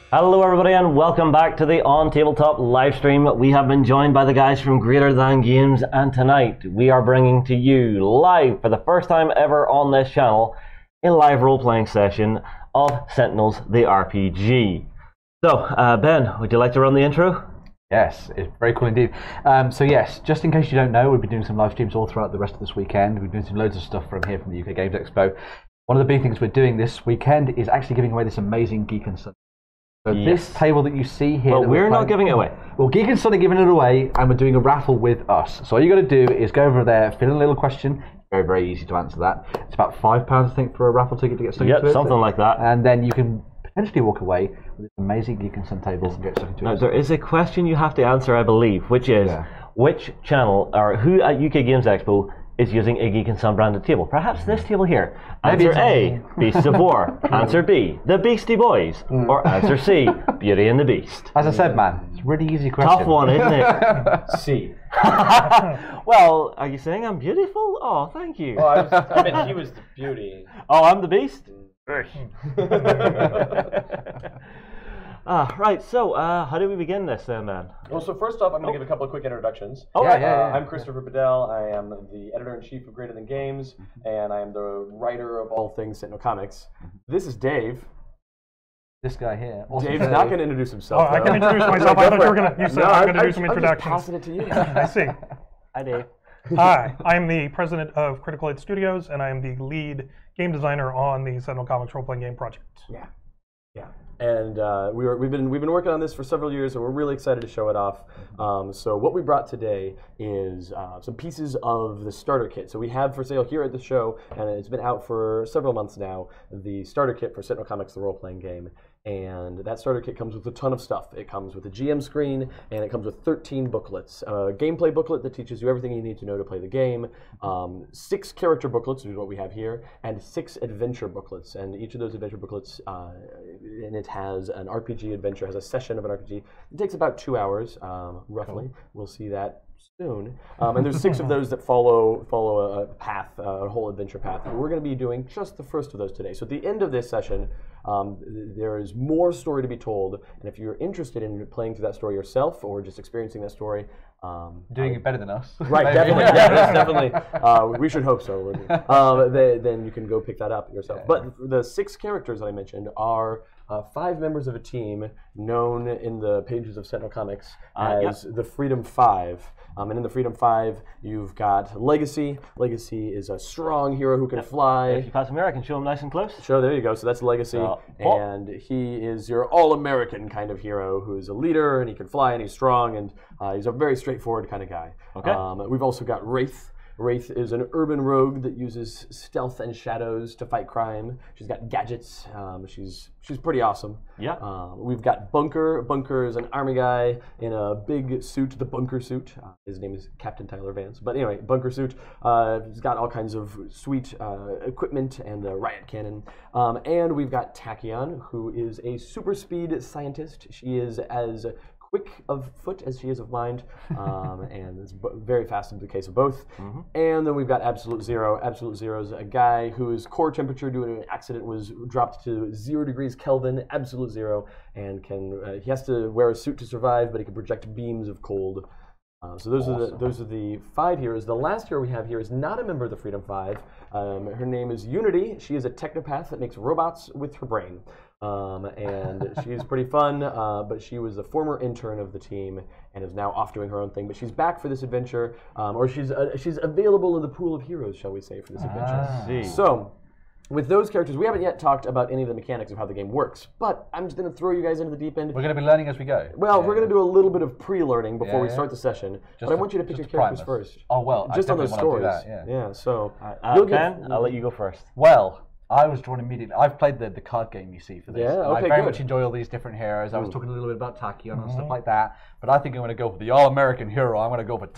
Hello everybody and welcome back to the On Tabletop live stream. We have been joined by the guys from Greater Than Games, and tonight we are bringing to you live for the first time ever on this channel a live role-playing session of Sentinels the RPG. So Ben, would you like to run the intro? Yes, it's very cool indeed. So yes, just in case you don't know, we've been doing some live streams all throughout the rest of this weekend. We've been doing loads of stuff from here from the UK Games Expo. One of the big things we're doing this weekend is actually giving away this amazing Geek and Sun. So this table that you see here... Well, we're not giving it away. Well, Geek and Sun are giving it away, and we're doing a raffle with us. So all you got to do is go over there, fill in a little question. Very, very easy to answer that. It's about £5, I think, for a raffle ticket to get stuck into it. Yep, something like that. And then you can potentially walk away with this amazing Geek and Sun table and get stuck into it. Now, there is a question you have to answer, I believe, which is, which channel, or who at UK Games Expo is using a Geek and Sun branded table? Perhaps this table here. Answer A, Beasts of War. Answer B, The Beastie Boys. Or answer C, Beauty and the Beast. As I said, man, it's a really easy question. Tough one, isn't it? C. Well, are you saying I'm beautiful? Oh, thank you. Oh, I meant he was the beauty. Oh, I'm the Beast? Right, so how do we begin this then, man? Well, so first off, I'm going to give a couple of quick introductions. Oh, yeah. I'm Christopher Bedell. I am the editor-in-chief of Greater Than Games, and I am the writer of all things Sentinel Comics. This is Dave. This guy here. Dave's not going to introduce himself. Oh, I can introduce myself. I thought you were going to. You said I'm going to do some introductions. I'm just passing it to you. I see. Hi, Dave. Hi, I'm the president of Critical Hit Studios, and I am the lead game designer on the Sentinel Comics role-playing game project. Yeah. And we've been working on this for several years, and we're really excited to show it off. So what we brought today is some pieces of the starter kit. So we have for sale here at the show, and it's been out for several months now, the starter kit for Sentinel Comics, the role-playing game. And that starter kit comes with a ton of stuff. It comes with a GM screen, and it comes with 13 booklets. A gameplay booklet that teaches you everything you need to know to play the game, 6 character booklets, which is what we have here, and 6 adventure booklets. And each of those adventure booklets, and it has an RPG adventure, has a session of an RPG. It takes about 2 hours, roughly. Cool. We'll see that soon. And there's 6 of those that follow a path, a whole adventure path. And we're going to be doing just the first of those today. So at the end of this session, there is more story to be told, and if you're interested in playing through that story yourself or just experiencing that story, doing it better than us, right? Definitely, yeah, definitely. We should hope so. Then you can go pick that up yourself. But the 6 characters that I mentioned are 5 members of a team known in the pages of Sentinel Comics as the Freedom 5. And in the Freedom 5, you've got Legacy. Legacy is a strong hero who can fly. If you pass him here, I can show him nice and close. Sure, there you go. So that's Legacy. And he is your all-American kind of hero who's a leader, and he can fly, and he's strong, and he's a very straightforward kind of guy. Okay. We've also got Wraith. Wraith is an urban rogue that uses stealth and shadows to fight crime. She's got gadgets. She's pretty awesome. Yeah. We've got Bunker. Bunker is an army guy in a big suit, the Bunker suit. His name is Captain Tyler Vance. But anyway, Bunker suit. He's got all kinds of sweet equipment and a riot cannon. And we've got Tachyon, who is a super speed scientist. She is as quick of foot as she is of mind, and it's very fast in the case of both. And then we've got Absolute Zero. Absolute Zero is a guy whose core temperature due to an accident was dropped to 0 degrees Kelvin, Absolute Zero, and can he has to wear a suit to survive, but he can project beams of cold. So those are the 5 heroes. The last hero we have here is not a member of the Freedom 5. Her name is Unity. She is a technopath that makes robots with her brain. And she's pretty fun, but she was the former intern of the team and is now off doing her own thing. But she's back for this adventure, or she's available in the pool of heroes, shall we say, for this adventure. So, with those characters, we haven't yet talked about any of the mechanics of how the game works, but I'm just going to throw you guys into the deep end. We're going to be learning as we go. Well, we're going to do a little bit of pre-learning before we start the session, but I want you to pick your characters first. Oh, well, just on those stories. Yeah, so... Ben, I'll let you go first. Well, I was drawn immediately. I've played the card game, you see, for this. Yeah, okay, I very much enjoy all these different heroes. I was talking a little bit about Tachyon and stuff like that, but I think I'm going to go for the all-American hero. I'm going to go for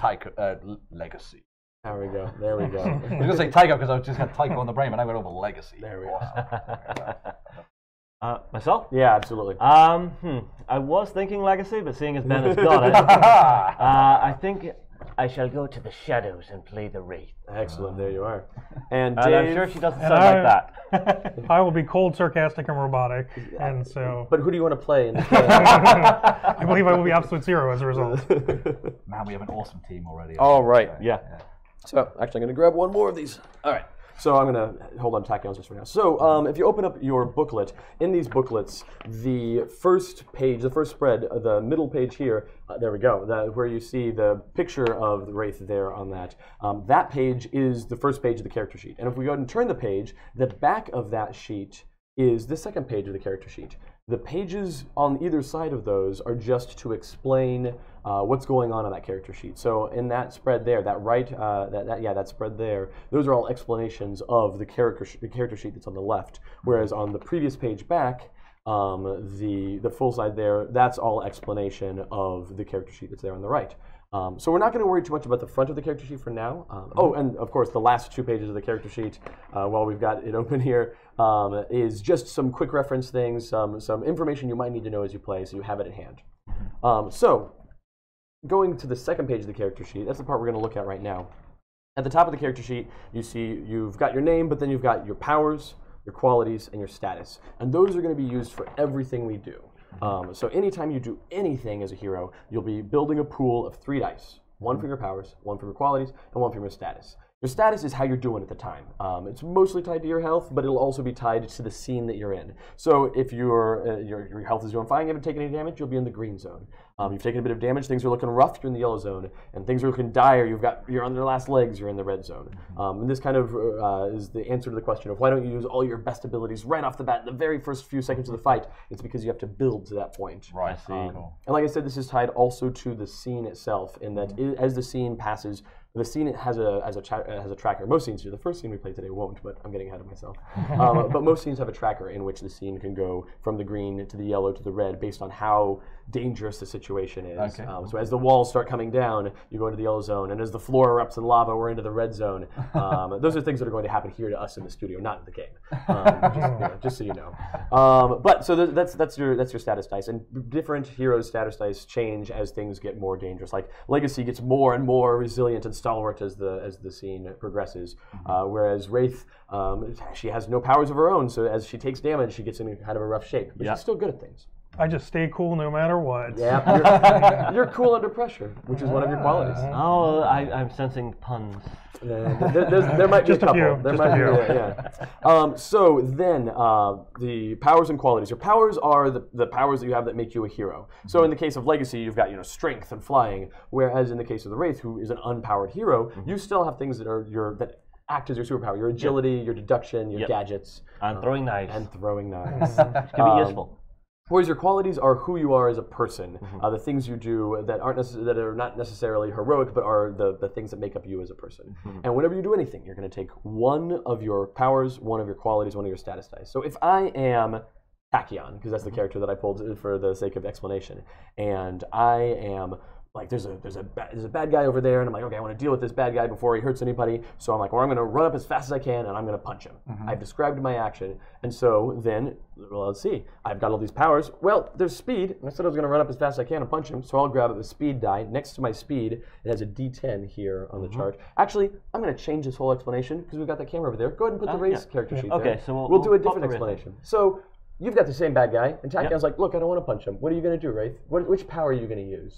Legacy. There we go. There we go. I was going to say Tycho because I just had Tycho on the brain, but I went over Legacy. There we go. Myself? Yeah, absolutely. I was thinking Legacy, but seeing as Ben has got it, I think I shall go to the shadows and play the wraith. Excellent, there you are. And And I'm Dave, sure she doesn't sound like that. I will be cold, sarcastic, and robotic, and so but who do you want to play in the game? I believe I will be absolute zero as a result. Man, we have an awesome team already. All right. Yeah. So, actually, I'm going to grab one more of these. All right. So I'm going to hold on tachyons just for now. So if you open up your booklet, in these booklets, the first page, the first spread, the middle page here, there we go, where you see the picture of the Wraith there on that, that page is the first page of the character sheet. And if we go ahead and turn the page, the back of that sheet is the second page of the character sheet. The pages on either side of those are just to explain what's going on that character sheet. So in that spread there, that spread there, those are all explanations of the character sheet that's on the left. Whereas on the previous page back, the full side there, that's all explanation of the character sheet that's there on the right. So we're not going to worry too much about the front of the character sheet for now. Oh, and of course, the last 2 pages of the character sheet, while we've got it open here, is just some quick reference things, some information you might need to know as you play, so you have it at hand. So, going to the second page of the character sheet, that's the part we're going to look at right now. At the top of the character sheet, you see you've got your name, but then you've got your powers, your qualities, and your status. And those are going to be used for everything we do. So anytime you do anything as a hero, you'll be building a pool of 3 dice. 1 for your powers, 1 for your qualities, and 1 for your status. Your status is how you're doing at the time. It's mostly tied to your health, but it'll also be tied to the scene that you're in. So if your health is doing fine, you haven't taken any damage, you'll be in the green zone. You've taken a bit of damage, things are looking rough, you're in the yellow zone, and things are looking dire, you're on their last legs, you're in the red zone. And this kind of is the answer to the question of why don't you use all your best abilities right off the bat, the very first few seconds of the fight. It's because you have to build to that point. Right, And like I said, this is tied also to the scene itself, in that as the scene passes, the scene has a tracker. Most scenes do. The first scene we played today won't, but I'm getting ahead of myself. But most scenes have a tracker in which the scene can go from the green to the yellow to the red based on how dangerous the situation is. Okay. So as the walls start coming down, you go into the yellow zone, and as the floor erupts in lava, we're into the red zone. Those are things that are going to happen here to us in the studio, not in the game. Just so you know. But so that's your status dice, and different heroes' status dice change as things get more dangerous. Like Legacy gets more and more resilient and stalwart as the scene progresses, whereas Wraith, she has no powers of her own, so as she takes damage, she gets in kind of a rough shape, but she's still good at things. I just stay cool no matter what. Yeah, you're cool under pressure, which is one of your qualities. Oh, I'm sensing puns. There might be Just a couple. a few. There Just might a be, yeah. So then, the powers and qualities. Your powers are the powers that you have that make you a hero. So in the case of Legacy, you've got strength and flying. Whereas in the case of the Wraith, who is an unpowered hero, you still have things that act as your superpower. Your agility, your deduction, your gadgets, And throwing knives. and throwing knives. Can be useful. Whereas your qualities are who you are as a person, the things you do that that are not necessarily heroic, but are the things that make up you as a person. And whenever you do anything, you're going to take 1 of your powers, 1 of your qualities, 1 of your status dice. So if I am Tachyon, because that's the character that I pulled for the sake of explanation, and I am like there's a bad guy over there, and I'm like, okay, I want to deal with this bad guy before he hurts anybody. So I'm like, well, I'm going to run up as fast as I can, and I'm going to punch him. I've described my action, and so then, well, let's see. I've got all these powers. Well, there's speed. And I said I was going to run up as fast as I can and punch him, so I'll grab a speed die. Next to my speed, it has a D10 here on the chart. Actually, I'm going to change this whole explanation because we've got that camera over there. Go ahead and put the race character sheet there. Okay, so we'll do a pop different the race. explanation. So you've got the same bad guy, and Tachyon's like, look, I don't want to punch him. What are you going to do, Wraith? Which power are you going to use?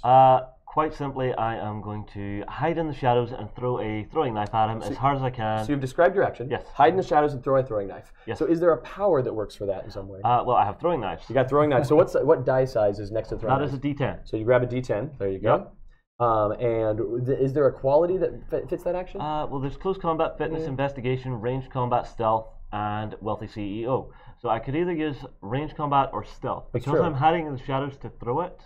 Quite simply, I am going to hide in the shadows and throw a throwing knife at him as hard as I can. So you've described your action. Yes. Hide in the shadows and throw a throwing knife. Yes. So is there a power that works for that in some way? Well, I have throwing knives. You got throwing knife. So what die size is next to throwing That knife? is a D10. So you grab a D10. There you go. And is there a quality that fits that action? Well, there's close combat, fitness, investigation, ranged combat, stealth, and wealthy CEO. So I could either use ranged combat or stealth. Because true. I'm hiding in the shadows to throw it,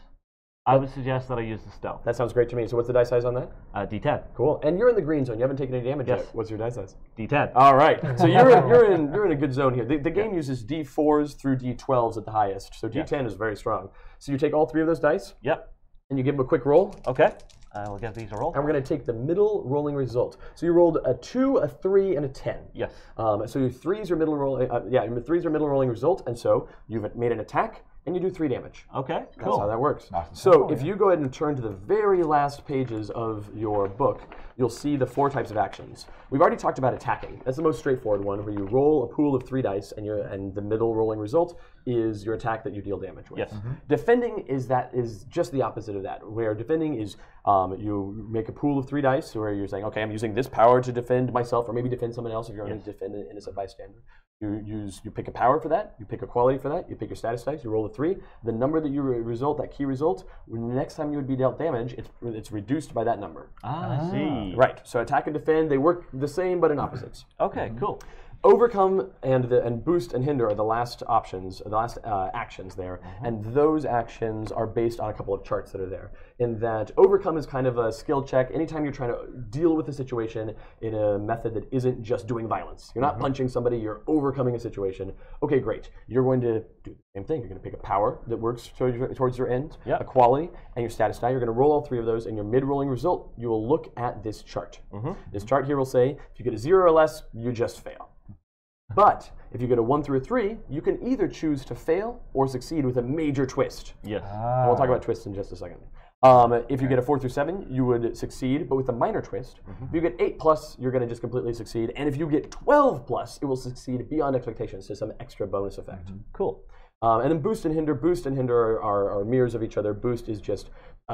I would suggest that I use the stealth. That sounds great to me. So what's the die size on that? D10. Cool. And you're in the green zone. You haven't taken any damage Yes. yet. What's your die size? D10. All right. So you're in a good zone here. The game uses D4s through D12s at the highest. So D10 is very strong. So you take all 3 of those dice Yep. and you give them a quick roll. Okay. I will give these a roll. And we're going to take the middle rolling result. So you rolled a 2, a 3, and a 10. Yes. So your 3s are middle rolling. Your 3s are middle rolling result, and so you've made an attack, and you do 3 damage. Okay, That's cool. how that works. Nice and So simple, if yeah. you go ahead and turn to the very last pages of your book, you'll see the 4 types of actions. We've already talked about attacking. That's the most straightforward one, where you roll a pool of 3 dice, and the middle rolling result is your attack that you deal damage with. Yes. Defending is just the opposite of that, where defending is you make a pool of 3 dice, where you're saying, okay, I'm using this power to defend myself, or maybe defend someone else if you're going to defend an innocent bystander. You pick a power for that, you pick a quality for that, you pick your status dice, you roll a 3. The number that you result, that key result, when the next time you would be dealt damage, it's reduced by that number. I see. Right. So attack and defend, they work the same but in opposites. Okay, cool. Overcome and boost and hinder are the last options, the last actions there, and those actions are based on a couple of charts that are there. In that, overcome is kind of a skill check. Anytime you're trying to deal with a situation in a method that isn't just doing violence, you're not punching somebody, you're overcoming a situation. Okay, great. You're going to do the same thing. You're going to pick a power that works towards your end, a quality, and your status die. You're going to roll all 3 of those, and your mid-rolling result, you will look at this chart. This chart here will say, if you get a 0 or less, you just fail. But if you get a 1 through a 3, you can either choose to fail or succeed with a major twist. Yes. And we'll talk about twists in just a second. If you get a 4 through 7, you would succeed, but with a minor twist. If you get 8+, you're going to just completely succeed. And if you get 12+, it will succeed beyond expectations, so some extra bonus effect. Cool. And then boost and hinder are mirrors of each other. Boost is just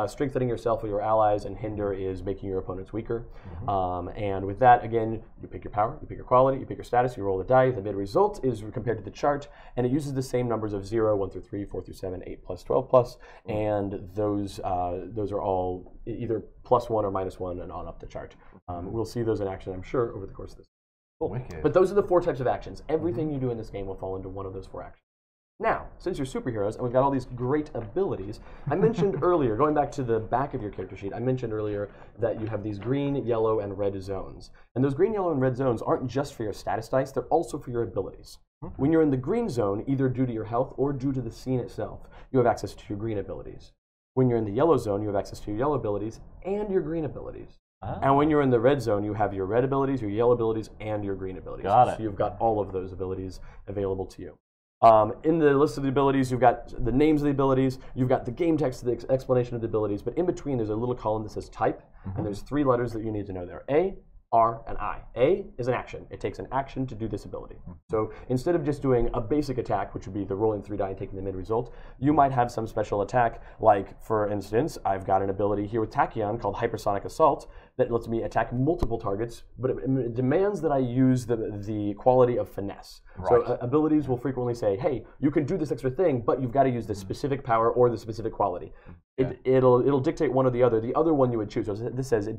strengthening yourself or your allies, and hinder is making your opponents weaker. And with that, again, you pick your power, you pick your quality, you pick your status, you roll the die. The mid result is compared to the chart, and it uses the same numbers of 0, 1 through 3, 4 through 7, 8+, 12+, and those are all either +1 or -1 and on up the chart. We'll see those in action, I'm sure, over the course of this. Cool. But those are the 4 types of actions. Everything you do in this game will fall into one of those 4 actions. Now, since you're superheroes and we've got all these great abilities, I mentioned earlier, going back to the back of your character sheet, I mentioned earlier that you have these green, yellow, and red zones. And those green, yellow, and red zones aren't just for your status dice, they're also for your abilities. When you're in the green zone, either due to your health or due to the scene itself, you have access to your green abilities. When you're in the yellow zone, you have access to your yellow abilities and your green abilities. And when you're in the red zone, you have your red abilities, your yellow abilities, and your green abilities. Got it. So you've got all of those abilities available to you. In the list of the abilities, you've got the names of the abilities, you've got the game text, the explanation of the abilities, but in between there's a little column that says type, and there's 3 letters that you need to know there. A, R, and I. A is an action. It takes an action to do this ability. So instead of just doing a basic attack, which would be the rolling 3 die and taking the mid result, you might have some special attack, like, for instance, I've got an ability here with Tachyon called Hypersonic Assault that lets me attack multiple targets, but it demands that I use the quality of finesse. Right. So abilities will frequently say, hey, you can do this extra thing, but you've got to use the specific power or the specific quality. It'll dictate one or the other. The other one you would choose. So this says it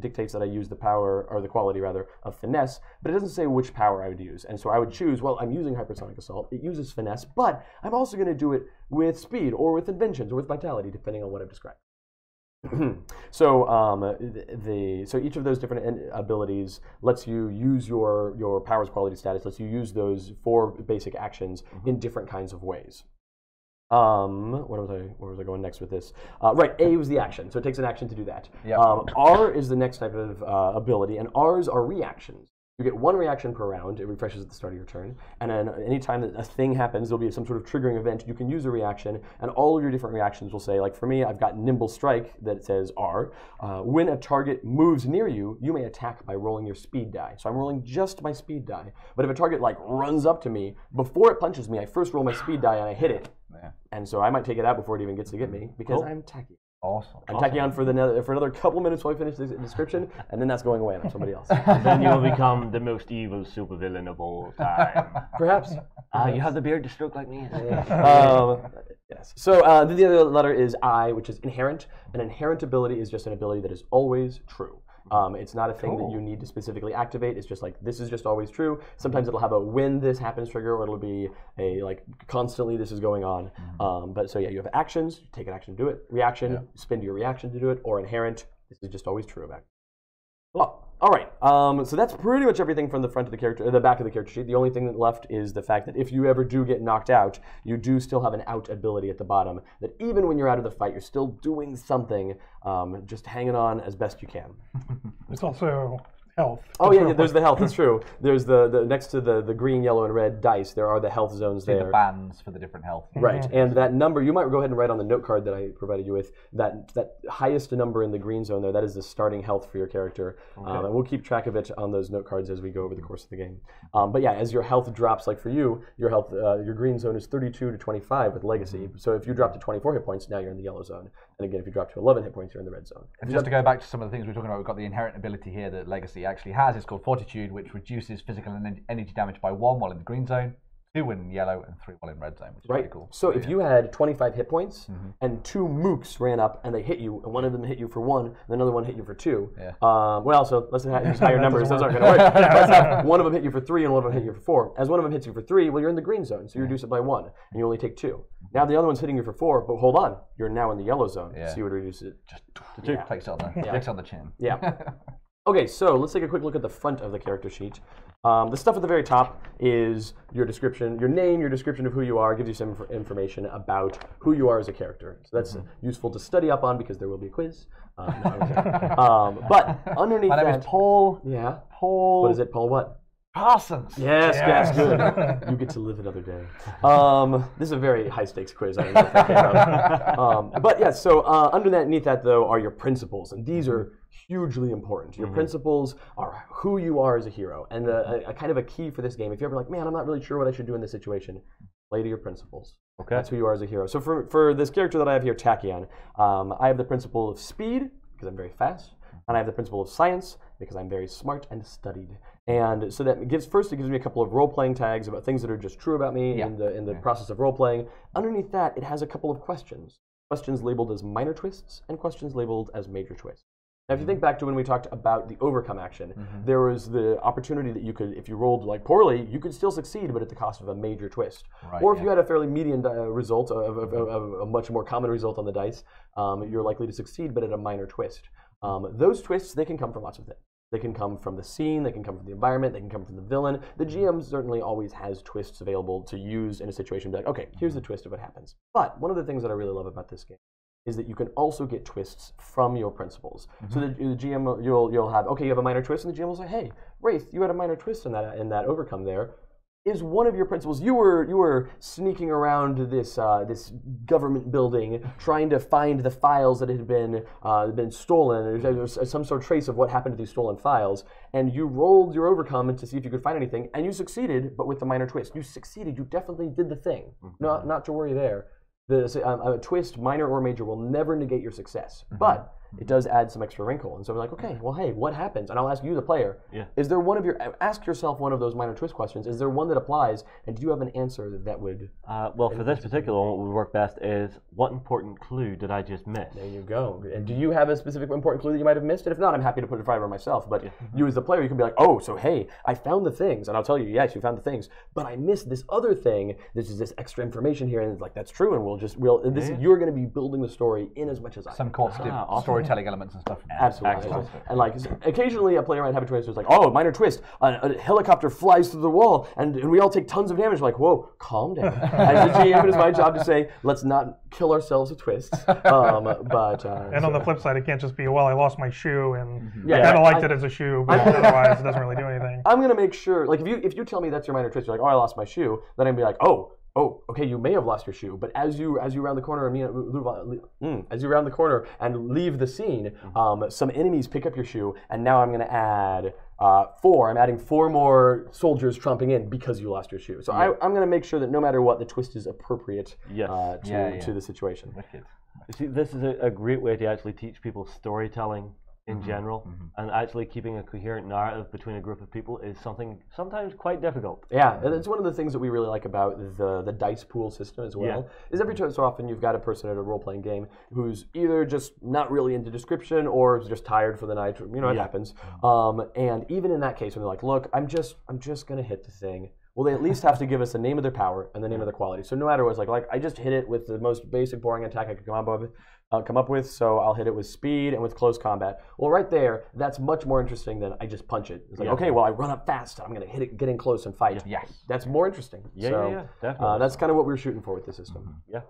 dictates that I use the power, or the quality rather, of finesse, but it doesn't say which power I would use. And so I would choose, well, I'm using Hypersonic Assault. It uses finesse, but I'm also going to do it with speed or with inventions or with vitality, depending on what I've described. So each of those different abilities lets you use your powers, quality, status, lets you use those 4 basic actions in different kinds of ways. Where was I going next with this? Right, A was the action, so it takes an action to do that. Yep. R is the next type of ability, and R's are reactions. You get 1 reaction per round. It refreshes at the start of your turn. And then anytime that a thing happens, there'll be some sort of triggering event. You can use a reaction, and all of your different reactions will say, like for me, I've got Nimble Strike that says R. When a target moves near you, you may attack by rolling your speed die. So I'm rolling just my speed die. But if a target like runs up to me, before it punches me, I first roll my speed die and I hit it. Yeah. And so I might take it out before it even gets to get me because I'm tacky. Awesome. I'm tacky on for another couple minutes while I finish the description, and then that's going away and I'm somebody else. And then you'll become the most evil supervillain of all time. Perhaps. You have the beard to stroke like me. Yes. So then the other letter is I, which is inherent. An inherent ability is just an ability that is always true. It's not a thing that you need to specifically activate. It's just like, this is just always true. Sometimes it'll have a when this happens trigger, or it'll be a like constantly this is going on. But so yeah, you have actions, you take an action to do it. Reaction, spend your reaction to do it. Or inherent, this is just always true about it. All right, so that's pretty much everything from the front of the character, the back of the character sheet. The only thing that left is the fact that if you ever do get knocked out, you do still have an out ability at the bottom. That even when you're out of the fight, you're still doing something, just hanging on as best you can. It's also health. Oh yeah, there's the health. That's true. There's the next to the green, yellow, and red dice. There are the health zones there. The bands for the different health. Right, and that number you might go ahead and write on the note card that I provided you with. That highest number in the green zone there. That is the starting health for your character, and we'll keep track of it on those note cards as we go over the course of the game. But yeah, as your health drops, like for you, your health, your green zone is 32 to 25 with legacy. So if you drop to 24 hit points, now you're in the yellow zone. And again, if you drop to 11 hit points, you're in the red zone. And just to go back to some of the things we were talking about, we've got the inherent ability here that Legacy actually has. It's called Fortitude, which reduces physical and energy damage by 1 while in the green zone, 2 when in yellow, and 3 while in red zone, which is pretty cool. So if you had 25 hit points and 2 mooks ran up and they hit you, and one of them hit you for 1, and another one hit you for 2. Yeah. Well, so let's use higher numbers. Those aren't going to work. Let's have one of them hit you for 3 and one of them hit you for 4. As one of them hits you for 3, well, you're in the green zone, so you reduce it by 1, and you only take 2. Now the other one's hitting you for 4, but hold on, you're now in the yellow zone, so you would reduce it just to 2. Takes on the chin. Yeah. Okay, so let's take a quick look at the front of the character sheet. The stuff at the very top is your description, your name, your description of who you are, gives you some information about who you are as a character. So that's useful to study up on because there will be a quiz. But underneath My name is Paul. Yeah. Paul. What is it, Paul? What? Parsons. Yes, good. You get to live another day. This is a very high-stakes quiz. I don't know if that came up. But yeah, so underneath that, though, are your principles, and these are hugely important. Your principles are who you are as a hero, and a kind of a key for this game. If you're ever like, man, I'm not really sure what I should do in this situation, play to your principles. Okay. That's who you are as a hero. So for this character that I have here, Tachyon, I have the principle of speed, because I'm very fast, and I have the principle of science, because I'm very smart and studied. And so that gives me a couple of role-playing tags about things that are just true about me in the process of role-playing. Underneath that, it has a couple of questions. Questions labeled as minor twists and questions labeled as major twists. Now, if you think back to when we talked about the overcome action, there was the opportunity that you could, if you rolled like poorly, you could still succeed, but at the cost of a major twist. Right, or if you had a fairly median result, a much more common result on the dice, you're likely to succeed, but at a minor twist. Those twists, they can come from lots of things. They can come from the scene, they can come from the environment, they can come from the villain. The GM certainly always has twists available to use in a situation, be like, okay, here's the twist of what happens. But one of the things that I really love about this game is that you can also get twists from your principles. So the GM, you'll have, okay, you have a minor twist, and the GM will say, hey, Wraith, you had a minor twist in that overcome there. Is one of your principles, you were sneaking around this government building trying to find the files that had been stolen, or some sort of trace of what happened to these stolen files, and you rolled your overcome to see if you could find anything, and you succeeded, but with the minor twist. You succeeded, you definitely did the thing. Not to worry there. A twist, minor or major, will never negate your success, but it does add some extra wrinkle. And so we're like, okay, well, hey, what happens? And I'll ask you, the player, is there one of ask yourself one of those minor twist questions. Is there one that applies? And do you have an answer that would? Well, for this particular one, what would work best is, what important clue did I just miss? There you go. And do you have a specific important clue that you might have missed? And if not, I'm happy to put it forward myself. But you as the player, you can be like, oh, so hey, I found the things. And I'll tell you, yes, you found the things. But I missed this other thing. This is this extra information here. And it's like, that's true. And you're going to be building the story in as much as I some cooperative storytelling elements and stuff. Absolutely. And like occasionally a player might have a twist where it's like, oh, minor twist, a helicopter flies through the wall and we all take tons of damage. Like, whoa, calm down. As the GM, it is my job to say, let's not kill ourselves with twists. And on the flip side, it can't just be, well, I lost my shoe and I kind of liked it as a shoe, but otherwise it doesn't really do anything. I'm going to make sure, like if you tell me that's your minor twist, you're like, oh, I lost my shoe, then I'm going to be like, oh, okay, you may have lost your shoe, but as you round the corner and leave the scene, some enemies pick up your shoe, and now I'm going to add 4. I'm adding 4 more soldiers tromping in because you lost your shoe. So I'm going to make sure that no matter what, the twist is appropriate to the situation. Wicked. See, this is a great way to actually teach people storytelling in general, and actually keeping a coherent narrative between a group of people is something sometimes quite difficult. Yeah, and it's one of the things that we really like about the dice pool system as well, is every so often you've got a person at a role-playing game who's either just not really into description or is just tired for the night, it happens. And even in that case, when they're like, look, I'm just going to hit the thing, well, they at least have to give us the name of their power and the name of their quality. So no matter what, it's like I just hit it with the most basic, boring attack I could come up with, so I'll hit it with speed and with close combat. Well, right there, that's much more interesting than I just punch it. It's like, okay, well, I run up fast, I'm going to hit it, get in close and fight. Yes. That's more interesting. Yeah, definitely. That's kind of what we're shooting for with this system. Yeah.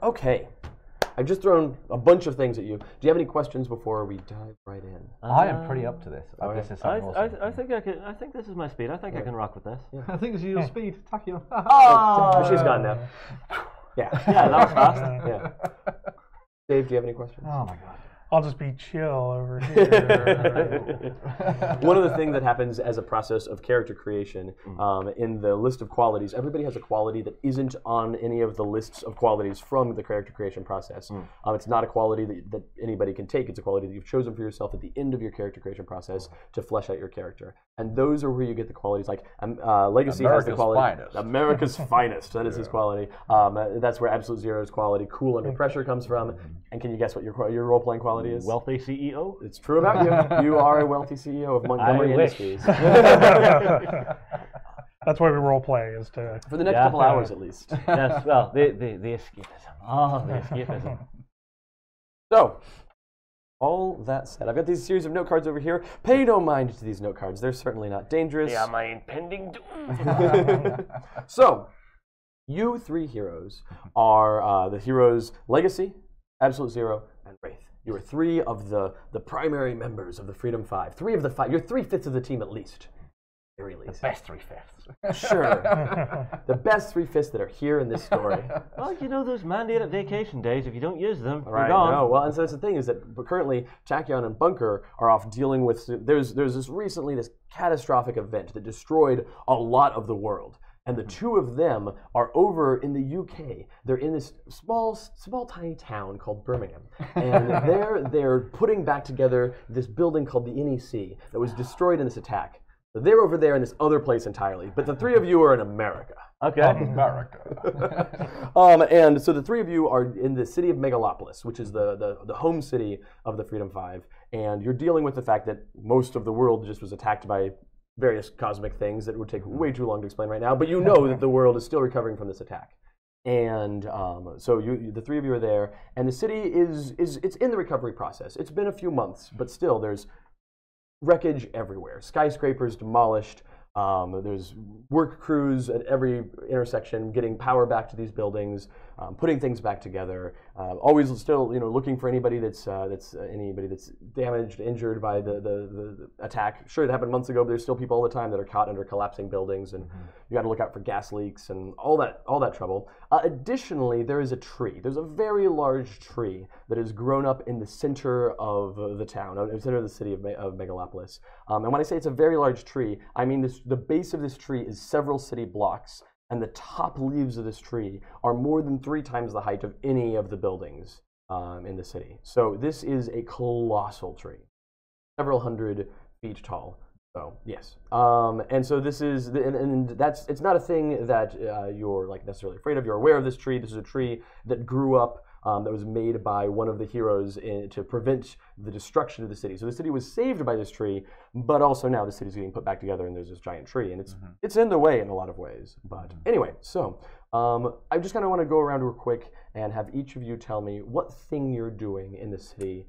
Okay. I've just thrown a bunch of things at you. Do you have any questions before we dive right in? I am pretty up to this. This is something awesome. I think I can. I think this is my speed. I think I can rock with this. Yeah. I think it's your speed. Tachyon. Oh, she's gone now. Yeah. Yeah, that was fast. Yeah. Dave, do you have any questions? Oh my god. I'll just be chill over here. One of the things that happens as a process of character creation, in the list of qualities, everybody has a quality that isn't on any of the lists of qualities from the character creation process. It's not a quality that anybody can take. It's a quality that you've chosen for yourself at the end of your character creation process to flesh out your character. And those are where you get the qualities like Legacy has the quality. Finest. America's finest. That is his quality. That's where Absolute Zero's quality, cool under pressure, comes from. And can you guess what your role-playing quality is? Wealthy CEO. It's true about you. You are a wealthy CEO of Montgomery Industries. That's why we role play, is to For the next couple hours at least. Yes. Well, the escapism. Oh, the escapism. So, all that said, I've got these series of note cards over here. Pay no mind to these note cards. They're certainly not dangerous. They are my impending doom. So, you three heroes are the heroes Legacy, Absolute Zero, and Wraith. You are three of the primary members of the Freedom Five. Three of the five. You're 3/5 of the team at least. Very least. The best 3/5. Sure. The best 3/5 that are here in this story. Well, you know those mandated vacation days. If you don't use them, Right, you're gone. no. Well, and so that's the thing is that currently Tachyon and Bunker are off dealing with. There's this catastrophic event that destroyed a lot of the world. And the two of them are over in the UK. They're in this small, tiny town called Birmingham, and they're putting back together this building called the NEC that was destroyed in this attack. So they're over there in this other place entirely. But the three of you are in America. Okay. America. And so the three of you are in the city of Megalopolis, which is the home city of the Freedom Five, and you're dealing with the fact that most of the world just was attacked by various cosmic things that would take way too long to explain right now, but you know that the world is still recovering from this attack. And so the three of you are there, and the city it's in the recovery process. It's been a few months, but still there's wreckage everywhere. Skyscrapers demolished. There's work crews at every intersection getting power back to these buildings, putting things back together. Always still, looking for anybody that's damaged, injured by the attack. Sure, it happened months ago, but there's still people all the time that are caught under collapsing buildings, and you got to look out for gas leaks and all that trouble. Additionally, there is a tree. There's a very large tree that has grown up in the center of the town, in the center of the city of Megalopolis. And when I say it's a very large tree, I mean the base of this tree is several city blocks, and the top leaves of this tree are more than 3 times the height of any of the buildings in the city. So this is a colossal tree, several hundred feet tall. So yes, and so this is, it's not a thing that you're necessarily afraid of. You're aware of this tree. This is a tree that grew up, that was made by one of the heroes to prevent the destruction of the city. So the city was saved by this tree, but also now the city's getting put back together, and there's this giant tree, and it's in the way in a lot of ways. But anyway, so I just kind of want to go around real quick and have each of you tell me what thing you're doing in the city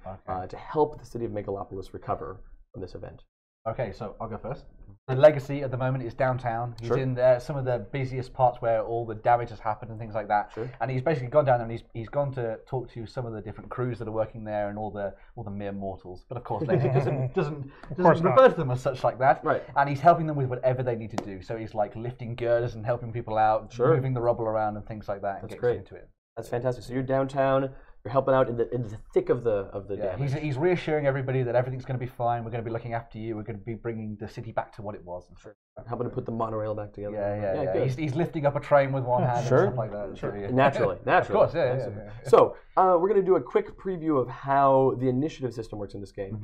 to help the city of Megalopolis recover from this event. Okay, so I'll go first. The Legacy at the moment is downtown. He's in some of the busiest parts where all the damage has happened and things like that. Sure. And he's basically gone down there and he's gone to talk to some of the different crews that are working there and all the mere mortals. But of course, Legacy doesn't refer to them as such like that. Right. And he's helping them with whatever they need to do. So he's like lifting girders and helping people out, moving the rubble around and things like that. That's and great. Into it. That's fantastic. So you're downtown. You're helping out in the thick of the damage. He's reassuring everybody that everything's going to be fine. We're going to be looking after you. We're going to be bringing the city back to what it was. Sure. Helping to put the monorail back together. Yeah. He's lifting up a train with one hand and stuff like that. Sure. Naturally. Of course, yeah. So we're going to do a quick preview of how the initiative system works in this game.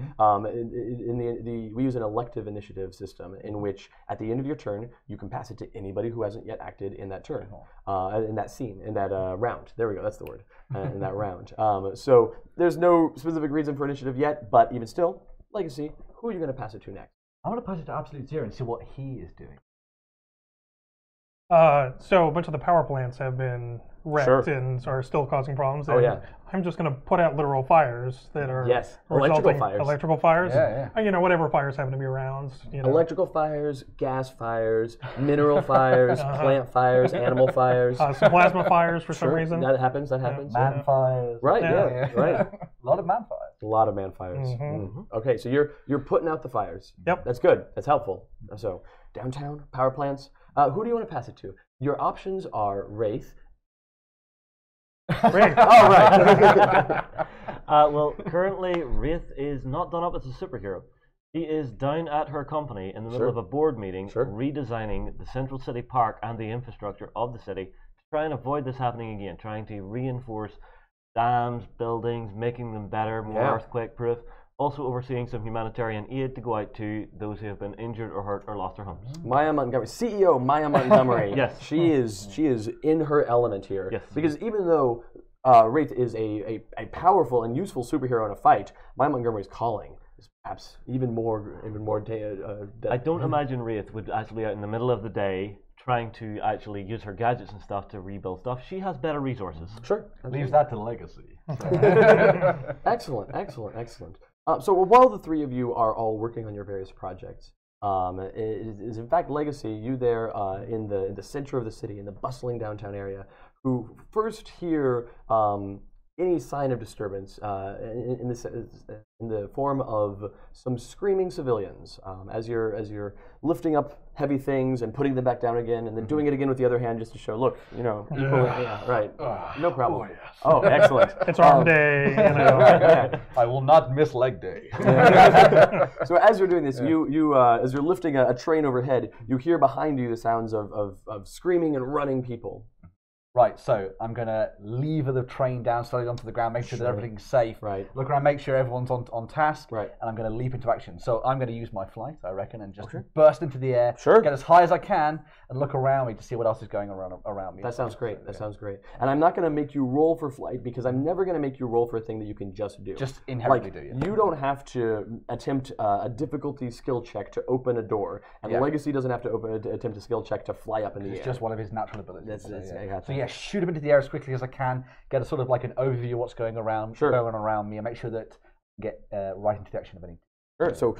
We use an elective initiative system in which at the end of your turn you can pass it to anybody who hasn't yet acted in that turn, in that scene, in that round. There we go. That's the word. In that round. So there's no specific reason for initiative yet, but even still, Legacy, who are you going to pass it to next? I'm going to pass it to Absolute Zero and see what he is doing. So a bunch of the power plants have been wrecked and are still causing problems. And I'm just going to put out literal fires that are electrical fires. You know, whatever fires happen to be around. You know. Electrical fires, gas fires, mineral fires, plant fires, animal fires. Some plasma fires for some reason. That happens. Man fires. Right. Right. A lot of man fires. A lot of man fires. Okay, so you're putting out the fires. Yep. That's good. That's helpful. So downtown power plants. Who do you want to pass it to? Your options are Wraith. Wraith. Oh, right. Well, currently, Wraith is not done up as a superhero. She is down at her company in the middle of a board meeting, redesigning the Central City Park and the infrastructure of the city to try and avoid this happening again, trying to reinforce dams, buildings, making them better, more earthquake-proof. Also overseeing some humanitarian aid to go out to those who have been injured or hurt or lost their homes. Maya Montgomery, CEO Maya Montgomery. Yes. She is in her element here. Yes. Because even though Wraith is a powerful and useful superhero in a fight, Maya Montgomery's calling is perhaps even more. I don't imagine Wraith would actually be out in the middle of the day trying to actually use her gadgets and stuff to rebuild stuff. She has better resources. Sure. Leaves that to Legacy. Excellent. So while the three of you are all working on your various projects, it is in fact Legacy, you there in the center of the city, in the bustling downtown area, who first hear any sign of disturbance in the form of some screaming civilians. As you're lifting up heavy things and putting them back down again, and then doing it again with the other hand just to show, look, you know, no problem. Oh, yes. Oh, excellent. It's arm day. You know. I will not miss leg day. So as you're doing this, you as you're lifting a train overhead, you hear behind you the sounds of screaming and running people. Right, so I'm going to lever the train down slowly onto the ground, make sure that everything's safe. Right. Look around, make sure everyone's on task. Right. And I'm going to leap into action. So I'm going to use my flight, I reckon, and just burst into the air, get as high as I can, and look around me to see what else is going around me. That sounds great. That sounds great. And I'm not going to make you roll for flight because I'm never going to make you roll for a thing that you can just do. Just inherently do. You don't have to attempt a difficulty skill check to open a door, and Legacy doesn't have to attempt a skill check to fly up in the air. It's just one of his natural abilities. So yeah, shoot him into the air as quickly as I can, get a sort of like an overview of what's going around me, and make sure that I get right into the action of any. Sure. So,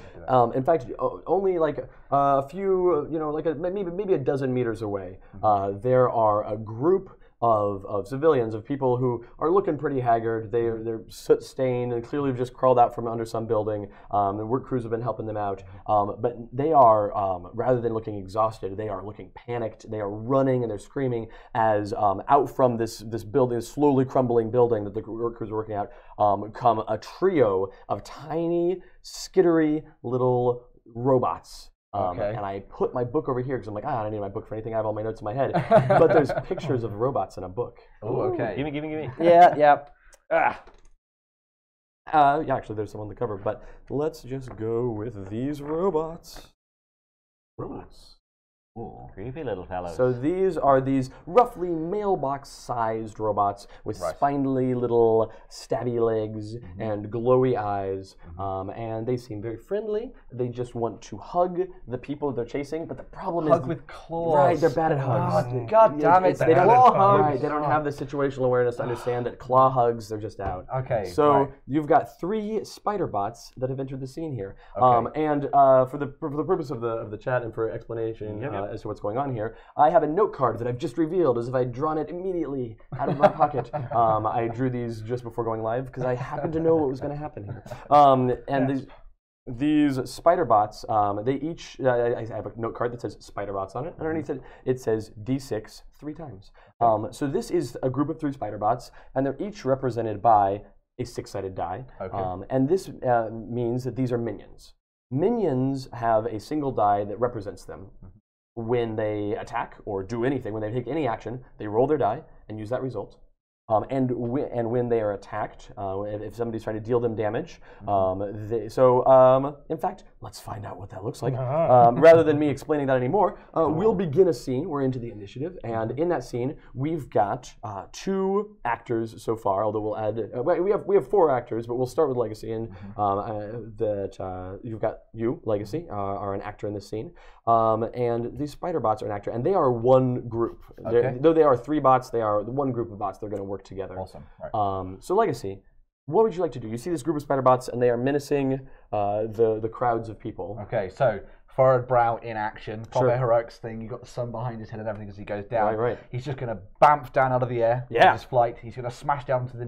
in fact, only like a few, like maybe a dozen meters away, there are a group of civilians, of people who are looking pretty haggard. They're soot stained and clearly have just crawled out from under some building. The work crews have been helping them out, but they are rather than looking exhausted, they are looking panicked. They are running and they're screaming as out from this building, this slowly crumbling building that the work crews are working out, come a trio of tiny, skittery little robots. And I put my book over here because I'm like, I don't need my book for anything. I have all my notes in my head. But there's pictures of robots in a book. Oh, okay. Give me. Yeah. Actually, there's some on the cover, but let's just go with these robots. Ooh, creepy little fellows. So these are these roughly mailbox-sized robots with spindly little stabby legs and glowy eyes, and they seem very friendly. They just want to hug the people they're chasing, but the problem is with claws. Right, they're bad at hugs. God damn it! They don't have the situational awareness to understand that claw hugs, they're just out. Okay. So you've got 3 spider bots that have entered the scene here, and for the purpose of the chat and for explanation. As to what's going on here, I have a note card that I've just revealed as if I'd drawn it immediately out of my pocket. I drew these just before going live because I happened to know what was going to happen here. These spider bots, they each, I have a note card that says spider bots on it. Underneath it says D6 3 times. So this is a group of 3 spider bots, and they're each represented by a 6-sided die. And this means that these are minions. Minions have a single die that represents them. When they attack or do anything, when they take any action, they roll their die and use that result. And when they are attacked, if somebody's trying to deal them damage, in fact, let's find out what that looks like. Rather than me explaining that anymore, we'll begin a scene. We're into the initiative, and in that scene, we've got 2 actors so far. Although we'll add, we have 4 actors, but we'll start with Legacy, and you've got you, Legacy, are an actor in this scene, and these spider bots are an actor, and they are one group. Okay. Though they are 3 bots, they are one group of bots. They're going to work together. Awesome. Right. So Legacy, what would you like to do? You see this group of spider bots, and they are menacing the crowds of people. Okay, so furrowed brow in action, probably a heroics thing. You got the sun behind his head and everything as he goes down. Right. He's just going to bamf down out of the air with his flight. He's going to smash down to the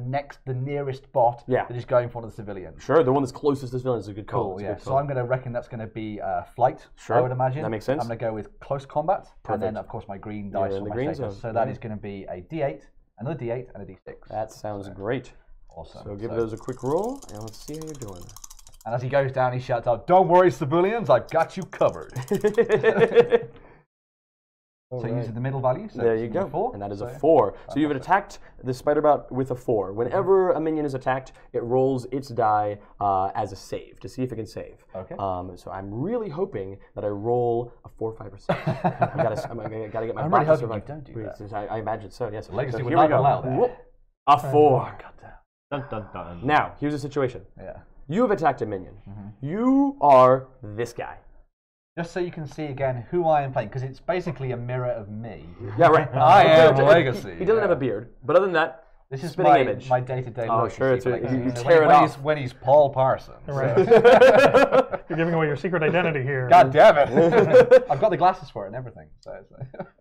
nearest bot that is going for the civilian. Sure, the one that's closest to the civilian is a good call. Cool, yeah. So I'm going to reckon that's going to be flight. Sure, I would imagine. That makes sense. I'm going to go with close combat, and then of course my green dice for my status. So that is going to be a D8. Another D8 and a D6. That sounds great. Awesome. So give those a quick roll, and let's see how you're doing. And as he goes down, he shouts out, "Don't worry, civilians, I've got you covered." So using the middle value. So there you go. 4, and that is a 4. So you've attacked the spider bot with a 4. Whenever a minion is attacked, it rolls its die as a save to see if it can save. Okay. So I'm really hoping that I roll a 4, 5, or 6. I gotta get my bot to survive. Don't do that. I imagine so. Yes. Legacy would not allow that. A 4. Dun, dun, dun. Now here's the situation. Yeah. You have attacked a minion. You are this guy. Just so you can see again who I am playing, because it's basically a mirror of me. Yeah, right. I am Legacy. He doesn't have a beard, but other than that, this is spinning image. My day-to-day look. Oh, sure. You tear it off. When he's Paul Parsons. Right. You're giving away your secret identity here. God damn it! I've got the glasses for it and everything.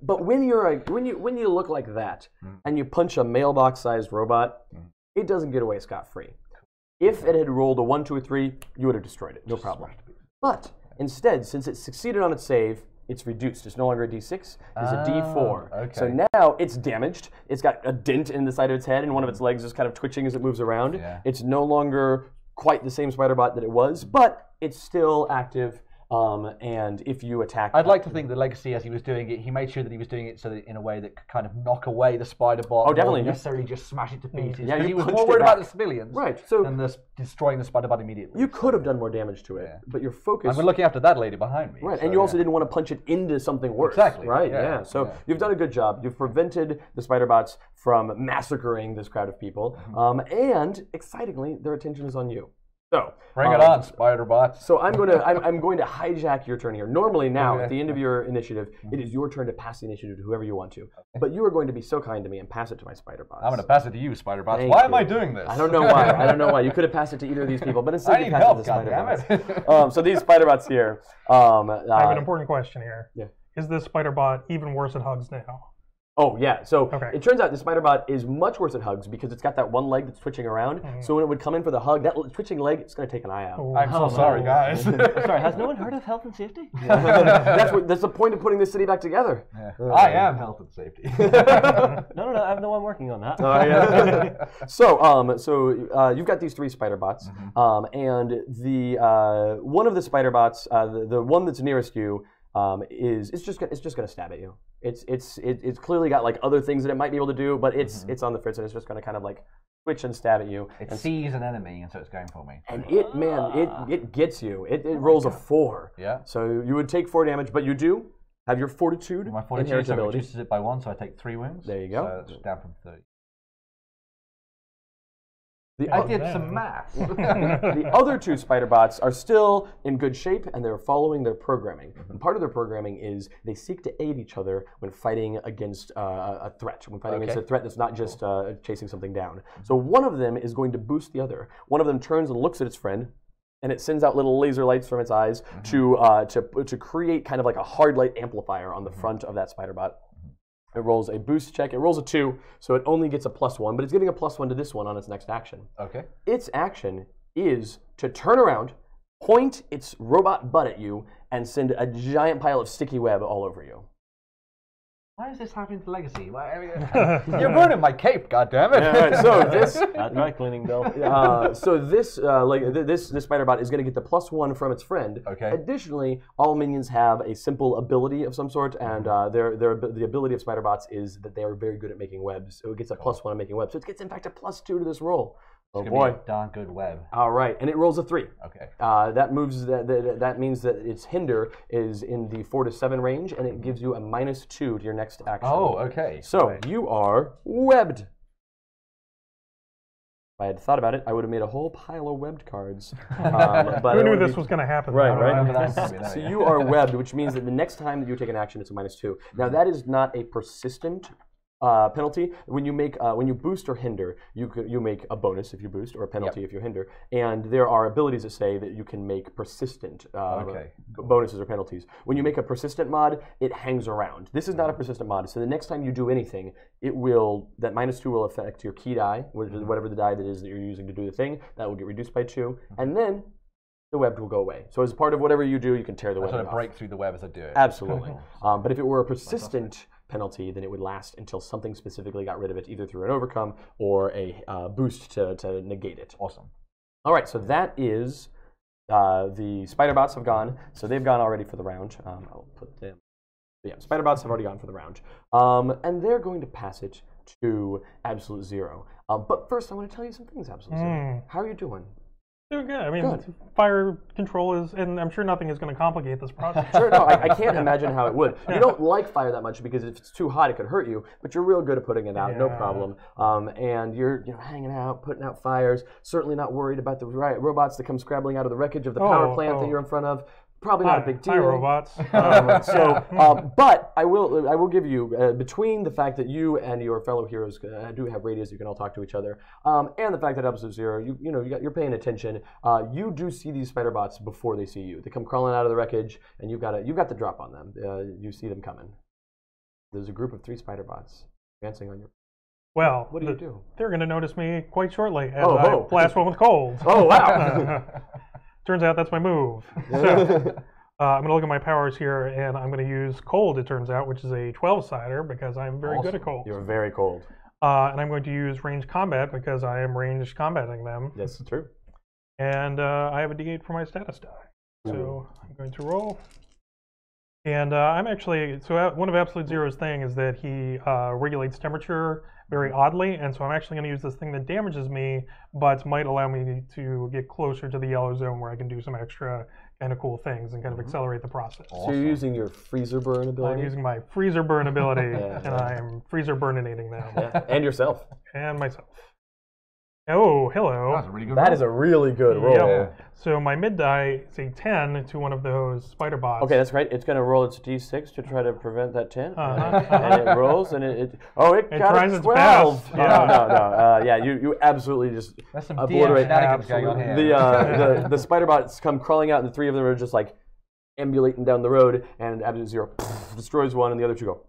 But when you look like that and you punch a mailbox-sized robot, it doesn't get away scot-free. If it had rolled a 1, 2, or 3, you would have destroyed it. No problem. But instead, since it succeeded on its save, it's reduced. It's no longer a D6. It's a D4. Okay. So now it's damaged. It's got a dent in the side of its head, and one of its legs is kind of twitching as it moves around. Yeah. It's no longer quite the same spider bot that it was, but it's still active. And if you attack, I'd like to think the Legacy, as he was doing it, he made sure that he was doing it so that in a way that could kind of knock away the spider bot. Oh, definitely. Not necessarily just smash it to pieces. Yeah, he was more worried about the civilians, right? So than destroying the spider bot immediately. You could have done more damage to it, but your focus. I'm looking after that lady behind me. Right, so, and you also didn't want to punch it into something worse. Exactly. Right. Yeah. So you've done a good job. You've prevented the spider bots from massacring this crowd of people, and excitingly, their attention is on you. So bring it on, spider bots. So I'm going to hijack your turn here. Normally now, at the end of your initiative, it is your turn to pass the initiative to whoever you want to. But you are going to be so kind to me and pass it to my spider bots. I'm going to pass it to you, spider bots. Why am I doing this? I don't know why. I don't know why. You could have passed it to either of these people, but instead you passed it to the spider bots. So these spider bots here. I have an important question here. Yeah. Is this spider bot even worse at hugs now? Oh, yeah. So it turns out the spider bot is much worse at hugs because it's got that one leg that's twitching around. So when it would come in for the hug, that twitching leg, it's going to take an eye out. Oh, I'm so sorry, guys. Sorry, has no one heard of health and safety? That's the point of putting this city back together. Yeah. I am health and safety. No, I'm the one working on that. So you've got these 3 spider bots, and the one of the spider bots, the one that's nearest you, it's just gonna stab at you. It's clearly got like other things that it might be able to do, but it's on the fritz and it's just gonna kind of like twitch and stab at you. It sees an enemy and so it's going for me. And it gets you. It rolls a 4. Yeah. So you would take 4 damage, but you do have your fortitude. My fortitude so reduces it by 1, so I take 3 wounds. There you go. So it's down from 30. I did some math. The other 2 spider bots are still in good shape, and they're following their programming. And part of their programming is they seek to aid each other when fighting against a threat, when fighting against a threat that's not just chasing something down. So one of them is going to boost the other. One of them turns and looks at its friend, and it sends out little laser lights from its eyes to create kind of like a hard light amplifier on the front of that spider bot. It rolls a boost check. It rolls a 2, so it only gets a +1, but it's giving a +1 to this one on its next action. Okay. Its action is to turn around, point its robot butt at you, and send a giant pile of sticky web all over you. Why is this happening to Legacy? You're burning my cape, goddammit! Yeah, right. So this dry cleaning bill. So this this spider bot is going to get the +1 from its friend. Okay. Additionally, all minions have a simple ability of some sort, and the ability of spider bots is that they are very good at making webs. So it gets a +1 at making webs. So it gets in fact a +2 to this roll. Oh boy, a darn good web. All right, and it rolls a 3. Okay. That moves. That means that its hinder is in the 4 to 7 range, and it gives you a -2 to your next action. Oh, okay. So you are webbed. If I had thought about it, I would have made a whole pile of webbed cards. But who knew this was going to happen? Right. So you are webbed, which means that the next time that you take an action, it's a -2. Now that is not a persistent penalty. When you boost or hinder, you make a bonus if you boost or a penalty if you hinder, and there are abilities that say that you can make persistent bonuses or penalties. When you make a persistent mod, it hangs around. This is not a persistent mod, so the next time you do anything, that -2 will affect your key die, whatever the die that is that you're using to do the thing. That will get reduced by 2, and then the web will go away. So as part of whatever you do, you can tear the web off. Sort of break through the web as I do it. Absolutely. But if it were a persistent penalty, then it would last until something specifically got rid of it, either through an overcome or a boost to negate it. Awesome. All right, so that is the spider bots have gone. So they've gone already for the round. I'll put them. Yeah, spider bots have already gone for the round, and they're going to pass it to Absolute Zero. But first, I want to tell you some things, Absolute Zero. How are you doing? Doing good. I mean, fire control is, and I'm sure nothing is going to complicate this process. Sure, no, I can't imagine how it would. You don't like fire that much because if it's too hot, it could hurt you, but you're real good at putting it out, no problem. And you're hanging out, putting out fires, certainly not worried about the robots that come scrabbling out of the wreckage of the power plant that you're in front of. Probably not a big deal. Hi, robots. But I will give you between the fact that you and your fellow heroes do have radios, you can all talk to each other, and the fact that Absolute Zero, you're paying attention. You do see these spider bots before they see you. They come crawling out of the wreckage, and you've got the drop on them. You see them coming. There's a group of 3 spider bots dancing on your. Well, what do you do? They're going to notice me quite shortly as I blast one with cold. Oh wow! Turns out that's my move. So I'm going to look at my powers here, and I'm going to use cold, it turns out, which is a 12-sider, because I'm very good at cold. You're very cold. And I'm going to use ranged combat, because I am ranged combating them. That's true. And I have a D8 for my status die. So I'm going to roll. And I'm actually, so one of Absolute Zero's thing is that he regulates temperature very oddly, and so I'm actually going to use this thing that damages me, but might allow me to get closer to the yellow zone where I can do some extra kind of cool things and kind of accelerate the process. So you're using your freezer burn ability? I'm using my freezer burn ability, and I'm freezer burninating them. Yeah. And yourself. And myself. Oh, hello. That's a really good roll. That is a really good roll. Yeah. So my mid die is a 10 to one of those spider bots. Okay, that's great. It's going to roll its d6 to try to prevent that 10. And it rolls, and it got a 12. No. Yeah, you absolutely just obliterate. The spider bots come crawling out, and the 3 of them are just like ambulating down the road, and Absolute Zero destroys one, and the other 2 go.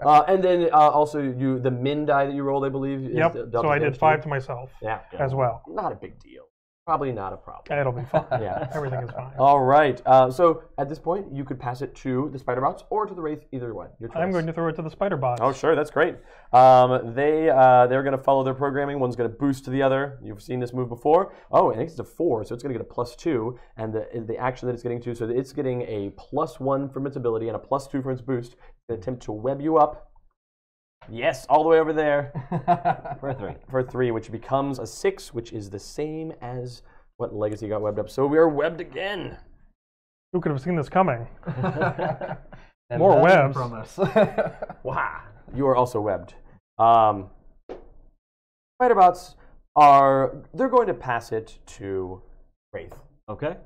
And then also the min die that you rolled, I believe. Yep. So I did 5 to myself. As well. Not a big deal. Probably not a problem. It'll be fine. Yeah. Everything is fine. All right. So at this point, you could pass it to the spider bots or to the wraith. Either one. Your choice. I'm going to throw it to the spider bots. Oh, sure. That's great. They're going to follow their programming. One's going to boost to the other. You've seen this move before. Oh, I think it's a 4, so it's going to get a +2. And the action that it's getting to, so it's getting a +1 from its ability and a +2 from its boost. It's going to attempt to web you up. Yes, all the way over there. For 3, which becomes a 6, which is the same as what Legacy got webbed up. So we are webbed again. Who could have seen this coming? More webs. From us. Wow. You are also webbed. Spider bots they're going to pass it to Wraith. Okay.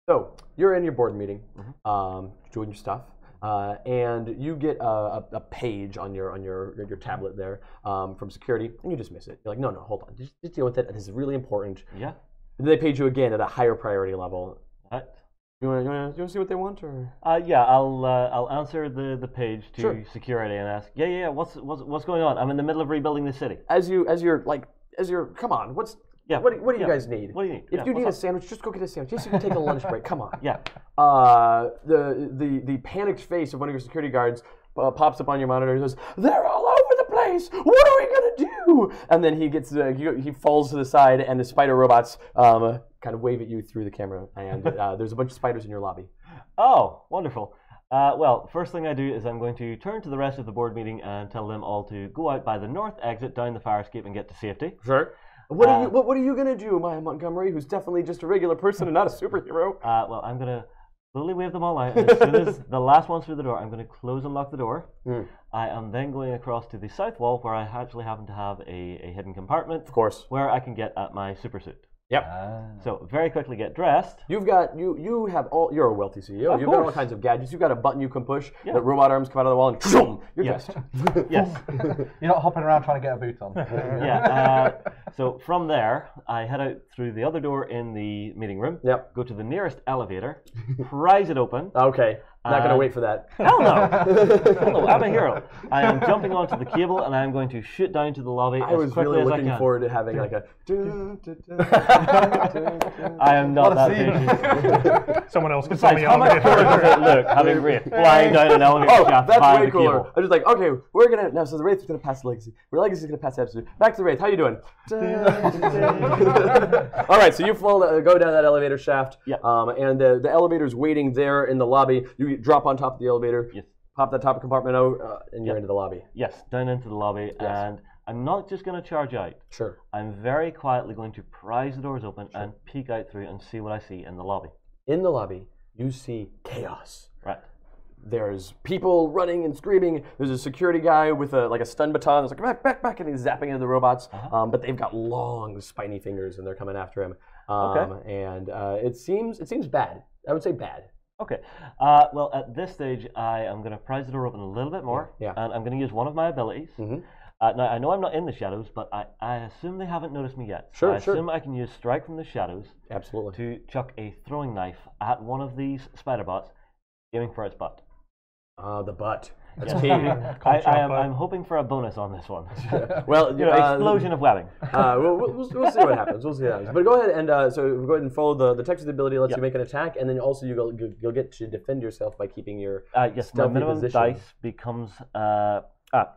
So you're in your board meeting, doing your stuff. And you get a page on your tablet there from security, and you dismiss it. You're like, no, hold on, just deal with it. This is really important. Yeah. And they page you again at a higher priority level. What? You want to see what they want, or? Yeah, I'll answer the page to security and ask. Yeah. What's going on? I'm in the middle of rebuilding the city. As you're come on, Yeah. What do you guys need? What do you need? If you need a sandwich, just go get a sandwich. Yes, you can take a lunch break. Come on. Yeah. The panicked face of one of your security guards pops up on your monitor and says, "They're all over the place. What are we gonna do?" And then he gets he falls to the side, and the spider robots kind of wave at you through the camera. And there's a bunch of spiders in your lobby. Oh, wonderful. Well, first thing I do is I'm going to turn to the rest of the board meeting and tell them all to go out by the north exit down the fire escape and get to safety. Sure. What are you gonna do, Maya Montgomery, who's definitely just a regular person and not a superhero? Well, I'm gonna slowly wave them all out, and as soon as the last one's through the door, I'm going to close and lock the door. I am then going across to the south wall, where I actually happen to have a hidden compartment, of course, where I can get at my super suit. Yep. So very quickly get dressed. You've got you have all. You're a wealthy CEO. You've got all kinds of gadgets. You've got a button you can push. Yeah. That robot arms come out of the wall and shoom, you're dressed. Yes. You're not hopping around trying to get a boot on. Yeah. So from there, I head out through the other door in the meeting room. Yep. Go to the nearest elevator, prise it open. Okay. Not going to wait for that. Hell no! Hell no, I'm a hero. I am jumping onto the cable and I am going to shoot down to the lobby as quickly as I can. I was really looking forward to having like a... I am not that patient. Someone else can tell me on it. How much does it look, having Wraith flying down an elevator shaft that's by way the cooler. cable? I'm just like, okay, we're going to... Now, so the Wraith is going to pass Legacy. Legacy is going to pass Absolute. Back to the Wraith. How you doing? All right, so you go down that elevator shaft. Yeah. And the elevator's waiting there in the lobby. You drop on top of the elevator. Yes. Pop that top compartment out, and you're into the lobby. Yes, down into the lobby, and I'm not just going to charge out. Sure. I'm very quietly going to prise the doors open and peek out through and see what I see in the lobby. In the lobby, you see chaos. Right. There's people running and screaming. There's a security guy with a stun baton. It's like back, and he's zapping into the robots. But they've got long, spiny fingers, and they're coming after him. And it seems bad. I would say bad. Okay. Well, at this stage, I am going to prise the door open a little bit more, and I'm going to use one of my abilities. Now, I know I'm not in the shadows, but I assume they haven't noticed me yet. Sure, I assume I can use Strike from the Shadows to chuck a throwing knife at one of these spider bots, aiming for its butt. The butt. That's key. I'm hoping for a bonus on this one. Well, explosion of webbing. We'll see what happens. We'll see what happens. But go ahead and go ahead and follow the text of the ability. Lets you make an attack, and then also you'll get to defend yourself by keeping your yes. My minimum position. Dice becomes well,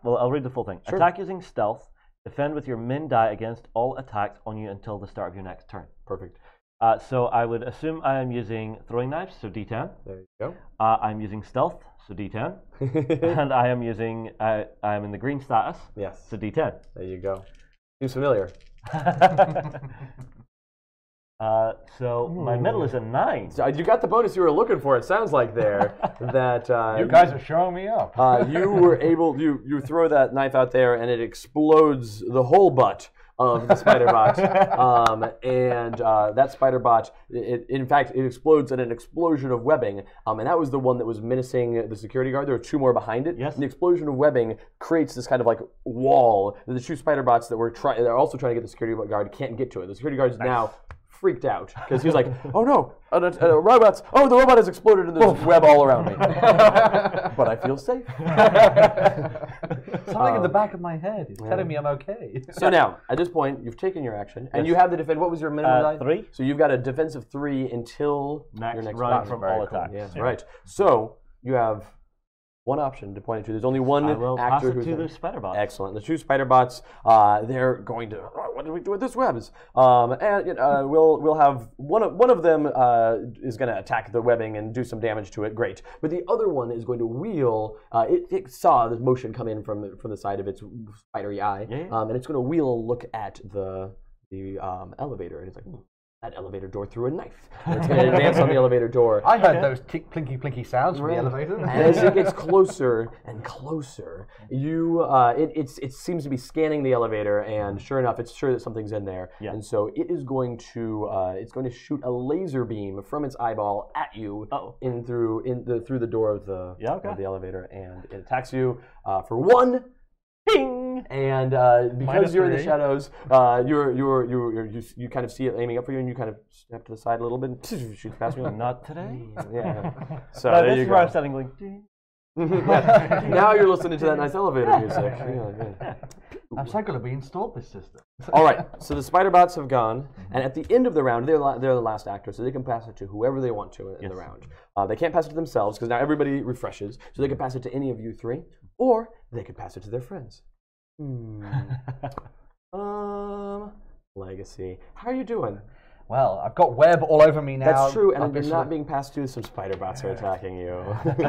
I'll read the full thing. Sure. Attack using stealth. Defend with your min die against all attacks on you until the start of your next turn. Perfect. So I would assume I am using throwing knives, so D10. There you go. I'm using stealth, so D10. And I am using, I am in the green status, so D10. There you go. Seems familiar. So my middle is a 9. So you got the bonus you were looking for. It sounds like there that you guys are showing me up. You were able you throw that knife out there and it explodes the whole butt of the spider bot, and that spider bot, in fact, it explodes in an explosion of webbing, and that was the one that was menacing the security guard. There were 2 more behind it. Yes. And the explosion of webbing creates this kind of like wall that the 2 spider bots that they're also trying to get the security guard can't get to it. The security guard's now freaked out because he was like, "Oh no, robots! Oh, the robot has exploded and there's web all around me." But I feel safe. Something in the back of my head is telling me I'm okay. So now, at this point, you've taken your action, and you have the defend. What was your minimum die? 3. So you've got a defensive 3 until your next round from all attacks. Yes, right. So you have one option to point it to. There's only one actor who's to the spider bots. Excellent. The 2 spider bots, they're going to. What do we do with this webs? And we'll have one of them is going to attack the webbing and do some damage to it. Great. But the other one is going to wheel. It saw the motion come in from the side of its spidery eye, and it's going to wheel and look at the elevator, and it's like. That elevator door through a knife. And it's going to advance on the elevator door. I heard those plinky plinky sounds from the elevator. And as it gets closer and closer, it seems to be scanning the elevator, and sure enough, it's sure that something's in there. Yeah. And so it is going to shoot a laser beam from its eyeball at you through the door of the elevator, and it attacks you for 1. Ping! And because you're in the shadows, you kind of see it aiming up for you, and you kind of step to the side a little bit, and shoots past you. Not today. Yeah. So this there you is where go. I'm standing going. Now you're listening to that nice elevator music. Yeah. I'm so glad we installed this system. All right, so the spider bots have gone, and at the end of the round, they're the last actor, so they can pass it to whoever they want to in the round. They can't pass it to themselves because now everybody refreshes, so they can pass it to any of you three, or they can pass it to their friends. Legacy. How are you doing? Well, I've got web all over me now. That's true, and you're not being passed to. Some spider bots are attacking you. You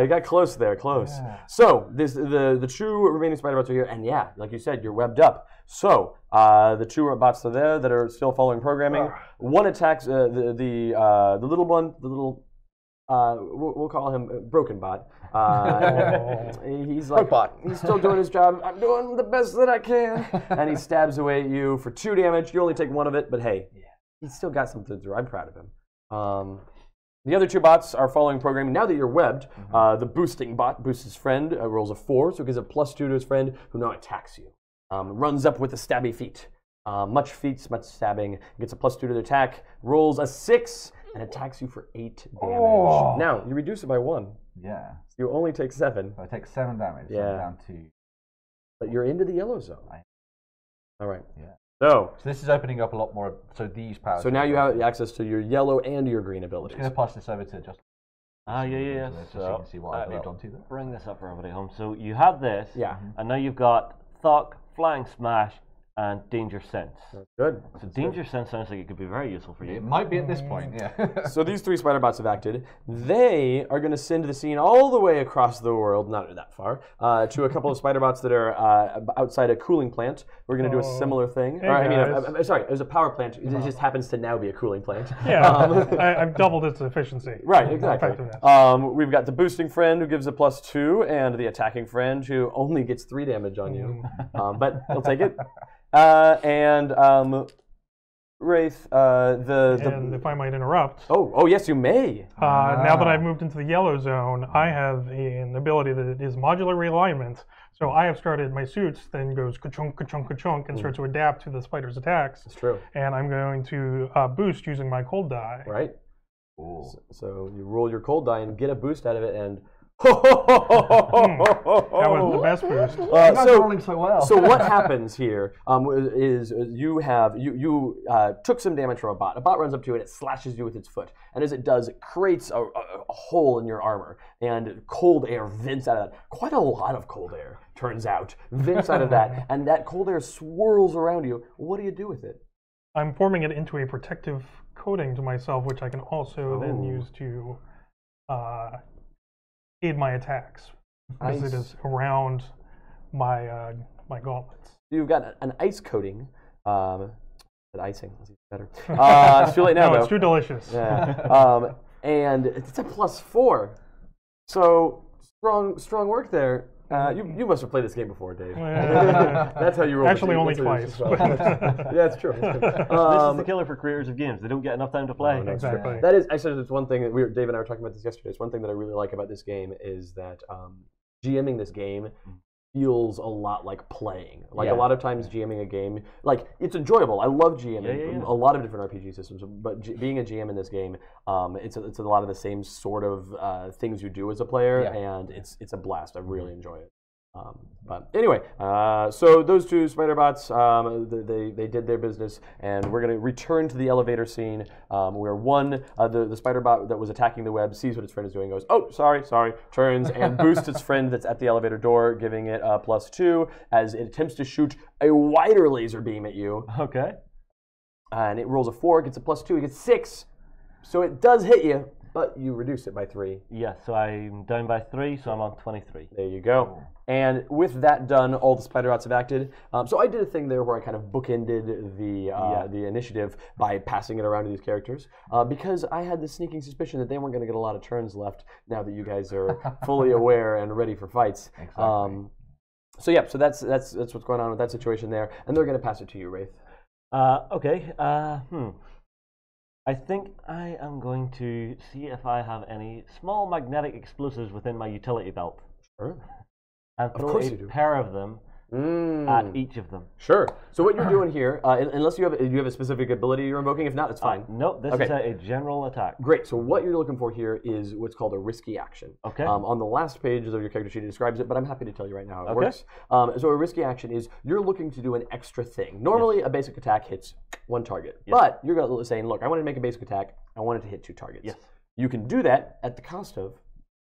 got close there, close. Yeah. So the two remaining spider bots are here, and yeah, like you said, you're webbed up. So the two bots are there that are still following programming. One attacks the little one, the little. We'll call him Broken Bot. He's like, he's still doing his job. I'm doing the best that I can, and he stabs away at you for 2 damage. You only take 1 of it, but hey, he's still got something through. I'm proud of him. The other 2 bots are following programming. Now that you're webbed, the boosting bot boosts his friend, rolls a 4, so it gives a +2 to his friend, who now attacks you. Runs up with the stabby feet. Much feats, much stabbing. Gets a +2 to the attack. Rolls a 6. And attacks you for 8 damage. Now, you reduce it by 1. Yeah. So you only take 7. So I take 7 damage. Yeah. So I'm down to... But you're into the yellow zone. All right. Yeah. So this is opening up a lot more. So these powers... So now you have access to your yellow and your green abilities. I'm just going to pass this over to just... Yeah. So you can see what I've moved on to there. Bring this up for everybody home. So you have this. Yeah. And now you've got Thuck, Flying Smash, and Danger Sense. Good. So Danger Sense sounds like it could be very useful for you. It might be at this point, yeah. So these 3 spider bots have acted. They are going to send the scene all the way across the world, not that far, to a couple of spider bots that are outside a cooling plant. We're going to do a similar thing. Hey, I'm sorry, it was a power plant. It just happens to now be a cooling plant. Yeah, I've doubled its efficiency. Right, exactly. We've got the boosting friend who gives a +2, and the attacking friend who only gets 3 damage on you. But he'll take it. Wraith, and if I might interrupt. Oh, yes, you may. Now that I've moved into the yellow zone, I have an ability that is modular realignment. So I have started my suits, then goes ka-chunk, ka-chunk, ka-chunk, and starts to adapt to the spider's attacks. That's true. And I'm going to boost using my cold die. Right. Cool. So you roll your cold die and get a boost out of it, and that was the best boost. Rolling so well. So what happens here is you took some damage from a bot. A bot runs up to you and it slashes you with its foot, and as it does, it creates a hole in your armor, and cold air vents out of that. Quite a lot of cold air, turns out, vents out of that, and that cold air swirls around you. What do you do with it? I'm forming it into a protective coating to myself, which I can also then use to aid my attacks, because it is around my my gauntlets. You've got an ice coating. Icing is better. It's too late now, no, though. It's too delicious. Yeah. And it's a +4. So strong work there. You must have played this game before, Dave. That's how you roll. Actually, only twice. Yeah, it's true. This is the killer for creators of games. They don't get enough time to play. No, exactly. That is actually it's one thing that Dave and I were talking about this yesterday. It's one thing that I really like about this game is that GMing this game feels a lot like playing. Like a lot of times GMing a game, like it's enjoyable. I love GMing a lot of different RPG systems, but being a GM in this game, it's a lot of the same sort of things you do as a player, and it's a blast. I really enjoy it. But anyway, so those 2 spider bots, they did their business, and we're going to return to the elevator scene where the spider bot that was attacking the web sees what its friend is doing, goes, oh, sorry, turns and boosts its friend that's at the elevator door, giving it a +2 as it attempts to shoot a wider laser beam at you. Okay. And it rolls a 4, gets a +2, it gets 6, so it does hit you, but you reduce it by 3. Yeah, so I'm down by 3, so I'm on 23. There you go. And with that done, all the spider bots have acted. So I did a thing there where I kind of bookended the initiative by passing it around to these characters because I had the sneaking suspicion that they weren't going to get a lot of turns left now that you guys are fully aware and ready for fights. Exactly. So that's what's going on with that situation there, and they're going to pass it to you, Wraith. Okay. I think I am going to see if I have any small magnetic explosives within my utility belt. Sure. And throw a pair of them at each of them. Sure. So what you're doing here, unless you have a specific ability you're invoking, if not, it's fine. No, this is a general attack. Great. So what you're looking for here is what's called a risky action. Okay. On the last page of your character sheet, it describes it, but I'm happy to tell you right now how it works. So a risky action is you're looking to do an extra thing. Normally, a basic attack hits one target, but you're saying, look, I want to make a basic attack. I want it to hit 2 targets. Yes. You can do that at the cost of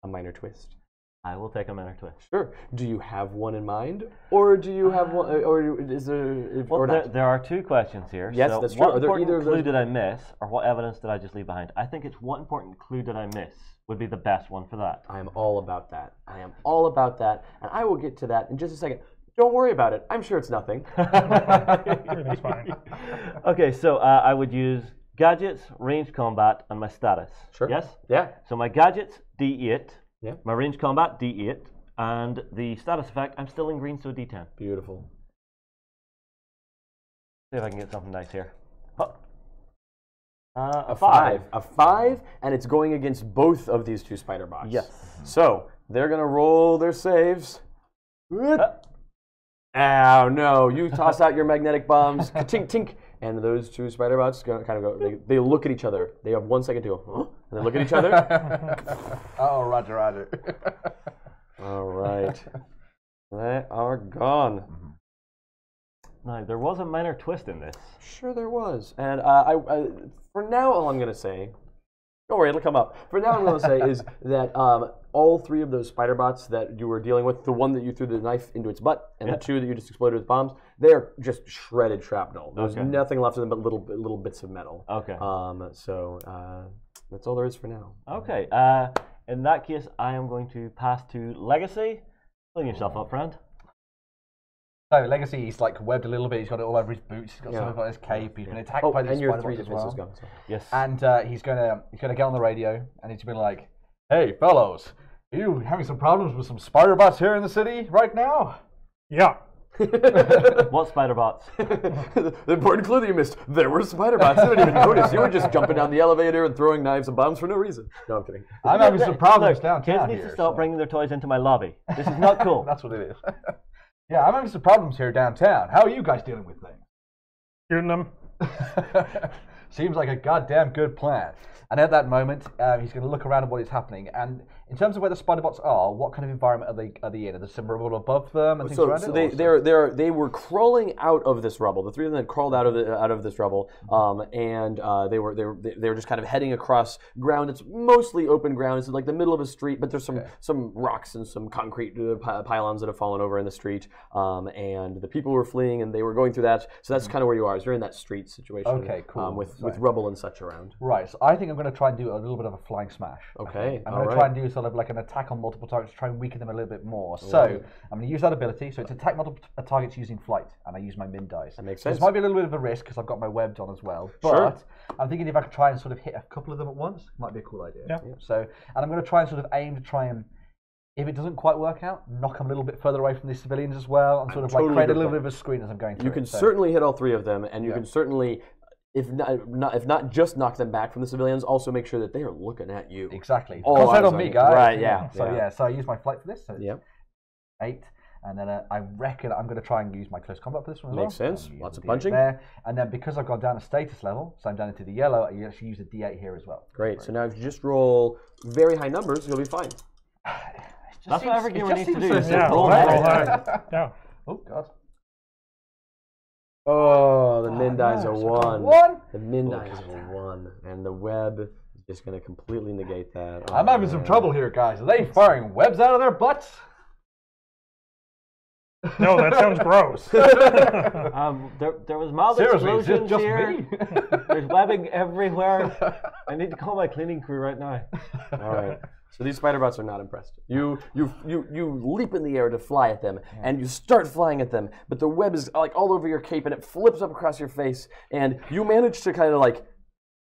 a minor twist. I will take a minor twist. Sure. Do you have one in mind, or do you have one, or is there? Well, there are 2 questions here. Yes, so that's true. What Are there important either of clue those? did I miss, or what evidence did I just leave behind? I think it's what important clue did I miss would be the best one for that. I am all about that. I am all about that, and I will get to that in just a second. Don't worry about it. I'm sure it's nothing. Everything's fine. Okay, so I would use gadgets, ranged combat, and my status. Sure. Yes? Yeah. So my gadgets, D8. Yeah. My ranged combat, D8. And the status effect, I'm still in green, so D10. Beautiful. See if I can get something nice here. A 5. A 5, and it's going against both of these 2 spider bots. Yes. So they're going to roll their saves. Oh, no. You toss out your magnetic bombs. Tink, tink. And those 2 spider bots kind of go, they look at each other. They have 1 second to go, huh? And they look at each other. Oh, roger, roger. All right. They are gone. Now, there was a minor twist in this. Sure there was. And for now, all I'm going to say, don't worry, it'll come up. For now, I'm going to say is that all 3 of those spider bots that you were dealing with, the one that you threw the knife into its butt, and the 2 that you just exploded with bombs, they're just shredded shrapnel. There's nothing left of them but little bits of metal. Okay. So that's all there is for now. Okay. In that case, I am going to pass to Legacy. Clean yourself up, friend. So Legacy, he's like webbed a little bit. He's got it all over his boots. He's got something on his cape. He's been attacked by these spider bots as well. Gone, so. Yes. And he's gonna get on the radio and he's gonna be like, "Hey, fellows, are you having some problems with some spider bots here in the city right now?" Yeah. What spider bots? The important clue that you missed. There were spider bots. You didn't even notice. You were just jumping down the elevator and throwing knives and bombs for no reason. No, I'm kidding. I'm having some problems downtown Kids need to stop bringing their toys into my lobby. This is not cool. That's what it is. Yeah, I'm having some problems here downtown. How are you guys dealing with things? Shooting them. Seems like a goddamn good plan. And at that moment, he's going to look around at what is happening. And in terms of where the spider bots are, what kind of environment are they in? Are there some rubble above them and things around it? They were crawling out of this rubble. The 3 of them had crawled out of this rubble, and they were just kind of heading across ground. It's mostly open ground. It's like the middle of a street, but there's some rocks and some concrete pylons that have fallen over in the street. And the people were fleeing, and they were going through that. So that's kind of where you are. Is you're in that street situation. Okay, cool. With rubble and such around. Right. So I think I'm going to try and do a little bit of a flying smash. Okay. I'm going to try and do sort of like an attack on multiple targets to try and weaken them a little bit more. So I'm going to use that ability. So it's attack multiple targets using flight, and I use my min dice. That makes sense. This might be a little bit of a risk because I've got my webbed on as well. But I'm thinking if I could try and sort of hit a couple of them at once, it might be a cool idea. Yeah. So, and I'm going to try and sort of aim to try and, if it doesn't quite work out, knock them a little bit further away from these civilians as well, and sort of like create a little bit of a screen as I'm going through. You can certainly hit all 3 of them, and you can certainly, if not just knock them back from the civilians, also make sure that they are looking at you. Exactly. Concentrate on me, guys. Right, yeah. So I use my flight for this. So 8. And then I reckon I'm going to try and use my close combat for this one as well. Makes sense. Lots of punching. There. And then because I've gone down a status level, so I'm down into the yellow, I actually use a D8 here as well. Great. So now if you just roll very high numbers, you'll be fine. That's what every gamer needs to do. Roll high. Yeah. Oh, God. Oh, the min dies are 1. The min dies are 1. And the web is just going to completely negate that. I'm having some trouble here, guys. Are they firing webs out of their butts? No, that sounds gross. There was mild explosions just here. Me? There's webbing everywhere. I need to call my cleaning crew right now. All right. So these spider bots are not impressed. You leap in the air to fly at them, and you start flying at them, but the web is like all over your cape, and it flips up across your face, and you manage to kind of like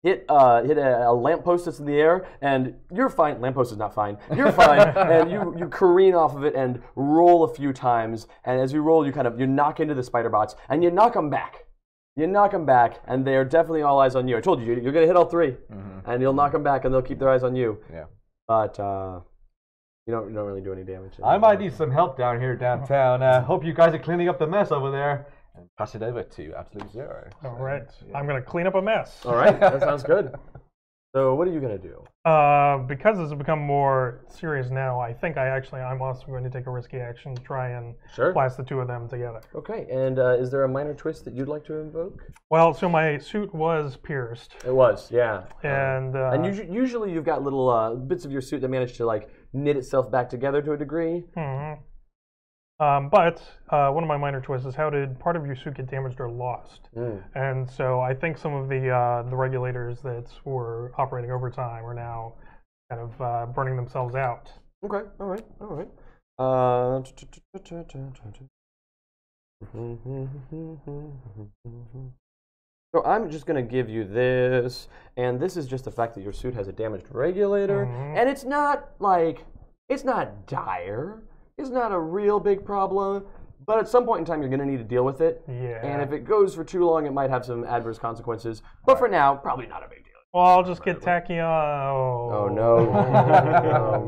hit a lamppost that's in the air, and you're fine. Lamppost is not fine. You're fine, and you careen off of it and roll a few times, and as you roll, you knock into the spider bots, and you knock them back. You knock them back, and they're definitely all eyes on you. I told you, you're going to hit all 3, and you'll knock them back, and they'll keep their eyes on you. Yeah. But You don't really do any damage. I might need some help down here downtown. Hope you guys are cleaning up the mess over there. And pass it over to Absolute Zero. All right. Yeah. I'm going to clean up a mess. All right. That sounds good. So what are you going to do? Because this has become more serious now, I think I'm also going to take a risky action to try and blast the two of them together. Okay. And is there a minor twist that you'd like to invoke? Well, so my suit was pierced. It was, yeah. And usually you've got little bits of your suit that manage to like knit itself back together to a degree. Mm-hmm. But one of my minor twists is how did part of your suit get damaged or lost? And so I think some of the regulators that were operating overtime are now kind of burning themselves out. Okay, all right. So I'm just going to give you this, and this is just the fact that your suit has a damaged regulator, and it's not dire. It's not a real big problem, but at some point in time you're going to need to deal with it. Yeah. And if it goes for too long, it might have some adverse consequences. But for now, probably not a big deal. Well, I'll just get tacky on. Oh no.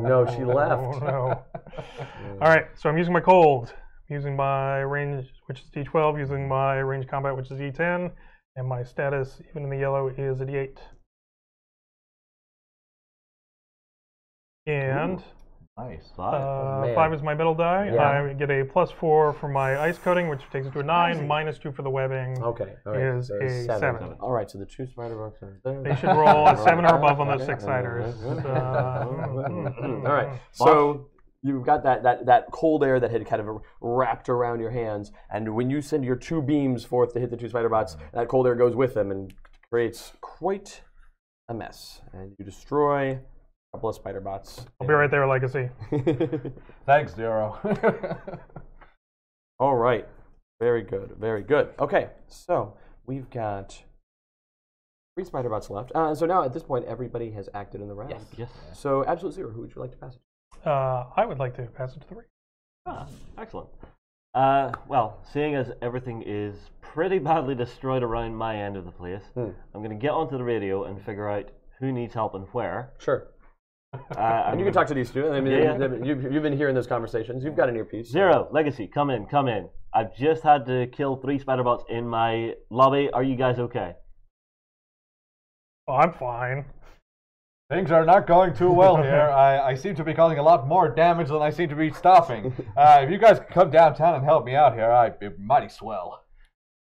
No, she left. Oh, no. All right, so I'm using my cold. I'm using my range, which is D12, using my range combat, which is D10, and my status, even in the yellow, is a D8. And... Nice. 5 is my middle die. Yeah. I get a +4 for my ice coating, which takes it to a 9. -2 for the webbing. Okay. Is so a 7. All right. So the 2 spider bucks are there. They should roll a 7 or above on those 6-siders. All right. So you've got that cold air that had kind of wrapped around your hands, and when you send your 2 beams forth to hit the 2 spider bots, that cold air goes with them and creates quite a mess, and you destroy couple of spider bots. I'll be right there, Legacy. Thanks, Zero. All right. Very good. Very good. Okay, so we've got 3 spider bots left. So now at this point, everybody has acted in the round. Yes. So Absolute Zero, who would you like to pass it to? I would like to pass it to the ring. Excellent. Well, seeing as everything is pretty badly destroyed around my end of the place, I'm going to get onto the radio and figure out who needs help and where. Sure. And you can talk to these two. I mean, you've been hearing those conversations. You've got an earpiece. Zero, Legacy, come in. I've just had to kill 3 spider bots in my lobby. Are you guys okay? Oh, I'm fine. Things are not going too well here. I seem to be causing a lot more damage than I seem to be stopping. If you guys could come downtown and help me out here, I'd be mighty swell.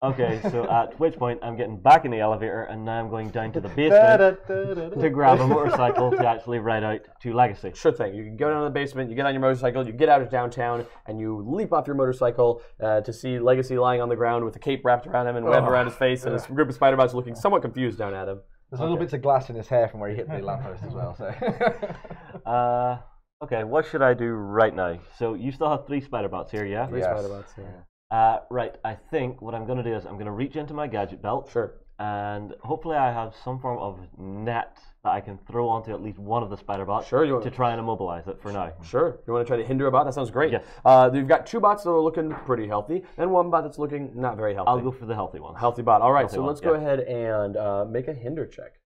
Okay, so at which point I'm getting back in the elevator and now I'm going down to the basement to grab a motorcycle to actually ride out to Legacy. Sure thing. You can go down to the basement, you get on your motorcycle, you get out of downtown, and you leap off your motorcycle to see Legacy lying on the ground with a cape wrapped around him and web around his face, and a group of spider bots looking somewhat confused down at him. There's little bits of glass in his hair from where he hit the lamppost as well. So. Okay, what should I do right now? So you still have 3 spider bots here, yeah? 3 spider bots, yeah. Right, I think what I'm going to do is I'm going to reach into my gadget belt. Sure. And hopefully I have some form of net that I can throw onto at least one of the spider bots to try and immobilize it for now. Sure. You want to try to hinder a bot? That sounds great. Yes. You've got 2 bots that are looking pretty healthy, and 1 bot that's looking not very healthy. I'll go for the healthy one. Healthy bot. All right, so let's go ahead and make a hinder check.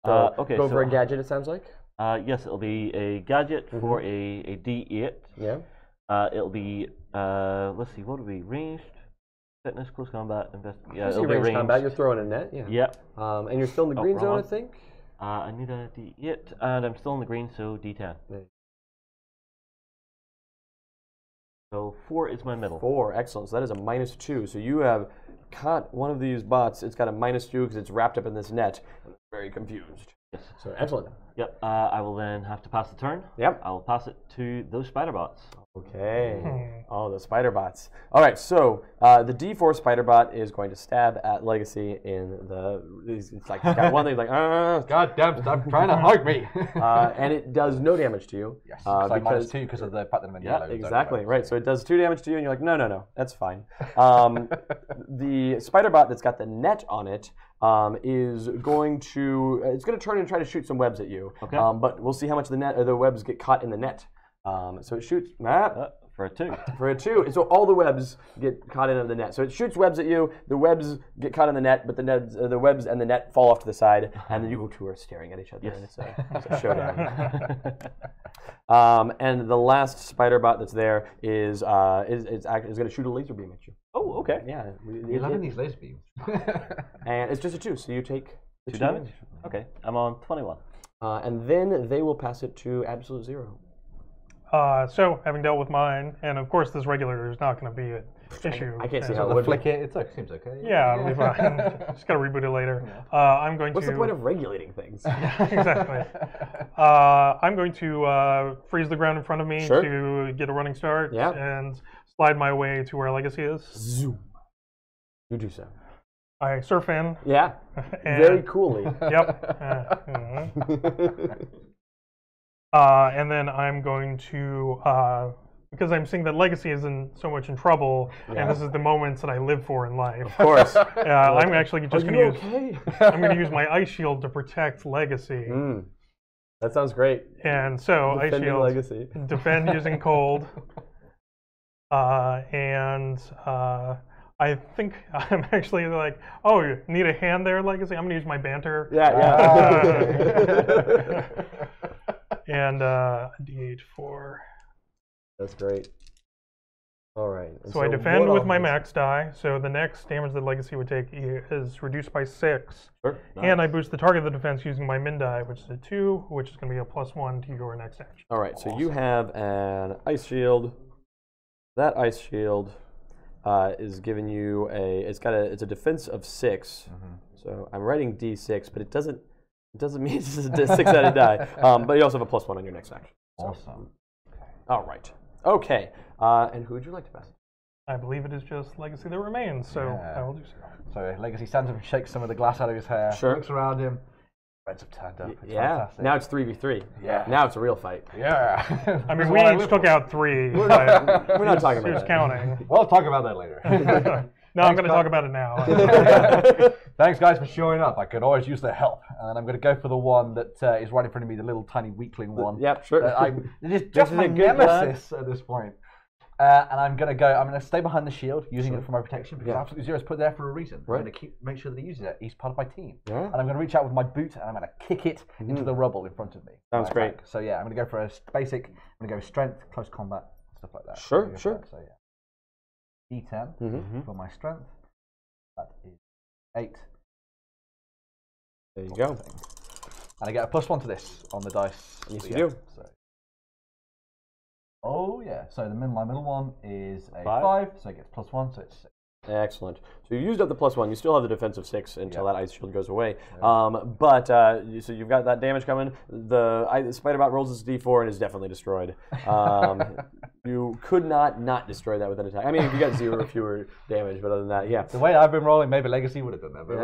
So go for a gadget, it sounds like? Yes, it'll be a gadget for a D8. Yeah. It'll be, let's see, what would be ranged? Fitness, close combat, yeah, it'll be ranged combat. You're throwing a net, yeah. Yep. And you're still in the green zone, I think? I need a D8, and I'm still in the green, so D10. So 4 is my middle. 4, excellent. So that is a -2. So you have caught one of these bots. It's got a -2 because it's wrapped up in this net. And it's very confused. Yes. So excellent. Yep. I will then have to pass the turn. Yep. I will pass it to those spider bots. Okay. Oh, the spider bots. All right. So the D4 spider bot is going to stab at Legacy in the. It's like it's got one thing like God damn! Stop trying to hug me. And it does no damage to you. Yes. Because -2 because of the fact that I'm in yellow. Exactly. Right. So it does 2 damage to you, and you're like, no, that's fine. The spider bot that's got the net on it is going to. It's going to turn and try to shoot some webs at you. Okay. But we'll see how much the webs get caught in the net. So it shoots for a 2. For a 2. So all the webs get caught in the net. So it shoots webs at you. The webs get caught in the net, but the webs and the net fall off to the side, and then you two are staring at each other, and it's a showdown. And the last spider bot that's there is going to shoot a laser beam at you. Oh, okay. Yeah. You're loving these laser beams. And it's just a 2, so you take the 2 damage. Okay, I'm on 21. And then they will pass it to absolute 0. So, having dealt with mine, and of course this regulator is not going to be an issue. I can't see how it would flick it. It seems okay. Yeah, it'll be fine. Just got to reboot it later. I'm going What's to... the point of regulating things? Exactly. I'm going to freeze the ground in front of me Sure. to get a running start and slide my way to where Legacy is. Zoom. You do so. I surf in. Yeah. Very coolly. Yep. And then I'm going to, because I'm seeing that Legacy isn't so much in trouble, and this is the moments that I live for in life. Of course. I'm actually just going to use. Okay? I'm going to use my ice shield to protect Legacy. That sounds great. And so Defending ice shield, Legacy. defend using cold, and I think I'm actually like, oh, you need a hand there, Legacy? I'm going to use my banter. Yeah. And D8 for. That's great. All right. So I defend with my max die. So the next damage that Legacy would take is reduced by 6. Sure. Nice. And I boost the target of the defense using my min die, which is a 2, which is going to be a +1 to your next action. All right. So you have an ice shield. That ice shield is giving you it's a defense of 6. So I'm writing D6, but it doesn't mean it's just a 6-sided die. But you also have a +1 on your next action. Awesome. All right. Okay. And who would you like to pass? I believe it is just Legacy that remains, so I will do so. So Legacy stands up and shakes some of the glass out of his hair. Sure. Looks around him. Reds have turned up. It's yeah. fantastic. Now it's 3v3. Yeah. Now it's a real fight. Yeah. I mean, we each took out 3. We're not talking about Who's that. counting? We'll talk about that later. No, I'm going to talk about it now. Thanks, guys, for showing up. I could always use their help. And I'm going to go for the one that is right in front of me, the little tiny weakling one. Yep, sure. It is just my nemesis at this point. And I'm going to stay behind the shield, using it for my protection, because Absolute Zero is put there for a reason. Right. I'm going to make sure that he uses it. He's part of my team. Yeah. And I'm going to reach out with my boot, and I'm going to kick it into the rubble in front of me. Sounds great. So yeah, I'm going to go for a basic. I'm going to go strength, close combat, stuff like that. Sure. So yeah. D10 for my strength. That is 8. There you go. And I get a +1 to this on the dice. Yes, you do. So. Oh yeah. So my middle one is a 5, so it gets +1, so it's 6. Excellent. So you used up the +1. You still have the defense of 6 until that ice shield goes away. So you've got that damage coming. The Spider-Bot rolls its D4 and is definitely destroyed. You could not destroy that with an attack. I mean, if you got 0 or fewer damage, but other than that, yeah. The way I've been rolling, maybe Legacy would have done that. But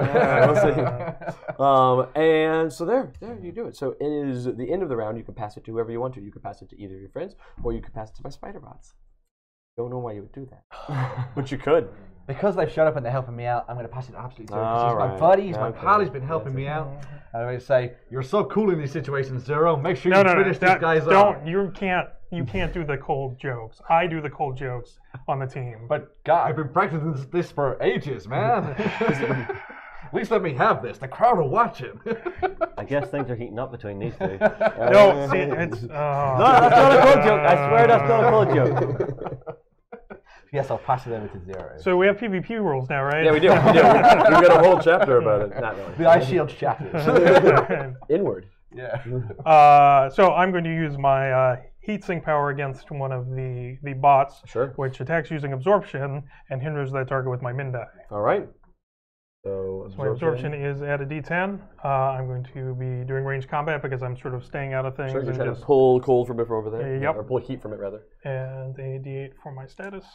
we'll see. And so there you do it. So it is the end of the round. You can pass it to whoever you want to. You can pass it to either of your friends, or you can pass it to my Spider-Bots. Don't know why you would do that, but you could. Because they've showed up and they're helping me out, I'm going to pass it to Absolute Zero. He's my buddy, he's my pal, he's been helping me out. And I'm going to say, you're so cool in these situations, Zero. Make sure you finish these guys off. You can't do the cold jokes. I do the cold jokes on the team. But God, I've been practicing this for ages, man. At least let me have this. The crowd will watch it. I guess things are heating up between these two. No, see, it's... No, that's not a cold joke. I swear that's not a cold joke. Yes, I'll pass it over to Zero. So we have PvP rules now, right? Yeah, we do. We've got a whole chapter about it. Not really. The Ice Shield chapters. Inward. Yeah. So I'm going to use my heat sink power against one of the bots, which attacks using absorption and hinders that target with my min die. All right. So my absorption is at a D10. I'm going to be doing ranged combat because I'm sort of staying out of things. Sure, you're trying to pull cold from it from over there. Yep. Or pull heat from it, rather. And a D8 for my status.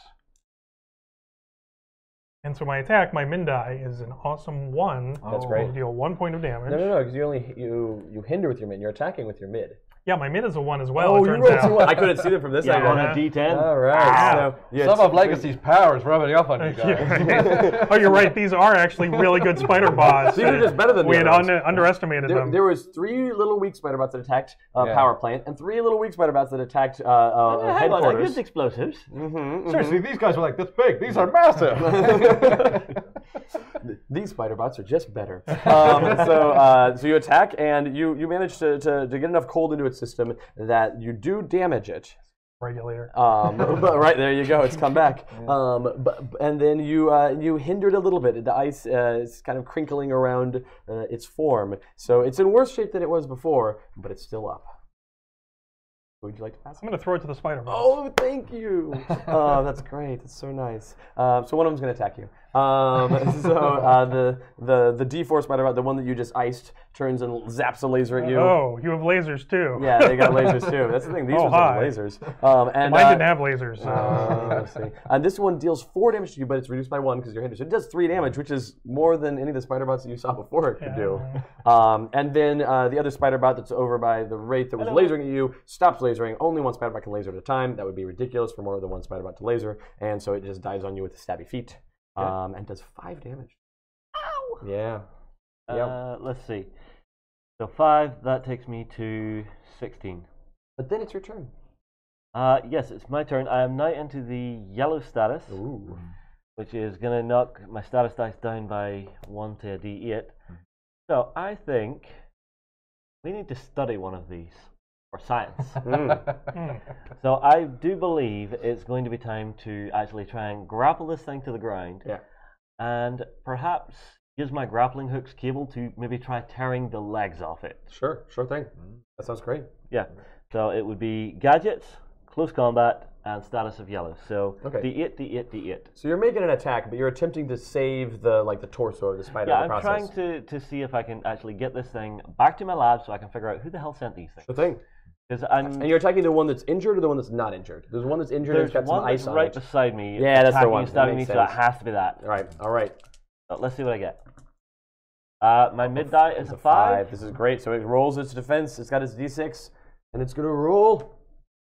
And so my attack, my min die, is an awesome 1. That's great. You deal 1 point of damage. No, because you hinder with your mid. You're attacking with your mid. Yeah, my mid is a 1 as well. Oh, you rolled 2. I couldn't see them from this angle. On a D10. All right. So, some of Legacy's power is rubbing off on you guys. Oh, you're right. These are actually really good spider bots. These are just better than we had underestimated them. There was 3 little weak spider bots that attacked power plant, and 3 little weak spider bots that attacked headquarters. I used explosives. Seriously, these guys were like this big. These are massive. These spider bots are just better. So you attack, and you manage to get enough cold into its system that you do damage it. Regulator. But right there you go. It's come back. And then you hindered a little bit. The ice is kind of crinkling around its form, so it's in worse shape than it was before, but it's still up. Would you like to pass? I'm going to throw it to the spider bots. Oh, thank you. Oh, that's great. That's so nice. So one of them's going to attack you. The D4 spider bot, the one that you just iced, turns and zaps a laser at you. Oh, you have lasers too. Yeah, they got lasers too. That's the thing. These ones have lasers. And mine didn't have lasers. Let's see. And this one deals 4 damage to you, but it's reduced by 1 because you're hindered. So it does 3 damage, which is more than any of the spider bots that you saw before it could do. And then the other spider bot that's over by the wraith that was lasering at you stops lasering. Only one spider bot can laser at a time. That would be ridiculous for more than one spider bot to laser. And so it just dives on you with the stabby feet. And does 5 damage. Ow! Yeah. Let's see. So 5, that takes me to 16. But then it's your turn. Yes, it's my turn. I am now into the yellow status, which is going to knock my status dice down by 1 to a D8. So I think we need to study one of these for science. So I do believe it's going to be time to actually try and grapple this thing to the ground. Yeah. And perhaps use my grappling hook's cable to maybe try tearing the legs off it. Sure thing. That sounds great. Yeah. So it would be gadgets, close combat, and status of yellow. So D8, D8, D8. So you're making an attack, but you're attempting to save the torso of the spider in the process. I'm trying to see if I can actually get this thing back to my lab so I can figure out who the hell sent these things. Sure thing. And you're attacking the one that's injured or the one that's not injured? There's one that's injured and it's got some ice on it. Right beside me. Yeah, that's the one. And stabbing me, so it has to be that. All right. So let's see what I get. My mid die is a 5. This is great. So it rolls its defense. It's got its D6, and it's going to roll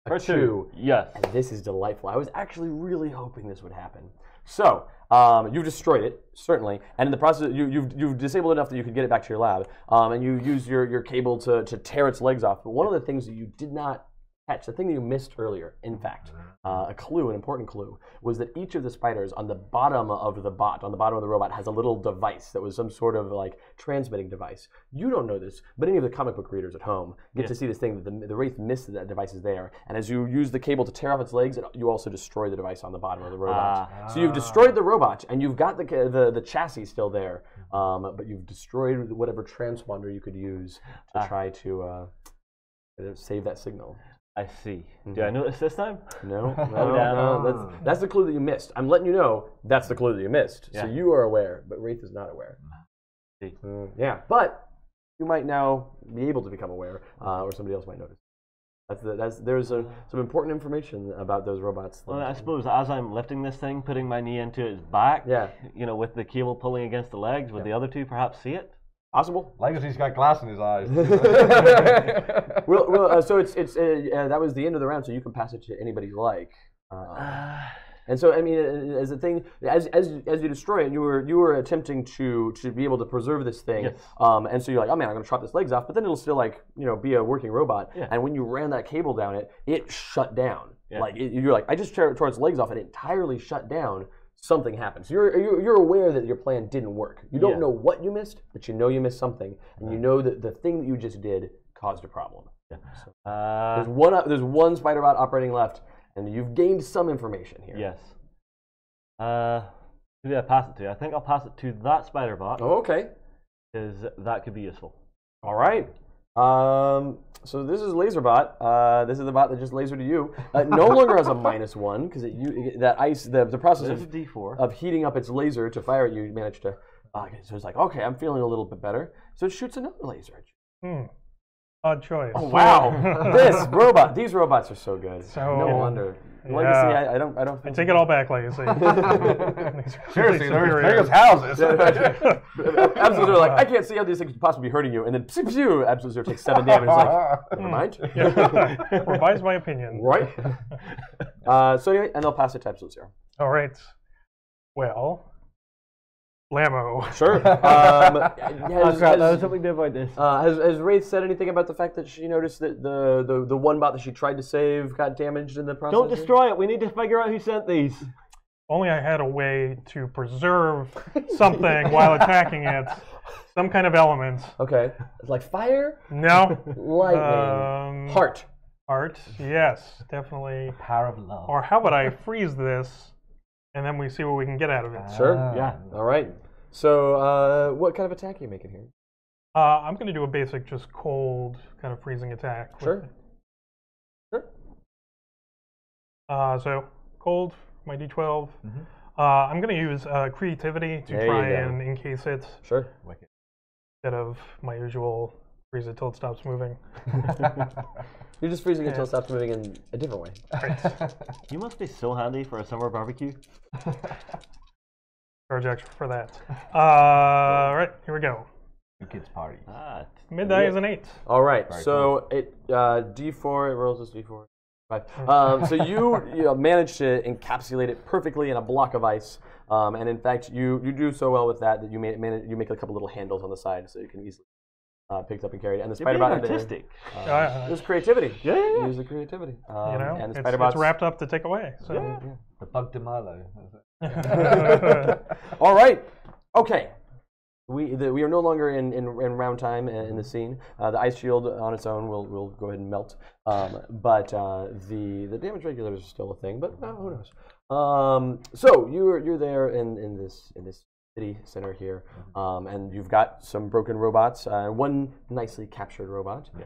a 2. Yes. And this is delightful. I was actually really hoping this would happen. So you've destroyed it, certainly, and in the process, you've disabled enough that you can get it back to your lab, and you use your cable to tear its legs off. But one of the things that you did not catch, the thing that you missed earlier, in fact, an important clue, was that each of the spiders on the bottom of the bot, on the bottom of the robot, has a little device that was some sort of like transmitting device. You don't know this, but any of the comic book readers at home get to see this thing that the wraith missed that device is there. And as you use the cable to tear off its legs, you also destroy the device on the bottom of the robot. So you've destroyed the robot, and you've got the chassis still there, but you've destroyed whatever transponder you could use to try to save that signal. I see. Do I notice this time? No. That's the clue that you missed. I'm letting you know that's the clue that you missed. Yeah. So you are aware, but Wraith is not aware. Yeah, but you might now be able to become aware, or somebody else might notice. There's some important information about those robots. Well, I suppose as I'm lifting this thing, putting my knee into its back, with the cable pulling against the legs, would the other two perhaps see it? Possible. Legacy's got glass in his eyes. So it's that was the end of the round, so you can pass it to anybody you like. And so I mean, as a thing, as you destroy it, you were attempting to be able to preserve this thing. Yes. And so you're like, oh man, I'm gonna chop this legs off, but then it'll still be a working robot. Yeah. And when you ran that cable down it shut down. Yeah. You're like, I just tore its legs off, and it entirely shut down. Something happens. You're aware that your plan didn't work. You don't know what you missed, but you know you missed something, and you know that the thing that you just did caused a problem. Yeah. So, there's one spider bot operating left, and you've gained some information here. Yes. Who did I pass it to? I think I'll pass it to that spider bot. Oh, okay. Because that could be useful. All right. So this is LaserBot. This is the bot that just lasered to you. No longer has a -1 because the process of D4 of heating up its laser to fire at you managed to. So it's like, okay, I'm feeling a little bit better. So it shoots another laser at you. Odd choice. Oh wow! These robots are so good. No wonder. Legacy, I don't. I take it all back, Legacy. Seriously, they're as big as houses. Absolute Zero, like, I can't see how these things could possibly be hurting you, and then Absolute Zero takes 7 damage. It's like, never mind. Revise my opinion. Right. So anyway, and they'll pass it to Absolute Zero. All right. Well. Lamo. Sure. I was hoping to avoid this. Has Wraith said anything about the fact that she noticed that the one bot that she tried to save got damaged in the process? Don't destroy it. We need to figure out who sent these. only I had a way to preserve something while attacking it. Some kind of element. Okay. Like fire? No. Lightning. Heart. Heart, yes, definitely. The power of love. Or how about I freeze this, and then we see what we can get out of it. Sure. Yeah. All right. So, what kind of attack are you making here? I'm going to do a basic, just cold kind of freezing attack. Sure. Sure. So, cold, my D12. I'm going to use creativity to try and encase it. Sure. Instead of my usual freeze it till it stops moving. You're just freezing it until it stops moving in a different way. Right. You must be so handy for a summer barbecue. Charge extra for that. Right, here we go. Kids party. Mid-die is an 8. All right, so it D4, it rolls as D4. 5. So you manage to encapsulate it perfectly in a block of ice, and in fact, you do so well with that you make a couple little handles on the side so you can easily pick it up and carry it. And the spider bot artistic. There's creativity. Yeah. Use the creativity. And the spider it's wrapped up to take away. So. Yeah. The bug de Malo. All right. Okay. We are no longer in round time in the scene. The ice shield on its own will go ahead and melt, but the damage regulators are still a thing. But who knows? So you're there in this city center here, and you've got some broken robots. One nicely captured robot. Yeah.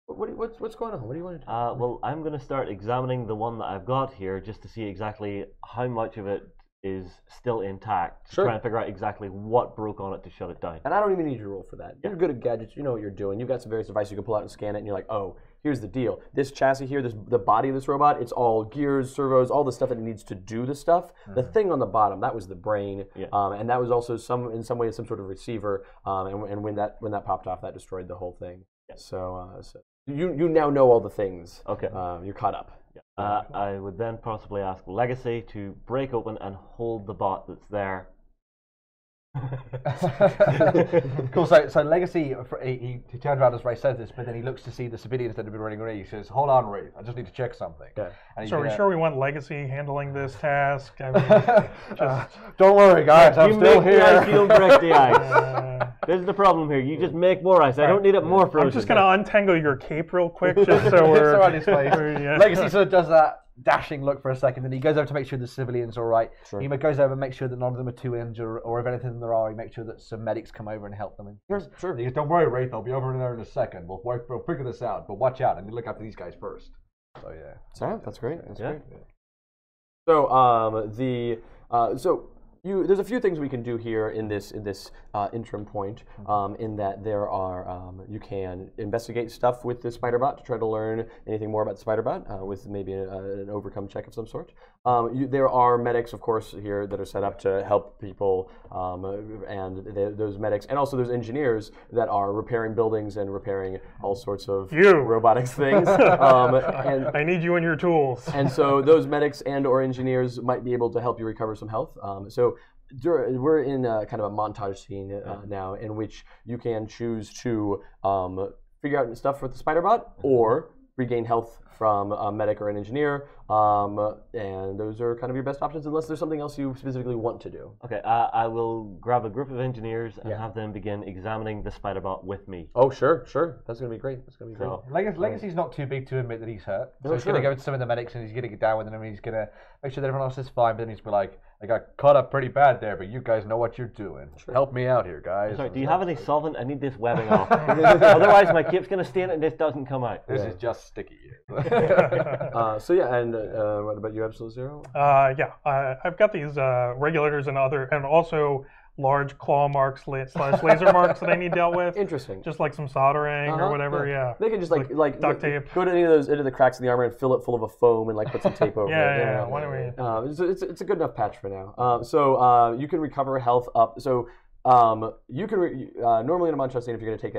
What's going on? What do you want to do? Well, I'm going to start examining the one that I've got here just to see exactly how much of it is still intact. Sure. Try and figure out exactly what broke on it to shut it down. And I don't even need you to roll for that. You're good at gadgets. You know what you're doing. You've got some various devices you can pull out and scan it, and you're like, oh, here's the deal. This chassis here, the body of this robot, it's all gears, servos, all the stuff that it needs to do the stuff. The thing on the bottom, that was the brain, and that was also in some way some sort of receiver. And when that popped off, that destroyed the whole thing. So you now know all the things. Okay. You're caught up. I would then possibly ask Legacy to break open and hold the bot that's there. Cool. So Legacy, he turns around as Ray says this, but then he looks to see the civilians that have been running away. He says, "Hold on, Ray. I just need to check something." Okay. So are we sure we want Legacy handling this task? I mean, don't worry, guys. I'm still here. I feel break the ice. This is the problem here. You just make more ice. I don't need it more frozen. I'm just going to untangle your cape real quick, just so we're on his face. Legacy sort of does that dashing look for a second, then he goes over to make sure the civilians are all right. Sure. He goes over and makes sure that none of them are too injured, or if anything there are, he makes sure that some medics come over and help them. Sure. He goes, "Don't worry, Wraith, I'll be over there in a second. We'll figure this out, but watch out, and you look after these guys first." So yeah. That's great. That's great. So there's a few things we can do here in this interim point. In that there are you can investigate stuff with the spider bot to try to learn anything more about the spider bot with maybe an overcome check of some sort. There are medics, of course, here that are set up to help people, and those medics, and also there's engineers that are repairing buildings and repairing all sorts of robotics things. And I need you and your tools. And so those medics and/or engineers might be able to help you recover some health. So we're in kind of a montage scene now in which you can choose to figure out stuff with the spider bot or regain health from a medic or an engineer, and those are kind of your best options unless there's something else you specifically want to do. Okay, I will grab a group of engineers and have them begin examining the spider bot with me. Oh, sure. That's going to be great. Legacy's not too big to admit that he's hurt, so he's going to go to some of the medics and he's going to get down with them and he's going to make sure that everyone else is fine, but then he's going to be like, "I got caught up pretty bad there, but you guys know what you're doing. Help me out here, guys." Sorry, do you have any solvent? I need this webbing off. Otherwise my cape's going to stain it and this doesn't come out. This is just sticky. And what about you, Absolute Zero? I've got these regulators and also large claw marks / laser marks that I need dealt with. Interesting. Just like some soldering or whatever. Yeah. They can just like duct tape. Go to into the cracks in the armor and fill it full of a foam and put some tape over it. Yeah. Why don't we? It's a good enough patch for now. So you can recover health up. So you can normally in a montage scene, if you're going to take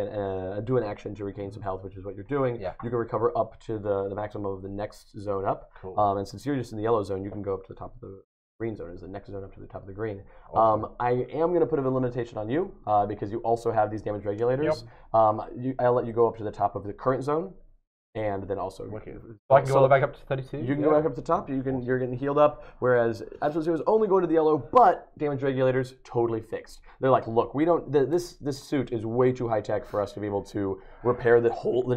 do an action to regain some health, which is what you're doing, you can recover up to the maximum of the next zone up. Cool. And since you're just in the yellow zone, you can go up to the top of the green zone is the next zone up to the top of the green. Awesome. I am going to put a limitation on you because you also have these damage regulators. I'll let you go up to the top of the current zone, and then also. So I can go all the way back up to 32. You can go back up to the top. You're getting healed up. Whereas Absolute Zero is only going to the yellow, but damage regulators totally fixed. They're like, look, we don't. This suit is way too high tech for us to be able to repair the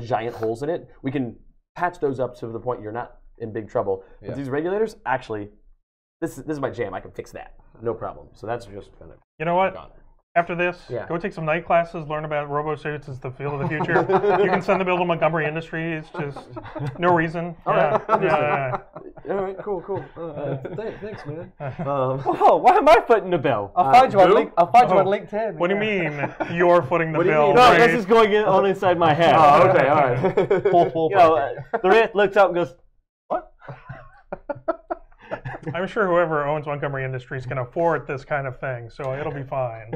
giant holes in it. We can patch those up to the point you're not in big trouble. But these regulators, actually, this is my jam. I can fix that, no problem. So that's just kind of. You know what? Gone. After this, go take some night classes, learn about robo-suits as the field of the future. You can send the bill to Montgomery Industries, just no reason. All right, cool. Thanks, man. Whoa, why am I footing the bill? I'll find you on LinkedIn. What do you mean you're footing the bill? No, this is going on inside my head. Oh, okay, all right. The Wraith looks up and goes, what? I'm sure whoever owns Montgomery Industries can afford this kind of thing, so it'll be fine.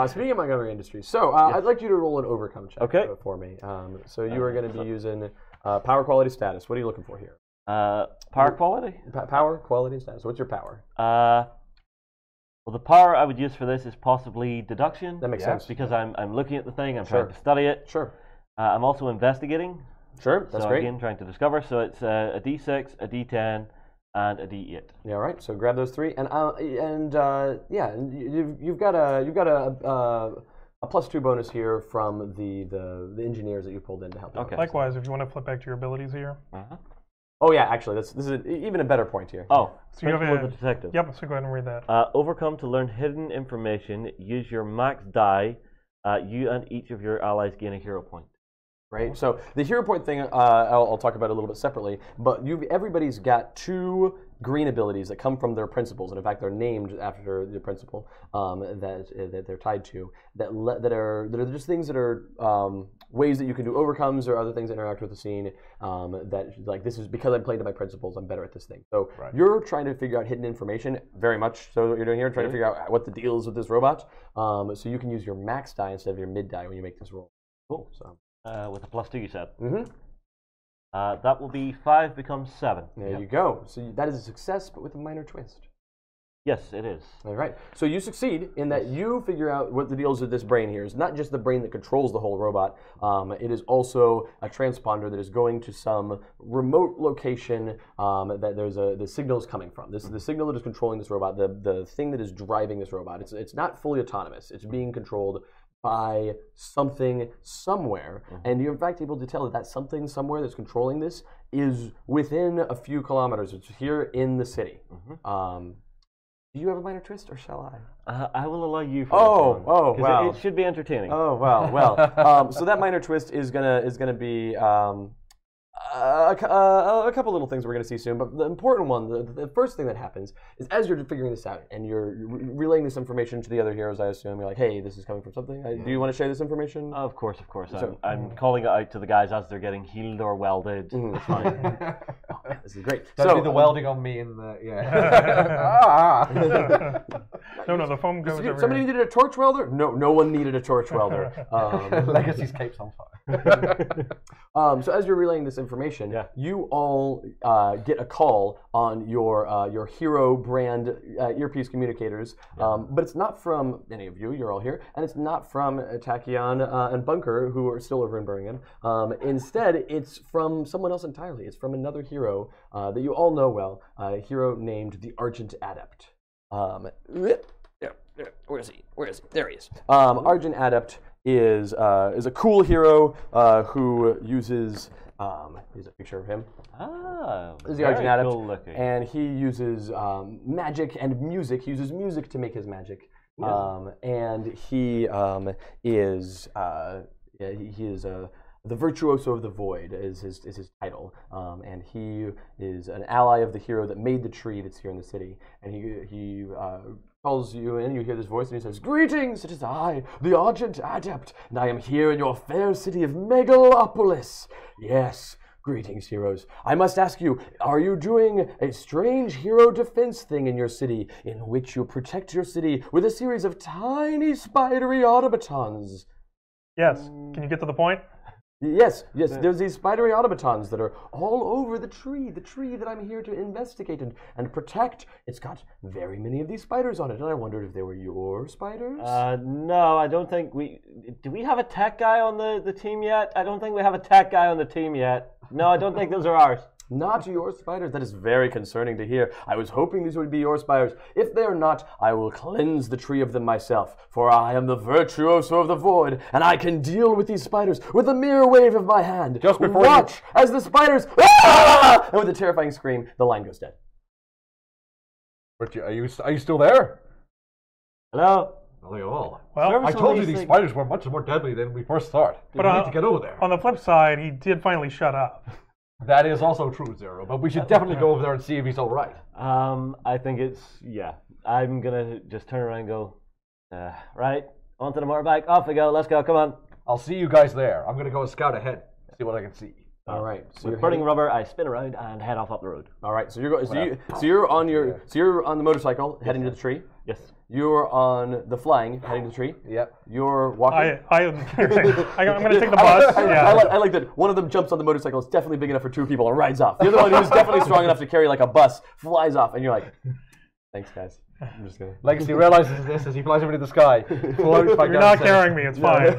Speaking of Montgomery Industries, so I'd like you to roll an overcome check for me. So you are going to be using power, quality, status. What are you looking for here? Power quality? Power, quality, status. What's your power? Well, the power I would use for this is possibly deduction. That makes sense. Because I'm looking at the thing, I'm trying to study it. Sure. I'm also investigating. Sure, that's great. Again, trying to discover. So it's a D6, a D10, and a D8. Yeah, all right. So grab those three, and you've got a +2 bonus here from the engineers that you pulled in to help you. Okay. Likewise, if you want to flip back to your abilities here. Oh yeah, actually, this is even a better point here. Oh, so you have the detective. Yep. So go ahead and read that. Overcome to learn hidden information. Use your max die. You and each of your allies gain a hero point. Right. So the hero point thing, I'll talk about a little bit separately. But everybody's got 2 green abilities that come from their principles, and in fact, they're named after the principle that they're tied to. That are just things that are ways that you can do overcomes or other things that interact with the scene. That like this is because I'm playing to my principles. I'm better at this thing. So you're trying to figure out hidden information. Very much so. What you're doing here, trying to figure out what the deal is with this robot. So you can use your max die instead of your mid die when you make this roll. Cool. So. With a +2, you said. That will be 5 becomes 7. There you go. So that is a success, but with a minor twist. Yes, it is. All right. So you succeed in that you figure out what the deal is with this brain here. It's not just the brain that controls the whole robot. It is also a transponder that is going to some remote location that the signal is coming from. This is the signal that is controlling this robot. The thing that is driving this robot. It's not fully autonomous. It's being controlled by something somewhere, and you're in fact able to tell that something somewhere that's controlling this is within a few kilometers. It's here in the city. Do you have a minor twist, or shall I? I will allow you. For this one, wow! It should be entertaining. Oh well. So that minor twist is gonna be. A couple little things we're going to see soon, but the important one, the first thing that happens is as you're figuring this out and you're relaying this information to the other heroes, I assume, you're like, hey, this is coming from something. Do you want to share this information? Of course. So, I'm calling it out to the guys as they're getting healed or welded. It's fine. Oh, man, this is great. Don't do the welding on me in the, No, the foam goes over. Somebody needed a torch welder? No one needed a torch welder. Legacy's cape's on fire. So as you're relaying this information, you all get a call on your hero brand earpiece communicators, but it's not from any of you. You're all here, and it's not from Tachyon and Bunker, who are still over in Birmingham. Instead, it's from someone else entirely. It's from another hero that you all know well, a hero named the Argent Adept. Where is he? There he is. Argent Adept is a cool hero who uses. Here's a picture of him. This is the Argent Adept, cool and he uses magic and music. He uses music to make his magic, and he is the Virtuoso of the Void is his title, and he is an ally of the hero that made the tree that's here in the city, and he calls you in, you hear this voice, and he says, "Greetings, it is I, the Argent Adept, and I am here in your fair city of Megalopolis. Yes, greetings, heroes. I must ask you, are you doing a strange hero defense thing in your city, in which you protect your city with a series of tiny spidery automatons?" Yes. Can you get to the point? Yes. There's these spidery automatons that are all over the tree that I'm here to investigate and protect. It's got very many of these spiders on it, and I wondered if they were your spiders? No, I don't think do we have a tech guy on the team yet? I don't think we have a tech guy on the team yet. No, I don't think those are ours. Not your spiders. That is very concerning to hear. I was hoping these would be your spiders. If they are not, I will cleanse the tree of them myself, for I am the virtuoso of the void, and I can deal with these spiders with a mere wave of my hand. Just before Watch as the spiders, and with a terrifying scream, the line goes dead. Are you still there? Hello? Not at all. Well, I told you these spiders were much more deadly than we first thought. We need to get over there. On the flip side, he did finally shut up. That is also true, Zero, but we should definitely go over there and see if he's all right. I think I'm gonna just turn around and go, right, onto the motorbike, off we go, let's go, come on. I'll see you guys there. I'm gonna go scout ahead, see what I can see. All right. So with burning rubber, I spin around and head off up the road. All right. So you're on the motorcycle heading to the tree. Yes. You're on the flying heading to the tree. Yep. You're walking. I'm going to take the bus. I like that one of them jumps on the motorcycle. It's definitely big enough for two people and rides off. The other one, who's definitely strong enough to carry like a bus, flies off, and you're like, thanks, guys. I'm just gonna. Legacy realizes this as he flies over to the sky. You're not carrying me, it's fine.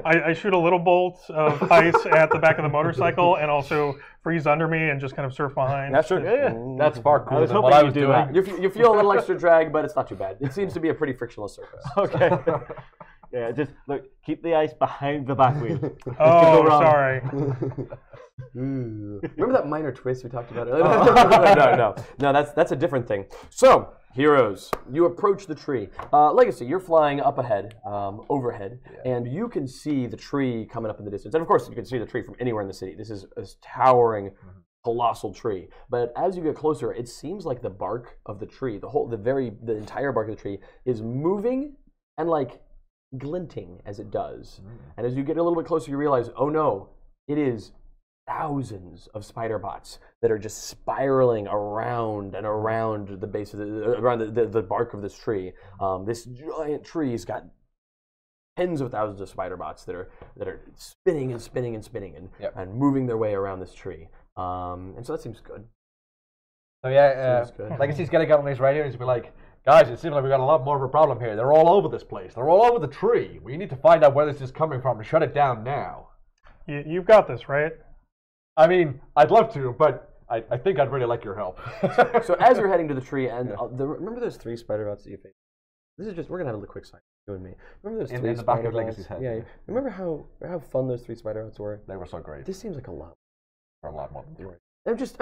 I shoot a little bolt of ice at the back of the motorcycle and also freeze under me and just kind of surf behind. That's true. Yeah. That's far cooler than hoping what I you was do doing. You feel a little extra drag, but it's not too bad. It seems to be a pretty frictionless surface. Okay. Yeah, just look, keep the ice behind the back wheel. Oh, sorry. Remember that minor twist we talked about earlier? No, that's a different thing. So, heroes, you approach the tree. Legacy, you're flying up ahead, overhead, and you can see the tree coming up in the distance. And of course, you can see the tree from anywhere in the city. This is a towering, colossal tree. But as you get closer, it seems like the bark of the tree, the entire bark of the tree, is moving and like glinting as it does. And as you get a little bit closer, you realize, oh no, it is thousands of spider bots that are just spiraling around and around the base of the bark of this tree. This giant tree's got tens of thousands of spider bots that are spinning and spinning and spinning and moving their way around this tree. And so that seems good. So yeah, Legacy's gonna get on his radio and he's be like, guys, it seems like we've got a lot more of a problem here. They're all over this place. They're all over the tree. We need to find out where this is coming from and shut it down now. You've got this, right? I mean, I'd love to, but I think I'd really like your help. So as you're heading to the tree, and remember those three spider bots that you faced? This is just, we're going to have a little quick side, you and me. Remember those three in the back spider of bots? Legacy's head. Yeah. Remember how fun those three spider bots were? They were so great. This seems like a lot. For a lot more than three. I'm just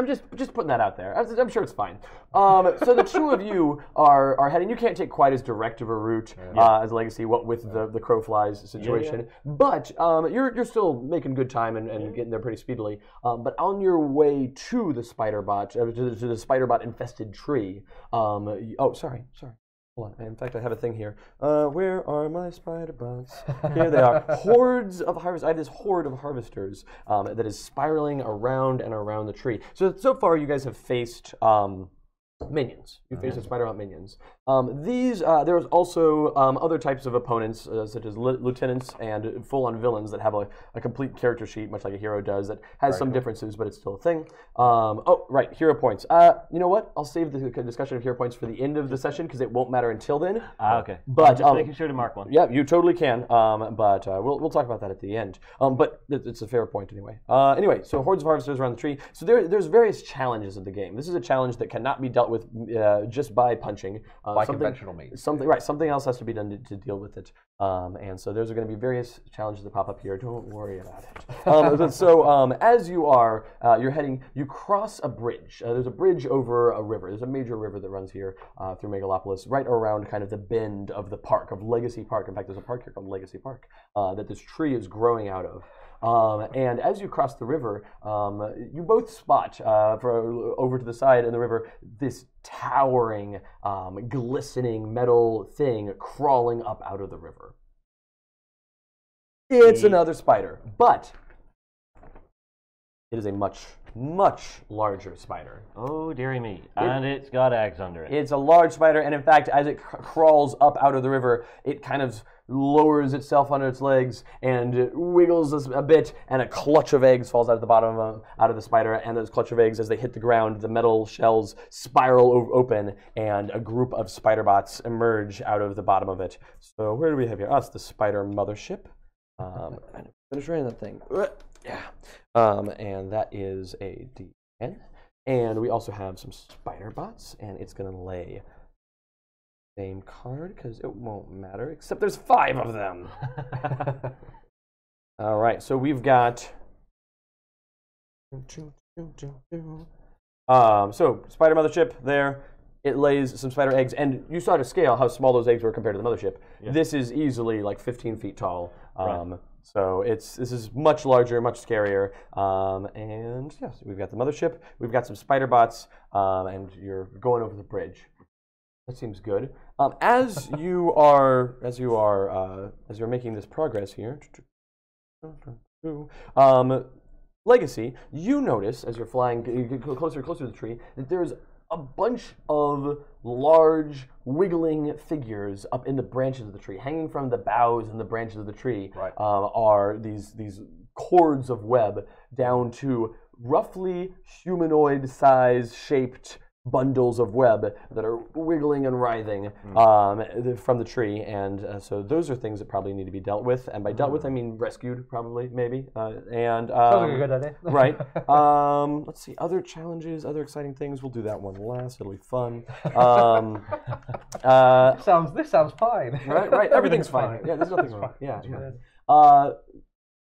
putting that out there. I'm sure it's fine. So the two of you are heading. You can't take quite as direct of a route as Legacy, what with the crow flies situation. But you're still making good time and getting there pretty speedily. But on your way to the spider bot, to the spider bot infested tree. Sorry. Hold on. In fact, I have a thing here. Where are my spider bots? Here they are. Hordes of harvesters. I have this horde of harvesters that is spiraling around and around the tree. So far, you guys have faced minions. You faced spider-bot minions. There's also other types of opponents, such as lieutenants and full-on villains that have a complete character sheet, much like a hero does, that has some differences, but it's still a thing. Hero points. You know what? I'll save the discussion of hero points for the end of the session, because it won't matter until then. Okay. But just making sure to mark one. Yeah, you totally can. But we'll talk about that at the end. But it's a fair point anyway. Anyway, so hordes of harvesters around the tree. So there's various challenges of the game. This is a challenge that cannot be dealt with just by punching. By conventional means. Something else has to be done to deal with it. And so there's going to be various challenges that pop up here. Don't worry about it. As you're heading, you cross a bridge. There's a bridge over a river. There's a major river that runs here through Megalopolis, right around kind of the bend of the park, of Legacy Park. In fact, there's a park here called Legacy Park that this tree is growing out of. And as you cross the river, you both spot over to the side of the river this towering, glistening metal thing crawling up out of the river. It's another spider, but it is a much, much larger spider. Oh, dearie me. And it's got eggs under it. It's a large spider, and in fact, as it crawls up out of the river, it kind of lowers itself onto its legs and wiggles a bit, and a clutch of eggs falls out of the bottom out of the spider. And those clutch of eggs, as they hit the ground, the metal shells spiral open, and a group of spider bots emerge out of the bottom of it. So where do we have here? Oh, it's the spider mothership. Finish writing that thing. Yeah. And that is a D10. And we also have some spider bots, and it's going to lay same card because it won't matter, except there's 5 of them. All right, so we've got so spider mothership there. It lays some spider eggs, and you saw to scale how small those eggs were compared to the mothership. Yeah. This is easily like 15 feet tall. Right. So this is much larger, much scarier. And yes, we've got the mothership, we've got some spider bots, and you're going over the bridge. That seems good. As you're making this progress here, Legacy, you notice as you're flying, you get closer and closer to the tree, that there's a bunch of large wiggling figures up in the branches of the tree. Hanging from the boughs and the branches of the tree are these cords of web down to roughly humanoid size shaped bundles of web that are wiggling and writhing from the tree, and so those are things that probably need to be dealt with. And by dealt with, I mean rescued, probably, maybe. And sounds like a good idea. Right. Let's see, other challenges, other exciting things. We'll do that one last. It'll be fun. This sounds fine. Right. Everything's fine. Yeah, there's nothing wrong. Yeah.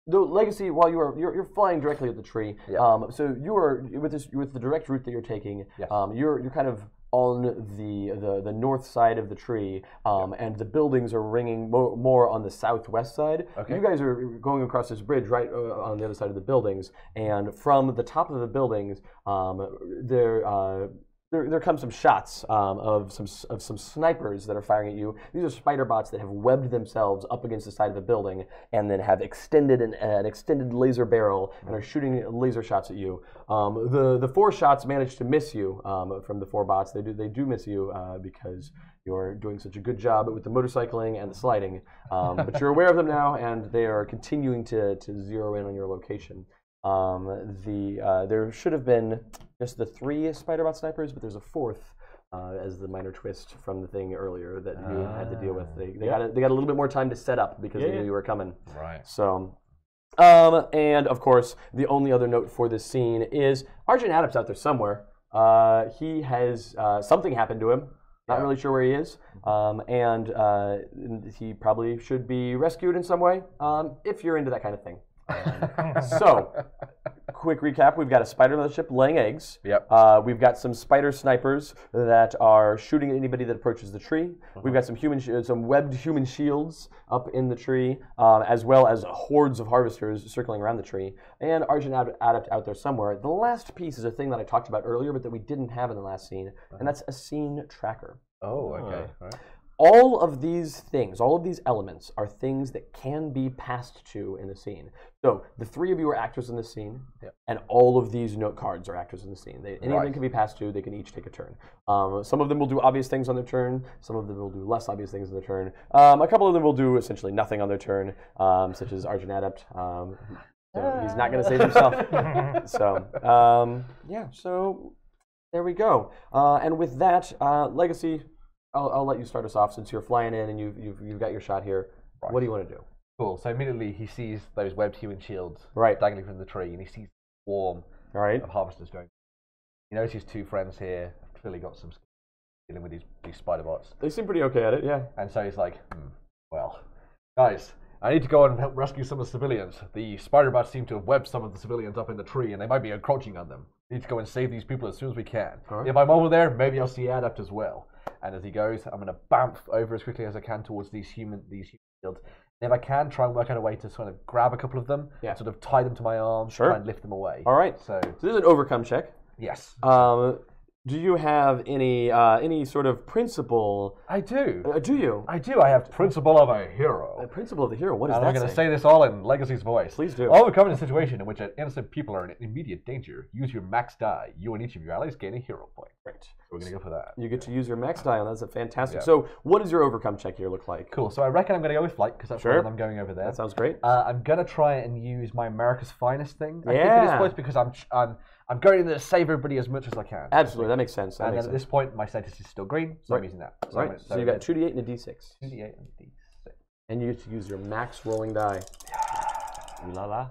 The Legacy, while you're flying directly at the tree, so you are with the direct route that you're taking. Yes. You're kind of on the north side of the tree, and the buildings are ringing more on the southwest side. Okay. You guys are going across this bridge right on the other side of the buildings, and from the top of the buildings, there come some shots of some snipers that are firing at you. These are spider bots that have webbed themselves up against the side of the building and then have extended an extended laser barrel and are shooting laser shots at you. The 4 shots managed to miss you from the 4 bots. They do miss you because you're doing such a good job with the motorcycling and the sliding. But you're aware of them now, and they are continuing to zero in on your location. There should have been just the 3 Spider-Bot snipers, but there's a 4th as the minor twist from the thing earlier that you had to deal with. They got a little bit more time to set up because they knew you were coming. Right. So, and of course, the only other note for this scene is Argent Adept's out there somewhere. He has something happened to him. Not really sure where he is, and he probably should be rescued in some way if you're into that kind of thing. So, quick recap: we've got a spider mothership laying eggs. Yep. We've got some spider snipers that are shooting at anybody that approaches the tree. We've got some webbed human shields up in the tree, as well as hordes of harvesters circling around the tree. And Argent Adept out there somewhere. The last piece is a thing that I talked about earlier, but that we didn't have in the last scene, and that's a scene tracker. Oh, okay. All right. All of these things, all of these elements are things that can be passed to in the scene. So the 3 of you are actors in the scene, and all of these note cards are actors in the scene. Any of them can be passed to. They can each take a turn. Some of them will do obvious things on their turn. Some of them will do less obvious things on their turn. A couple of them will do essentially nothing on their turn, such as Argent Adept. So he's not going to save himself. So so there we go. And with that, Legacy, I'll let you start us off since you're flying in and you've got your shot here. Right. What do you want to do? Cool. So immediately he sees those webbed human shields dangling from the tree, and he sees a swarm of harvesters going. He knows his 2 friends here have clearly got some skill dealing with these spider bots. They seem pretty okay at it, yeah. And so he's like, well, guys, I need to go and help rescue some of the civilians. The spider bots seem to have webbed some of the civilians up in the tree, and they might be encroaching on them. We need to go and save these people as soon as we can. Right. If I'm over there, maybe I'll see Adept as well. And as he goes, I'm going to bamf over as quickly as I can towards these human shields. And if I can, try and work out a way to sort of grab a couple of them, sort of tie them to my arm, try and lift them away. All right. So this is an overcome check. Yes. do you have any sort of principle? I do. Do you? I do. I have principle of a hero. The principle of the hero. What is that? I'm going to say this all in Legacy's voice. Please do. Overcoming a situation in which innocent people are in immediate danger, use your max die. You and each of your allies gain a hero point. Great. So we're going to go for that. You get to use your max die, and that's a fantastic. Yeah. So what does your overcome check here look like? Cool. So I reckon I'm going to go with flight because that's what I'm going over there. That sounds great. I'm going to try and use my America's Finest thing. I think at this point because I'm going to save everybody as much as I can. Absolutely, that makes sense. Then at this point, my status is still green, so I'm using that. Right. So you got 2d8 and a d6. 2d8 and a d6. And you get to use your max rolling die. Ooh la la.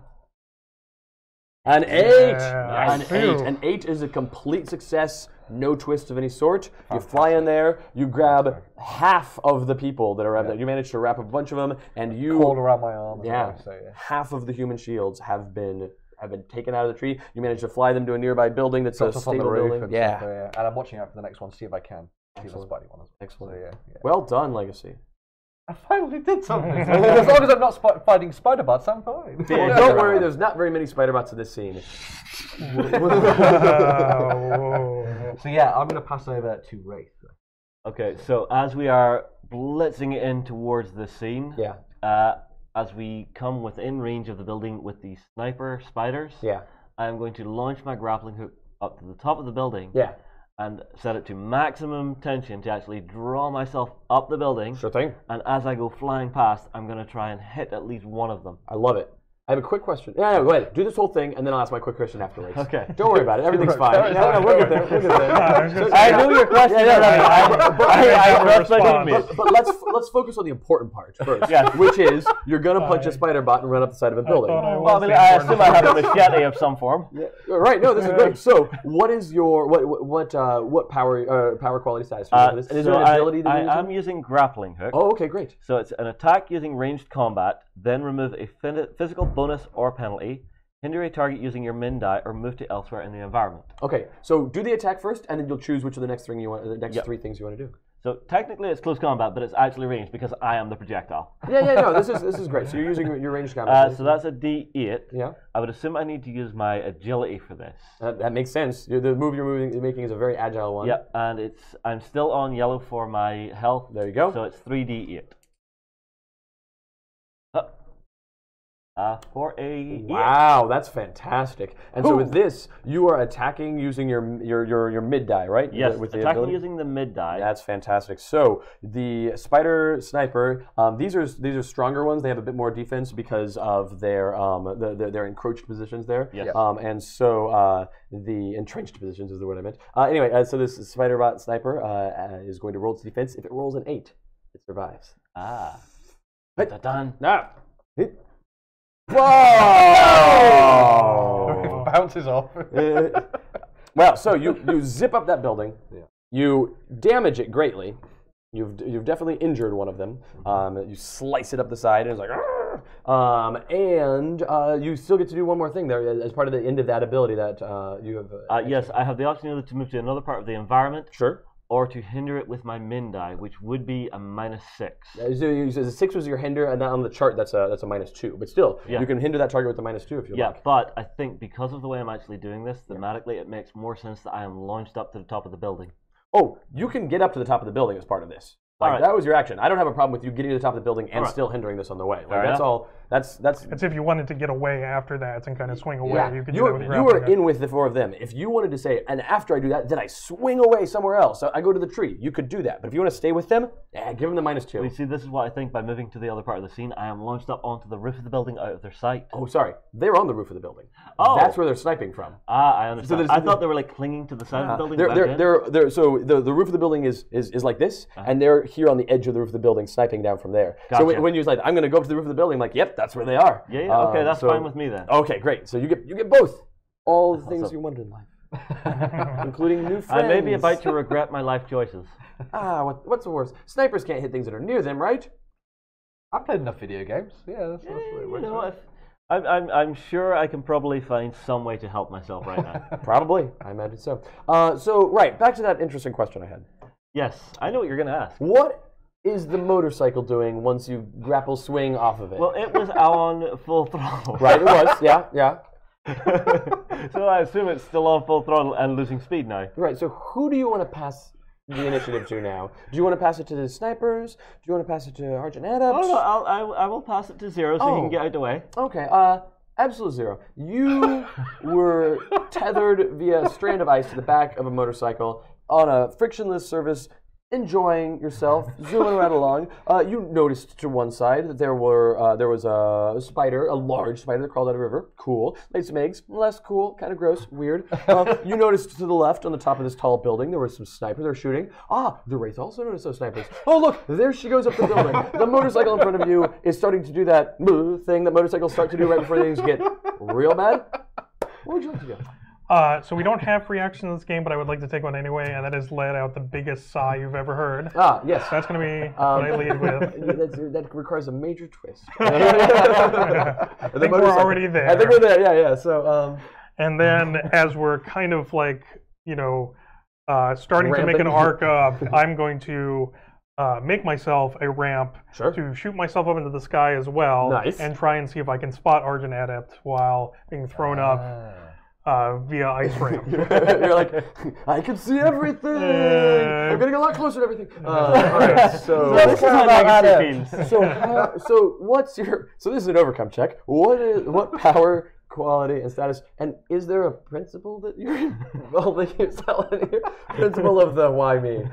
An 8! An 8. An 8 is a complete success, no twist of any sort. You fly in there, you grab half of the people that are there. You manage to wrap a bunch of them, and you... Coiled around my arm. Half of the human shields have been taken out of the tree. You manage to fly them to a nearby building that's a stable building. And I'm watching out for the next one to see if I can. See the Spidey one. Excellent. So, well done, Legacy. I finally did something. As long as I'm not fighting spider bots, I'm fine. Don't worry, there's not very many spider bots in this scene. So yeah, I'm going to pass over to Wraith. Okay, so as we are blitzing in towards the scene, as we come within range of the building with the sniper spiders, I'm going to launch my grappling hook up to the top of the building. And set it to maximum tension to actually draw myself up the building. Sure thing. And as I go flying past, I'm going to try and hit at least one of them. I love it. I have a quick question. Yeah, go ahead. Do this whole thing, and then I'll ask my quick question afterwards. Okay. Don't worry about it. Everything's fine. No, we'll get there. We'll get there. I knew your question. But let's focus on the important part first, which is you're going to punch a spider bot and run up the side of a building. Well, I assume I have a machete of some form. Right. No, this is great. So, what is your what power quality status for this? And is there an ability that you're I'm using grappling hook. Oh, okay, great. So it's an attack using ranged combat, then remove a physical bonus or penalty, hinder a target using your min die, or move to elsewhere in the environment. Okay, so do the attack first, and then you'll choose which of the next three three things you want to do. So technically it's close combat, but it's actually ranged because I am the projectile. No, this is great. So you're using your ranged combat. So that's a D8. Yeah. I would assume I need to use my agility for this. That makes sense. The move you're making is a very agile one. Yeah, and I'm still on yellow for my health. There you go. So it's 3D8. For a wow, that's fantastic. And so with this, you are attacking using your mid die, right? Yes, attacking using the mid die. That's fantastic. So the spider sniper, these are stronger ones. They have a bit more defense because of their encroached positions there. Yes. And so the entrenched positions is the word I meant. Anyway, so this spider bot sniper is going to roll its defense. If it rolls an 8, it survives. Done. Whoa! Bounces off. Well, so you zip up that building. You damage it greatly. You've definitely injured one of them. You slice it up the side, and it's like, and you still get to do one more thing there as part of the end of that ability that you have. Yes, I have the option either to move to another part of the environment. Sure. Or to hinder it with my min die, which would be a -6. So the 6 was your hinder, and on the chart that's a -2. But still, you can hinder that target with the -2 if you like. Yeah, but I think because of the way I'm actually doing this, thematically, it makes more sense that I am launched up to the top of the building. Oh, you can get up to the top of the building as part of this. Like, that was your action. I don't have a problem with you getting to the top of the building and still hindering this on the way. Like, that's all. That's. It's if you wanted to get away after that and kind of swing away. Yeah. You were in with the 4 of them. If you wanted to say, and after I do that, then I swing away somewhere else. So I go to the tree. You could do that. But if you want to stay with them, give them the -2. Well, you see, this is what I think by moving to the other part of the scene. I am launched up onto the roof of the building out of their sight. Oh, sorry. They're on the roof of the building. Oh. That's where they're sniping from. I understand. So I thought they were like clinging to the side of the building. So the roof of the building is like this, and they're here on the edge of the roof of the building, sniping down from there. Gotcha. So when you're like, I'm going to go up to the roof of the building, I'm like, yep, that's where they are. Yeah. Okay, that's fine with me then. Okay, great. So you get both, all the things you wanted in life, including new friends. I may be about to regret my life choices. What's the worst? Snipers can't hit things that are near them, right? I've played enough video games. Yeah, that's what it works. I'm sure I can probably find some way to help myself right now. Probably, I imagine so. Right, back to that interesting question I had. Yes, I know what you're going to ask. What is the motorcycle doing once you grapple swing off of it? Well, it was on full throttle. Right, it was, yeah. So I assume it's still on full throttle and losing speed now. Right, so who do you want to pass the initiative to now? Do you want to pass it to the snipers? Do you want to pass it to Argent Adepts? Oh, no, I will pass it to Zero so he can get out of the way. Okay, Absolute Zero. You were tethered via a strand of ice to the back of a motorcycle on a frictionless surface, enjoying yourself, zooming right along. You noticed to one side that there was a spider, a large spider that crawled out of a river. Cool. Laid some eggs. Less cool. Kind of gross. Weird. You noticed to the left on the top of this tall building there were some snipers that were shooting. The Wraith also noticed those snipers. Oh, look! There she goes up the building. The motorcycle in front of you is starting to do that thing that motorcycles start to do right before things get real bad. What would you like to do? So we don't have free action in this game, but I would like to take one anyway, and that is let out the biggest sigh you've ever heard. Yes. That's going to be what I lead with. That requires a major twist. I think we're already there. I think we're there, yeah. So, and then as we're kind of like, starting to make an arc up, I'm going to make myself a ramp to shoot myself up into the sky as well, and try and see if I can spot Argent Adept while being thrown up. Via ice ramp. You're like, I can see everything. I'm getting a lot closer to everything. All right, so this is how negative feels. So what's your? So this is an overcome check. What power, quality, and status? And is there a principle that you're involving yourself in here? Principle of the why me?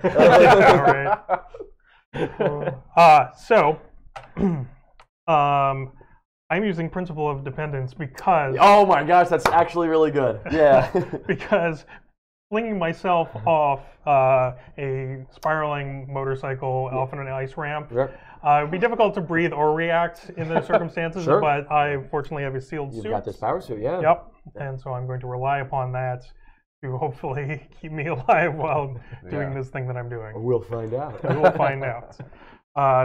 I'm using principle of dependence because... Oh my gosh, that's actually really good. Yeah. Because flinging myself off a spiraling motorcycle off on an ice ramp would be difficult to breathe or react in those circumstances, but I fortunately have a sealed suit. You've got this power suit, yeah. Yep, and so I'm going to rely upon that to hopefully keep me alive while doing this thing that I'm doing. We'll find out. We will find out.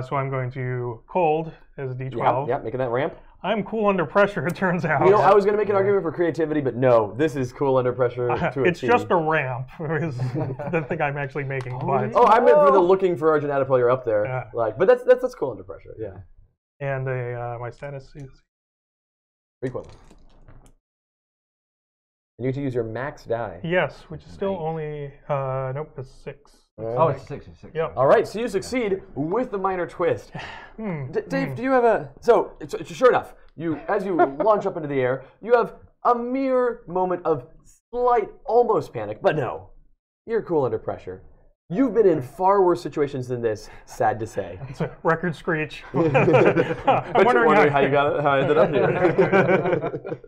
So I'm going to cold as D12. Yeah, making that ramp. I'm cool under pressure, it turns out. You know, I was going to make an argument for creativity, but no, this is cool under pressure to It's just a ramp, is the thing I'm actually making. But, I meant for the looking for Argent Adept while you're up there. Yeah. But that's cool under pressure, yeah. And my status is... Frequent. And you get to use your max die. Yes, which is still only, nope, it's 6. Oh, it's 6. Yep. All right, so you succeed with the minor twist. Dave, do you have a... So, sure enough, as you launch up into the air, you have a mere moment of slight, almost panic, but no, you're cool under pressure. You've been in far worse situations than this, sad to say. It's a record screech. I'm wondering how I ended up here.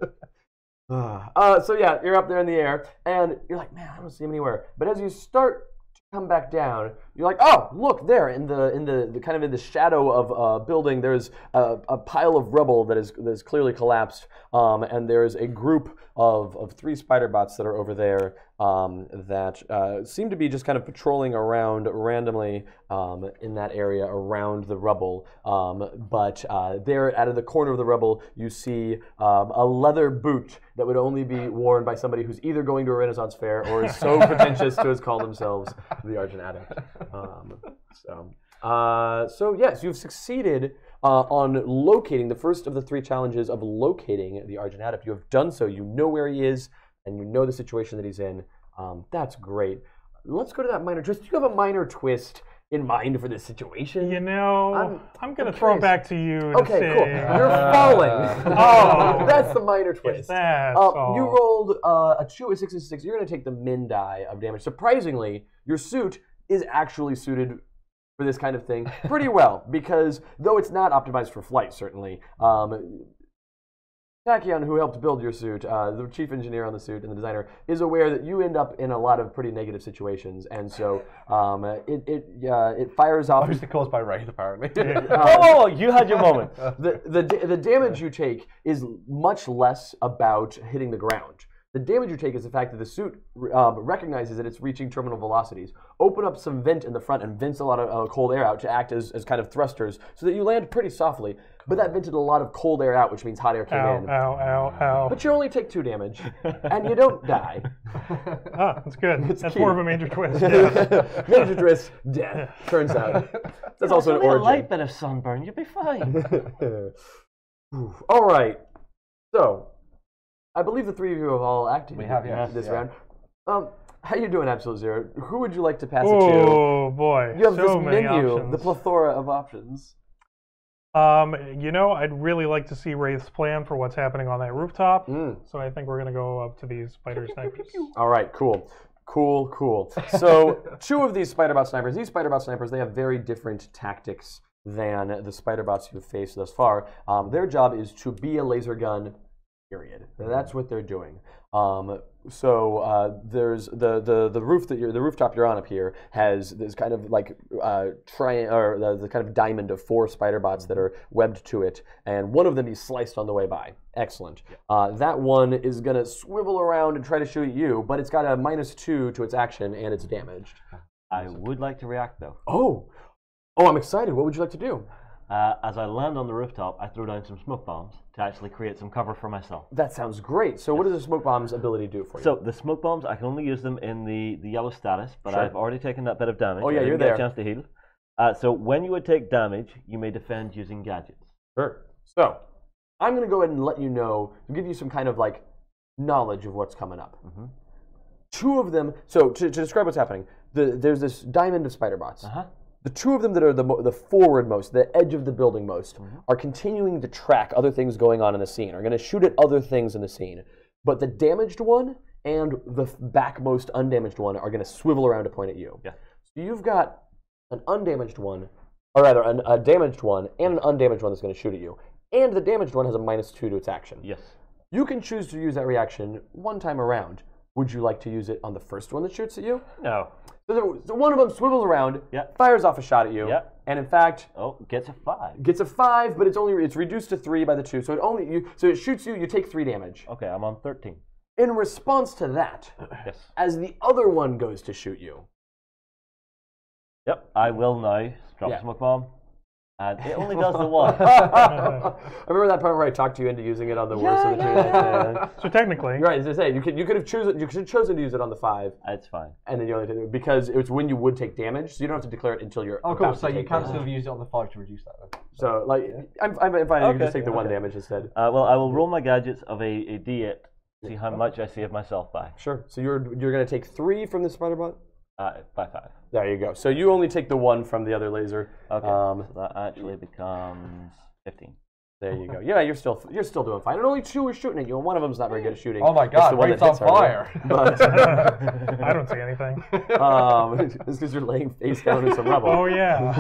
So yeah, you're up there in the air, and you're like, man, I don't see him anywhere. But as you start to come back down, you're like, oh, look there in the kind of in the shadow of a building. There's a pile of rubble that is clearly collapsed, and there's a group of 3 spider bots that are over there that seem to be just kind of patrolling around randomly in that area around the rubble. But there, out of the corner of the rubble, you see a leather boot that would only be worn by somebody who's either going to a Renaissance fair or is so pretentious to call themselves the Argent Adept. So yes, you've succeeded on locating the first of the 3 challenges of locating the Argent Adept. You have done so. You know where he is, and you know the situation that he's in. That's great. Let's go to that minor twist. Do you have a minor twist in mind for this situation? You know, I'm going to throw it back to you to say... Cool. You're falling. Oh, that's the minor twist. You rolled a 2, a 6, and 6. You're going to take the min die of damage. Surprisingly, your suit is actually suited for this kind of thing pretty well, because though it's not optimized for flight, certainly, Tachyon, who helped build your suit, the chief engineer on the suit and the designer, is aware that you end up in a lot of pretty negative situations, and so it fires off. Obviously caused by Wraith, apparently. You had your moment. The damage you take is much less about hitting the ground. The damage you take is the fact that the suit recognizes that it's reaching terminal velocities. Open up some vent in the front and vents a lot of cold air out to act as kind of thrusters so that you land pretty softly. But that vented a lot of cold air out, which means hot air came in. Ow. But you only take 2 damage, and you don't die. That's good. That's more of a major twist. Major twist, death, turns out. That's also an origin. A light bit of sunburn, you'll be fine. All right. So, I believe the three of you have all acted. We have, this round. How you doing, Absolute Zero? Who would you like to pass it to? Oh boy, you have so this many menu, options. the plethora of options. I'd really like to see Wraith's plan for what's happening on that rooftop. So I think we're gonna go up to these spider snipers. All right, cool. So 2 of these Spider-Bot snipers, they have very different tactics than the Spider-Bots you've faced thus far. Their job is to be a laser gun, period. That's what they're doing. There's the rooftop you're on up here has this kind of like the kind of diamond of 4 Spider-Bots that are webbed to it, and one of them is sliced on the way by. Excellent. That one is gonna swivel around and try to shoot at you, but it's got a -2 to its action and it's damaged. I would like to react though. Oh, I'm excited. What would you like to do? As I land on the rooftop, I throw down some smoke bombs to actually create some cover for myself. That sounds great. So what does the smoke bomb's ability do for you? So the smoke bombs, I can only use them in the yellow status, but I've already taken that bit of damage. Oh yeah, you're there. Get a chance to heal. So when you would take damage, you may defend using gadgets. Sure. So I'm going to go ahead and let you know, give you some kind of like knowledge of what's coming up. 2 of them. So to describe what's happening, there's this diamond of Spider-Bots. The 2 of them that are the forward-most, the edge of the building most, are continuing to track other things going on in the scene, are going to shoot at other things in the scene. But the damaged one and the backmost undamaged one are going to swivel around to point at you. Yeah. So you've got an undamaged one, or rather a damaged one and an undamaged one that's going to shoot at you. And the damaged one has a -2 to its action. Yes. You can choose to use that reaction one time around. Would you like to use it on the first one that shoots at you? No. So one of them swivels around, fires off a shot at you, and in fact, gets a 5. Gets a 5, but it's reduced to 3 by the 2. So it shoots you. You take 3 damage. Okay, I'm on 13. In response to that, as the other one goes to shoot you, I will now drop a smoke bomb. And it only does the one. I remember that part where I talked you into using it on the worst of the 2. So technically, right? As I say, you could have chosen to use it on the 5. It's fine. And then you only did because it was when you would take damage, so you don't have to declare it until you're. Oh, cool. So you can damage. still use it on the 5 to reduce that. Then. So like, I'm fine. You can just take the 1 damage instead. Well, I will roll my gadgets of a D8. See how much I save myself by. Sure. So you're going to take 3 from the Spider-Bot. By 5. There you go. So you only take the 1 from the other laser. Okay. So that actually becomes 15. There you go. Yeah, you're still doing fine. And only 2 are shooting at you, and one of them's not very good at shooting. Oh my God! Wraith's on fire. But I don't see anything. It's because you're laying face down in some rubble. Oh yeah.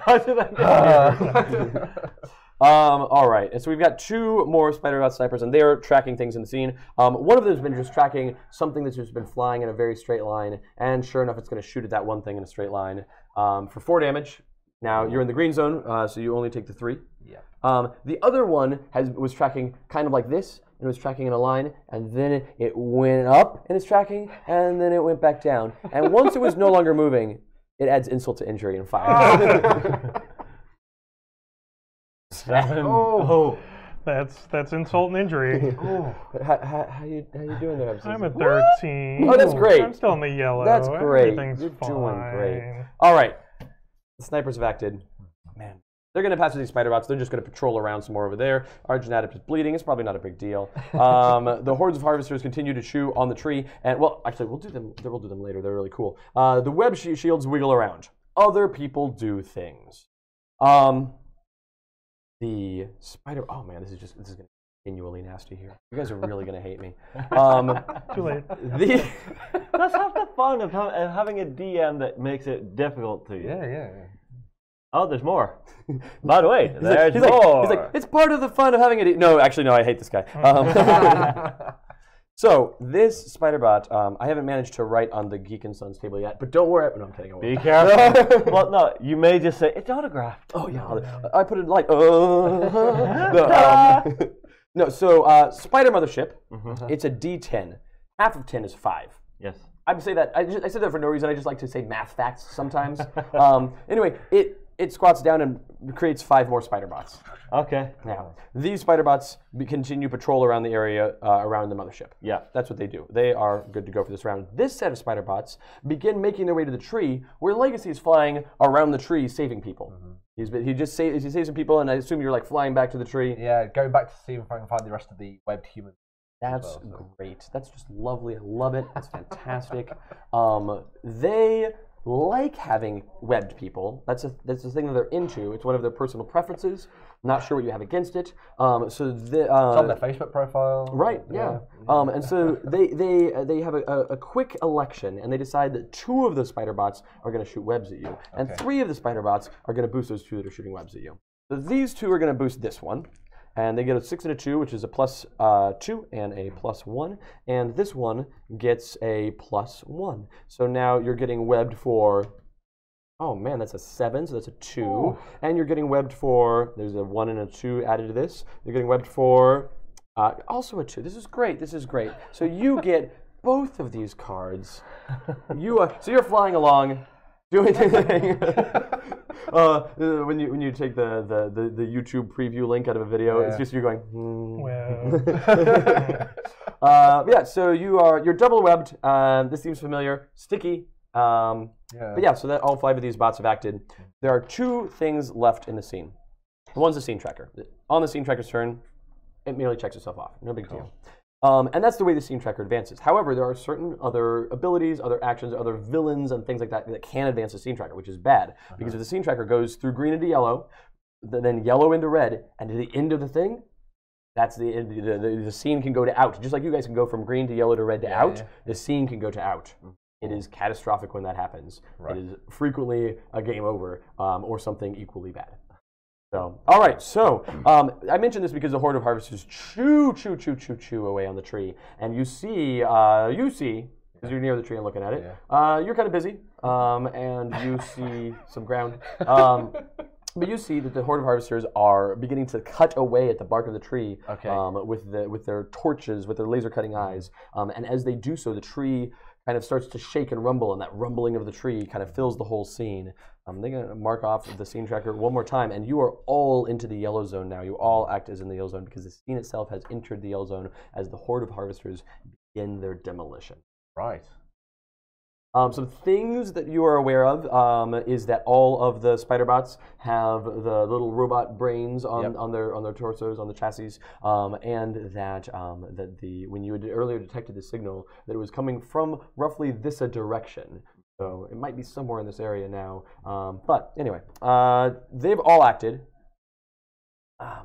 How did I get here? All right, and so we've got 2 more Spider-Bot snipers, and they're tracking things in the scene. One of them has been just tracking something that's just been flying in a very straight line, and sure enough, it's going to shoot at that one thing in a straight line for 4 damage. Now you're in the green zone, so you only take the 3. Yeah. The other one was tracking kind of like this, and it was tracking in a line, and then it went up in its tracking, and then it went back down. And once it was no longer moving, it adds insult to injury and fire. 7. Oh. That's insult and injury. How you doing there? I'm at 13. Oh, that's great. I'm still in the yellow. That's great. Everything's You're fine. doing great. All right. The snipers have acted. Man. They're going to pass these Spider-Bots. They're just going to patrol around some more over there. Argent is bleeding. It's probably not a big deal. The hordes of harvesters continue to chew on the tree. And, well, actually, we'll do them later. They're really cool. The web shields wiggle around. Other people do things. The spider... Oh, man, this is going to be continually nasty here. You guys are really going to hate me. Too late. That's half the fun of having a DM that makes it difficult to you. Yeah. Oh, there's more. By the way, there's more. He's like, it's part of the fun of having a... No, actually, no, I hate this guy. So, this Spider-Bot, I haven't managed to write on the Geek and Sons table yet, but don't worry. No, I'm kidding. Be careful. Well, no, you may just say, it's autographed. Oh, yeah. I put it like... No, so Spider Mothership, it's a D10. Half of 10 is 5. Yes. I say that. I said that for no reason. I just like to say math facts sometimes. Anyway, it squats down and creates 5 more Spider-Bots. Okay. Now, these Spider-Bots continue patrol around the area around the mothership. Yeah. That's what they do. They are good to go for this round. This set of Spider-Bots begin making their way to the tree, where Legacy is flying around the tree saving people. He saves some people, and I assume you're like flying back to the tree. Yeah, going back to see if I can find the rest of the webbed humans. That's great. That's just lovely. I love it. That's fantastic. They like having webbed people. That's the thing that they're into. It's one of their personal preferences. Not sure what you have against it. It's on their Facebook profile. Right. Yeah. And so they have a quick election, and they decide that 2 of the spider bots are going to shoot webs at you, and 3 of the spider bots are going to boost those 2 that are shooting webs at you. So these 2 are going to boost this one. And they get a 6 and a 2, which is a +2 and a +1. And this one gets a +1. So now you're getting webbed for, oh man, that's a 7, so that's a 2. Oh. And you're getting webbed for, there's a 1 and a 2 added to this. You're getting webbed for also a 2. This is great. This is great. So you get both of these cards. So you're flying along, doing the thing. When you take the YouTube preview link out of a video, it's just you going. Yeah. So you're double webbed. This seems familiar. Sticky. But yeah. So that all 5 of these bots have acted. There are 2 things left in the scene. One's the scene tracker. On the scene tracker's turn, it merely checks itself off. No big deal. And that's the way the scene tracker advances. However, there are certain other abilities, other actions, other villains, and things like that that can advance the scene tracker, which is bad. Because if the scene tracker goes through green into yellow, then yellow into red, and to the end of the thing, that's the end. The scene can go to out. Just like you guys can go from green to yellow to red to out, the scene can go to out. It is catastrophic when that happens. Right. It is frequently a game over or something equally bad. So, all right, so I mentioned this because the Horde of Harvesters chew away on the tree. And you see, because you're near the tree and looking at it, you're kind of busy, and you see some ground. But you see that the Horde of Harvesters are beginning to cut away at the bark of the tree with their torches, with their laser cutting eyes. And as they do so, the tree kind of starts to shake and rumble, and that rumbling of the tree kind of fills the whole scene. They're going to mark off the scene tracker one more time, and you are all into the yellow zone now. You all act as in the yellow zone because the scene itself has entered the yellow zone as the Horde of Harvesters begin their demolition. Right. Some things that you are aware of is that all of the spider bots have the little robot brains on their torsos, on the chassis, and that when you had earlier detected the signal, that it was coming from roughly this direction. So it might be somewhere in this area now. But anyway, they've all acted.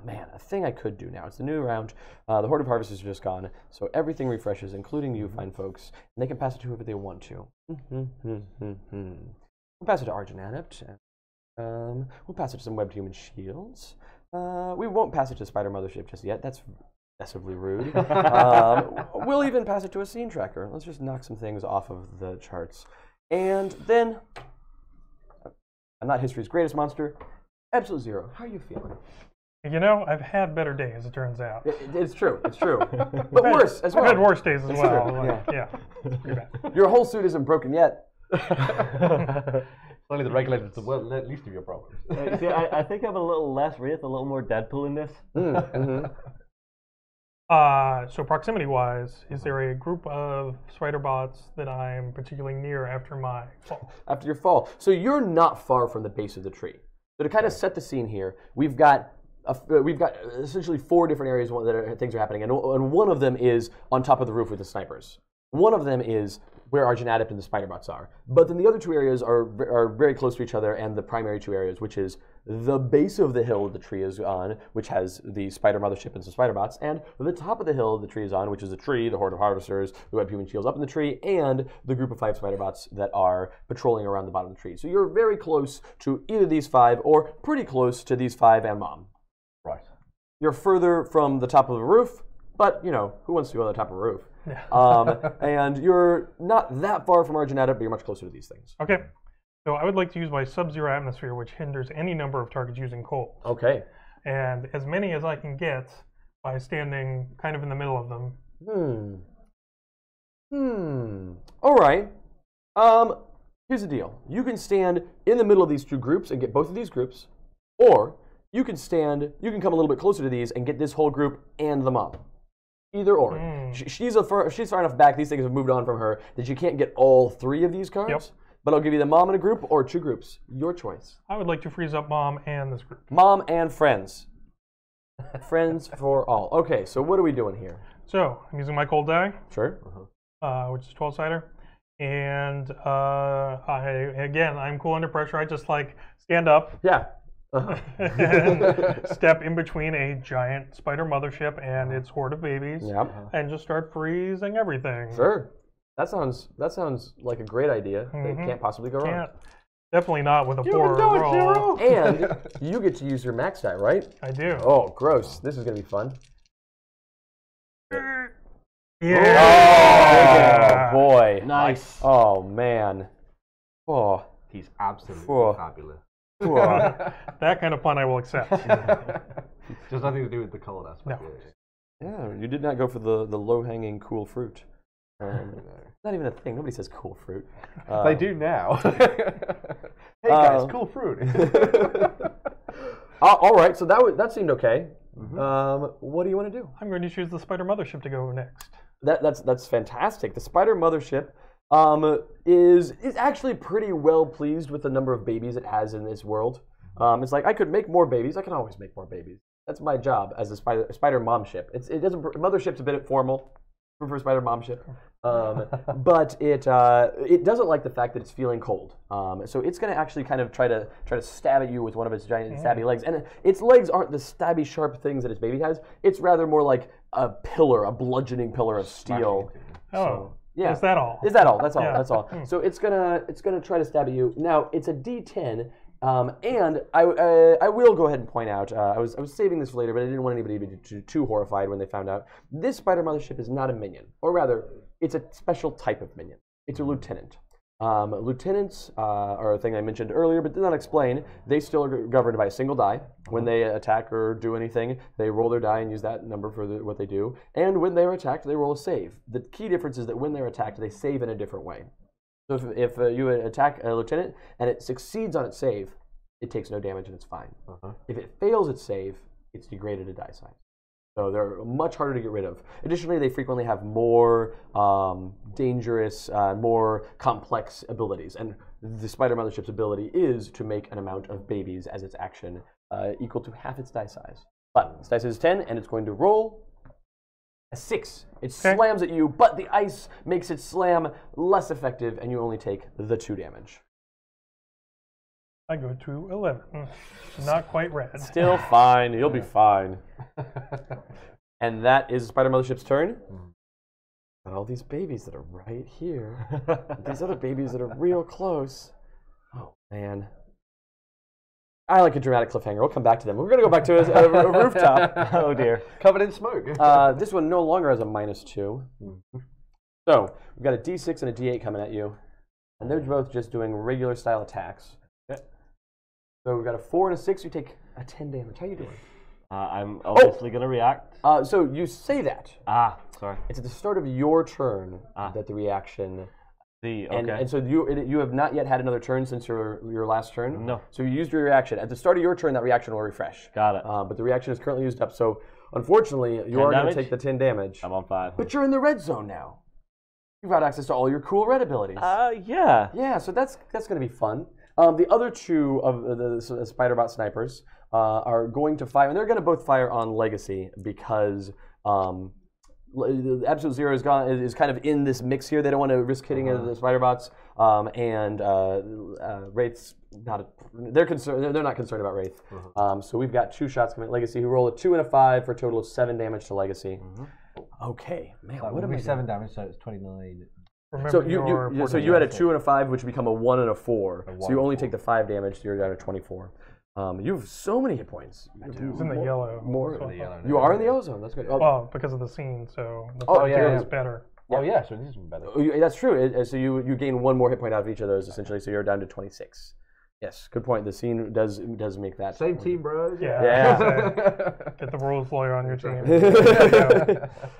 Man, a thing I could do now. It's the new round. The Horde of Harvesters are just gone, so everything refreshes, including you fine folks, and they can pass it to whoever they want to. We'll pass it to Argent Adept. We'll pass it to some webbed human shields. We won't pass it to Spider Mothership just yet. That's excessively rude. We'll even pass it to a scene tracker. Let's just knock some things off of the charts. And then, I'm not history's greatest monster. Absolute Zero. How are you feeling? You know, I've had better days, it turns out. It's true. It's true. But worse as well. I've had worse days as well. True. Yeah. It's pretty bad. Your whole suit isn't broken yet. Only the regulators the least of your problems. See, I think I'm a little less Wraith, a little more Deadpool in this. So proximity-wise, is there a group of spider bots that I'm particularly near after my fall? After your fall. So you're not far from the base of the tree. So to kind of set the scene here, we've got essentially 4 different areas that things are happening, and one of them is on top of the roof with the snipers. One of them is where Argent Adept and the spider bots are. But then the other 2 areas are very close to each other, and the primary 2 areas, which is the base of the hill the tree is on, which has the spider mothership and some spider bots, and the top of the hill the tree is on, which is the tree, the Horde of Harvesters, who have human shields up in the tree, and the group of 5 spider bots that are patrolling around the bottom of the tree. So you're very close to either these 5, or pretty close to these 5 and Mom. Right. You're further from the top of the roof, but, you know, who wants to go on the top of a roof? Yeah. And you're not that far from Argent Adept, but you're much closer to these things. Okay. So I would like to use my Sub-Zero Atmosphere, which hinders any number of targets using cold. Okay. And as many as I can get by standing kind of in the middle of them. All right. Here's the deal. You can stand in the middle of these 2 groups and get both of these groups, or you can come a little bit closer to these and get this whole group and the Mom. Either or. She's far enough back, these things have moved on from her, that you can't get all 3 of these cards. Yep. But I'll give you the Mom in a group or 2 groups. Your choice. I would like to freeze up Mom and this group. Mom and friends. Friends for all. Okay, so what are we doing here? So I'm using my cold die. Sure. Which is 12-sider. And I'm cool under pressure. I just like stand up. Yeah. And step in between a giant spider mothership and its horde of babies. Yep. And just start freezing everything. Sure. That sounds like a great idea. It can't possibly go wrong. Definitely not with a 4 roll. And you get to use your max die, right? I do. Oh, gross. This is going to be fun. Yeah. Oh, boy. Nice. Oh, man. Oh. He's absolutely fabulous. That kind of fun I will accept. Just nothing to do with the cold aspect. No. Yeah, you did not go for the low-hanging cool fruit. Not even a thing. Nobody says cool fruit. They do now. Hey guys, cool fruit. All right, so that seemed okay. What do you want to do? I'm going to choose the spider mothership to go next. That's fantastic. The spider mothership is actually pretty well pleased with the number of babies it has in this world. It's like, I could make more babies. I can always make more babies. That's my job as a spider mom ship. Mothership's a bit formal for spider mom ship, but it doesn't like the fact that it's feeling cold. So it's going to actually kind of try to stab at you with one of its giant stabby legs. And its legs aren't the stabby sharp things that its baby has. It's rather more like a bludgeoning pillar of steel. So, yeah. Is that all? Is that all? That's all. Yeah. That's all. So it's gonna try to stab at you. Now it's a D10, and I will go ahead and point out. I was saving this for later, but I didn't want anybody to be too horrified when they found out this spider mothership is not a minion, or rather, it's a special type of minion. It's a lieutenant. Lieutenants are a thing I mentioned earlier, but did not explain. They still are governed by a single die. When they attack or do anything, they roll their die and use that number for what they do. And when they're attacked, they roll a save. The key difference is that when they're attacked, they save in a different way. So if you attack a lieutenant and it succeeds on its save, it takes no damage and it's fine. If it fails its save, it's degraded a die size. So they're much harder to get rid of. Additionally, they frequently have more dangerous, more complex abilities. And the spider mothership's ability is to make an amount of babies as its action equal to half its die size. But its die size is 10, and it's going to roll a 6. It slams at you, but the ice makes its slam less effective, and you only take the 2 damage. I go to 11. Not quite red. Still fine. You'll be fine. And that is Spider Mothership's turn. And all these babies that are right here. These other babies that are real close. Oh, man. I like a dramatic cliffhanger. We'll come back to them. We're going to go back to a rooftop. Oh, dear. Covered in smoke. This one no longer has a -2. So, we've got a D6 and a D8 coming at you. And they're both just doing regular style attacks. So we've got a 4 and a 6. You take a 10 damage. How you doing? I'm obviously going to react. So you say that. Sorry. It's at the start of your turn that the reaction. Okay. And so you have not yet had another turn since your last turn? No. So you used your reaction. At the start of your turn, that reaction will refresh. Got it. But the reaction is currently used up. So unfortunately, you are going to take the 10 damage. I'm on 5. But you're in the red zone now. You've got access to all your cool red abilities. Yeah. Yeah, so that's going to be fun. The other 2 of the Spider-Bot snipers are going to fire, and they're going to both fire on Legacy because Absolute Zero is kind of in this mix here. They don't want to risk hitting the Spider-Bots, and Wraith's not. They're not concerned about Wraith. So we've got 2 shots coming at Legacy, who roll a 2 and a 5 for a total of 7 damage to Legacy. Okay, man, what am I? 7 damage, so it's 29. So you had a 2 and a 5, which become a 1 and a 4. So you only take the 5 damage, so you're down to 24. You have so many hit points. It's in the yellow. You are in the yellow zone. That's good. Well, because of the scene, so the is better. Oh yeah, so this is better. That's true. So you gain 1 more hit point out of each of those, essentially. So you're down to 26. Yes, good point. The scene does make that. Same team, bros. Yeah. Get the rules lawyer on your team.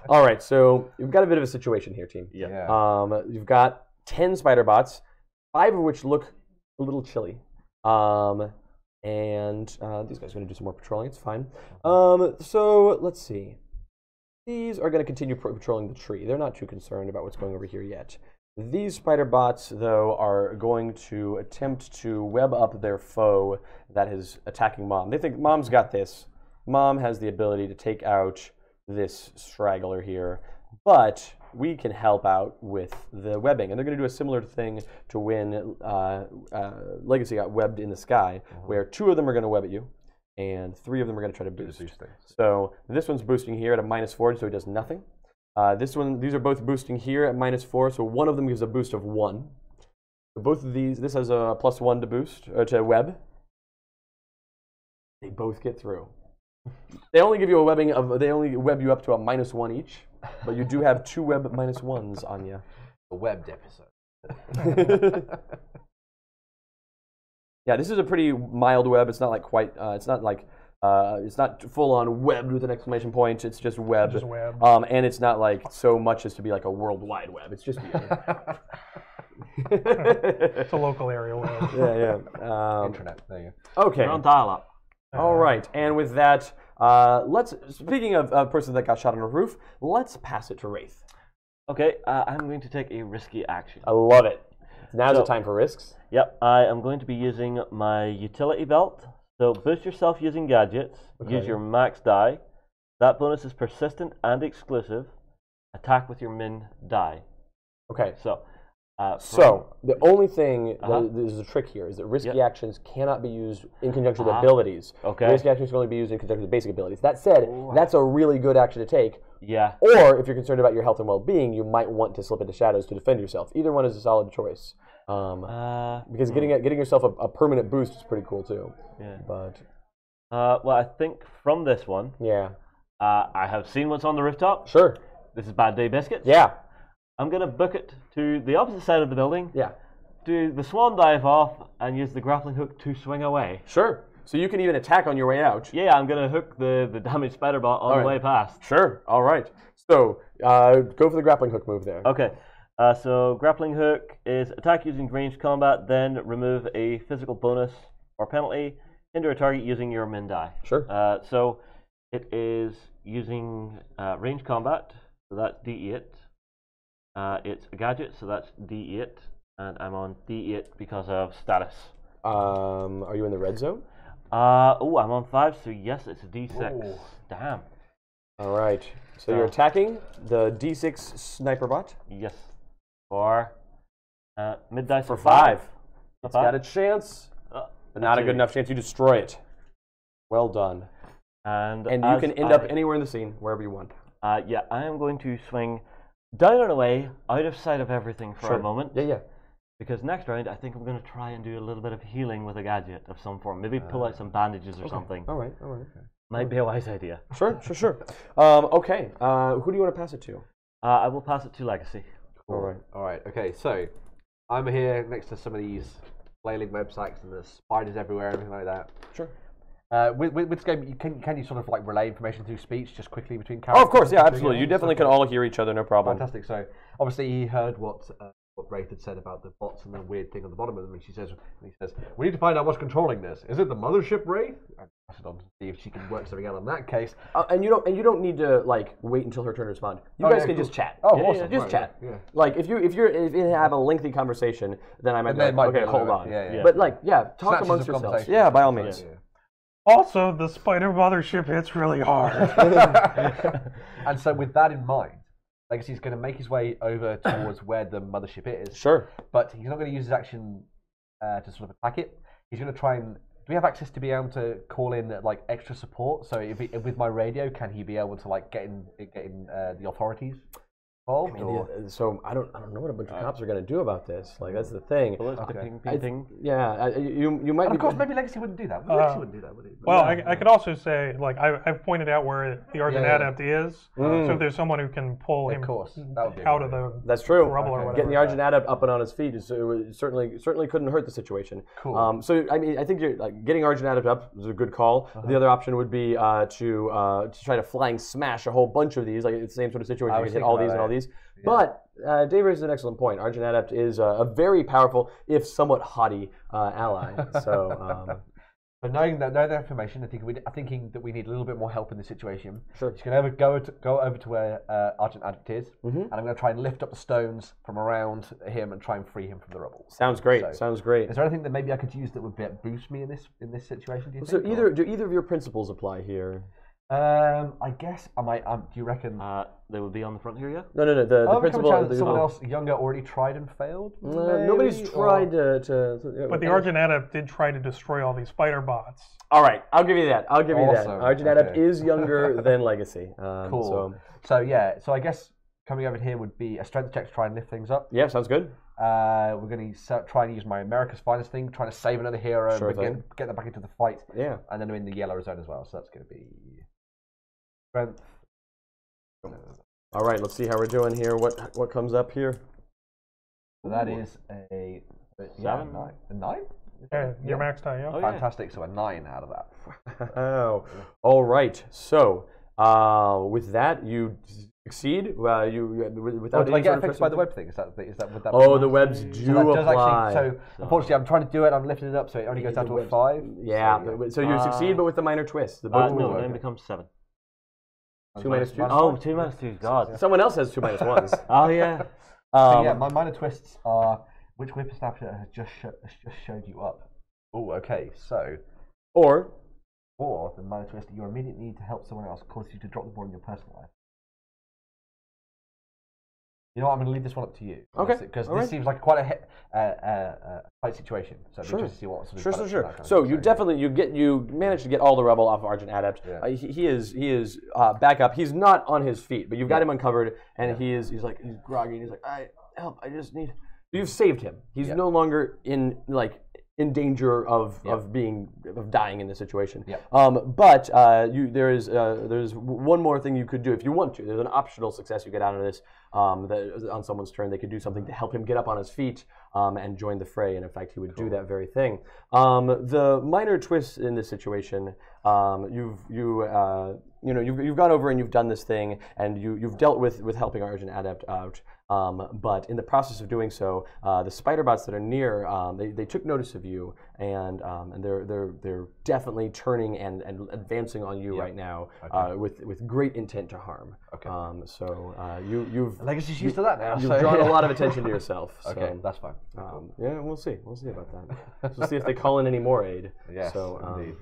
All right, so you've got a bit of a situation here, team. Yeah. You've got 10 spider bots, 5 of which look a little chilly. And these guys are going to do some more patrolling. It's fine. So let's see. These are going to continue patrolling the tree. They're not too concerned about what's going over here yet. These spider bots, though, are going to attempt to web up their foe that is attacking Mom. They think Mom's got this. Mom has the ability to take out this straggler here, but we can help out with the webbing. And they're going to do a similar thing to when Legacy got webbed in the sky, where 2 of them are going to web at you, and 3 of them are going to try to boost. So this one's boosting here at a -4, so he does nothing. These are both boosting here at -4, so one of them gives a boost of 1. So both of these, this has a +1 to boost, or to web. They both get through. They only give you a webbing of, they only web you up to a -1 each, but you do have 2 web -1s on you. A webbed episode. Yeah, this is a pretty mild web. It's not like quite, it's not full on webbed with an exclamation point. It's just web. Just web. And it's not like so much as to be like a worldwide web. It's just it's a local area web. Yeah. Internet. There you go. Okay. You're on dial-up. All right, and with that, speaking of a person that got shot on a roof, let's pass it to Wraith. Okay, I'm going to take a risky action. I love it. Now's the time for risks. Yep, I am going to be using my utility belt. So boost yourself using gadgets. Okay. Use your max die. That bonus is persistent and exclusive. Attack with your min die. Okay. So the only thing that is a trick here is that risky actions cannot be used in conjunction with abilities. Okay. Risky actions can only be used in conjunction with basic abilities. That said, that's a really good action to take. Yeah. Or if you're concerned about your health and well-being, you might want to slip into shadows to defend yourself. Either one is a solid choice. Because getting yourself a permanent boost is pretty cool too. Yeah. But well, I think from this one. Yeah. I have seen what's on the rooftop. Sure. This is Bad Day Biscuits. Yeah. I'm going to book it to the opposite side of the building. Yeah. Do the swan dive off and use the grappling hook to swing away. Sure. So you can even attack on your way out. Yeah, I'm going to hook the damaged spider bot on the way past. Sure. All right. So go for the grappling hook move there. Okay. So grappling hook is attack using ranged combat, then remove a physical bonus or penalty. Hinder a target using your min die. Sure. So it is using ranged combat, so that's D8. It's a gadget, so that's D8, and I'm on D8 because of status. Are you in the red zone? I'm on 5, so yes, it's a D6. Ooh. Damn. All right. So you're attacking the D6 sniper bot? Yes. For mid dice for 5. It's got a chance, but not a good enough chance. You destroy it. Well done. And you can end up anywhere in the scene, wherever you want. Yeah, I am going to swing down and away, out of sight of everything for a moment. Yeah. Because next round, I think I'm going to try and do a little bit of healing with a gadget of some form. Maybe pull out some bandages or something. All right. Okay. Might be a wise idea. Sure. Okay. Who do you want to pass it to? I will pass it to Legacy. Cool. All right. Okay, so I'm here next to some of these flailing websites and there's spiders everywhere and everything like that. Sure. With this game, can you sort of like relay information through speech just quickly between characters? Oh, of course, yeah, absolutely. You definitely can all hear each other, no problem. Fantastic. So obviously he heard what Wraith had said about the bots and the weird thing on the bottom of them, and he says, "We need to find out what's controlling this. Is it the mothership, Wraith?" I pass it on to see if she can work something out on that case. And you don't need to like wait until her turn to respond. You guys can just chat. Oh, awesome. Just chat. Yeah. Like if you have a lengthy conversation, then I might be like, okay, hold on. Yeah. But like, talk amongst yourselves. Yeah, by all means. Yeah. Also, the spider mothership hits really hard. And so with that in mind, Legacy's going to make his way over towards where the mothership is. Sure. But he's not going to use his action to sort of attack it. He's going to try and... Do we have access to be able to call in like extra support? So if with my radio, can he be able to like get in the authorities involved? So I don't know what a bunch of cops are going to do about this. Like that's the thing. Ping. Yeah, you might. And of course, maybe Legacy wouldn't do that. Legacy wouldn't do that, would he? Well, I could also say, like, I've pointed out where the Argent Adept is. So if there's someone who can pull him out of the that's true. rubble or whatever. Getting the Argent Adept up and on his feet certainly couldn't hurt the situation. Cool. So I mean, I think getting Argent Adept up is a good call. The other option would be to try to flying smash a whole bunch of these. Like it's the same sort of situation. You can hit all these and all these. Yeah. But Dave raises an excellent point. Argent Adept is a very powerful, if somewhat haughty, ally. So, but knowing that information, I'm thinking that we need a little bit more help in this situation. Sure. He's going to go over to where Argent Adept is, and I'm going to try and lift up the stones from around him and try and free him from the rubble. Sounds great. Sounds great. Is there anything that maybe I could use that would boost me in this situation? Do you think? Do either of your principles apply here? I guess I might. Do you reckon they would be on the front here? Yeah. No. The principal. Someone else younger already tried and failed. Nobody's tried to. But the Argent Adept did try to destroy all these spider bots. All right, I'll give you that. Argent Adept is younger than Legacy. Cool. So yeah. So I guess coming over here would be a strength check to try and lift things up. Yeah, sounds good. We're going to try and use my America's Finest thing, trying to save another hero and get them back into the fight. Yeah. And then I'm in the yellow zone as well, so that's going to be strength. All right, let's see how we're doing here. What comes up here? So that is a 7? A 9? Yeah, your max tie, yeah. Fantastic, so a 9 out of that. Oh, all right. So with that, you succeed. Without do I get affected by the web thing? Is that would that? Oh, the webs do apply. So unfortunately, I'm trying to do it. I'm lifting it up, so it only goes down to a 5. Yeah. So you succeed, but with the minor twist. No, it then becomes 7. 2 minus 2. Oh, 2 minus 2. God. Someone else has 2 minus 1s. Oh yeah. So yeah, my minor twists are which whippersnapper has just showed you up. Oh, okay. So or the minor twist, your immediate need to help someone else causes you to drop the ball in your personal life. You know what? I'm going to leave this one up to you. Okay. Because this seems like quite a tight situation. So sure. Just to see what sort of Sure. So you managed to get all the rebel off of Argent Adept. Yeah. He is back up. He's not on his feet, but you've got him uncovered, and he's groggy. And he's like, help! I just need. You've saved him. He's no longer in danger of dying in this situation. Yep. But there's one more thing you could do if you want to. There's an optional success you get out of this. That on someone's turn, they could do something to help him get up on his feet and join the fray. And in fact, he would do that very thing. The minor twist in this situation, you've gone over and you've done this thing, and you've dealt with helping Argent Adept out. But in the process of doing so, the spider bots that are near, they took notice of you, and they're definitely turning and advancing on you right now with great intent to harm. Okay. You've Legacy's used to that now. You've drawn a lot of attention to yourself. Okay, that's fine. Yeah, we'll see. We'll see about that. We'll see if they call in any more aid. Yes, the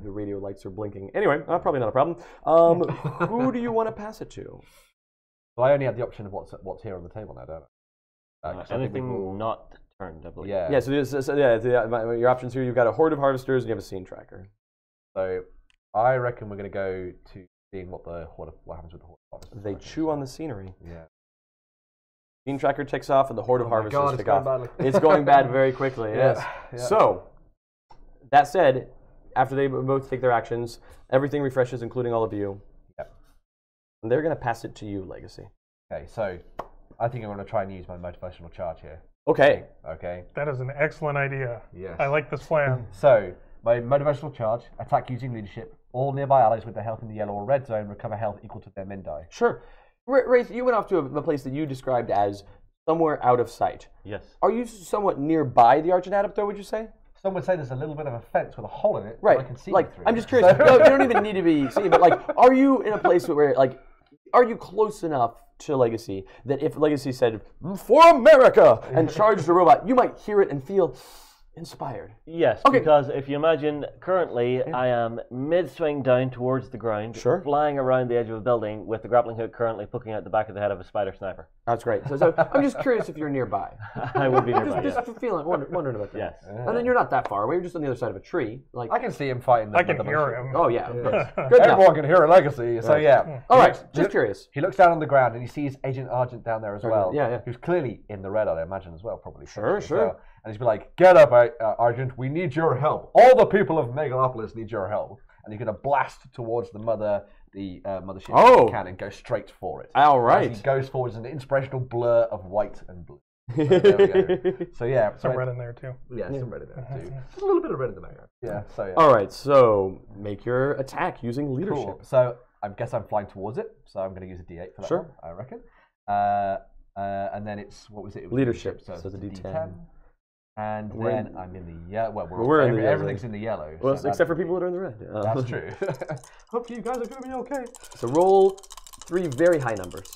radio lights are blinking. Anyway, probably not a problem. Who do you want to pass it to? Well, I only have the option of what's here on the table now, don't I? Anything not turned, I believe. Yeah. Yeah. Your options here. You've got a horde of harvesters, and you have a scene tracker. So, I reckon we're going to go to seeing what happens with the horde of harvesters. They chew on the scenery. Yeah. Scene tracker takes off, and the horde of harvesters take off. Badly. It's going bad very quickly. Yes. Yeah. So, that said, after they both take their actions, everything refreshes, including all of you. And they're going to pass it to you, Legacy. Okay, so I think I'm going to try and use my motivational charge here. Okay. That is an excellent idea. Yes. I like this plan. So, my motivational charge, attack using leadership. All nearby allies with their health in the yellow or red zone recover health equal to their min die. Sure. Wraith, you went off to a place that you described as somewhere out of sight. Yes. Are you somewhat nearby the Argent Adept, though, would you say? Some would say there's a little bit of a fence with a hole in it. Right. I can see like, through. I'm just curious. No, you don't even need to be seen, but are you in a place where, are you close enough to Legacy that if Legacy said, "For America," and charged a robot, you might hear it and feel inspired? Yes, because if you imagine, currently I am mid-swing down towards the ground, flying around the edge of a building with the grappling hook currently poking out the back of the head of a spider sniper. That's great. So I'm just curious if you're nearby. I would be nearby, just feeling, wondering about that. Yes. And then you're not that far away. You're just on the other side of a tree. I can see him fighting. I can hear him. Oh, yeah. Good Everyone can hear a Legacy. So, yeah. All right, just curious. He looks down on the ground and he sees Agent Argent down there as well. Yeah. Who's clearly in the red, I imagine, as well, probably. Sure. Well. And he's be like, "Get up, Argent. We need your help. All the people of Megalopolis need your help." And he's going to blast towards the mothership. Oh. Can and go straight for it. All right. As he goes forward as an inspirational blur of white and blue. So, there we go. So yeah, some red in there too. Yeah, some red in there too. Just a little bit of red in the background. Yeah. So yeah. All right. So make your attack using leadership. Cool. So I guess I'm flying towards it. So I'm going to use a D8 for that one, I reckon. And then it's what was it? It was leadership. So it's a D10. And then I'm in the yellow. Well, everything's in the yellow. Well, so except for people that are in the red. That's true. Hopefully you guys are going to be okay. So roll 3 very high numbers.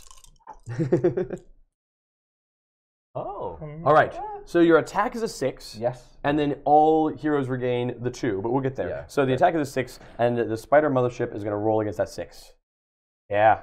Oh. All right. So your attack is a 6. Yes. And then all heroes regain the 2, but we'll get there. Yeah. So the attack is a 6, and the spider mothership is going to roll against that 6. Yeah.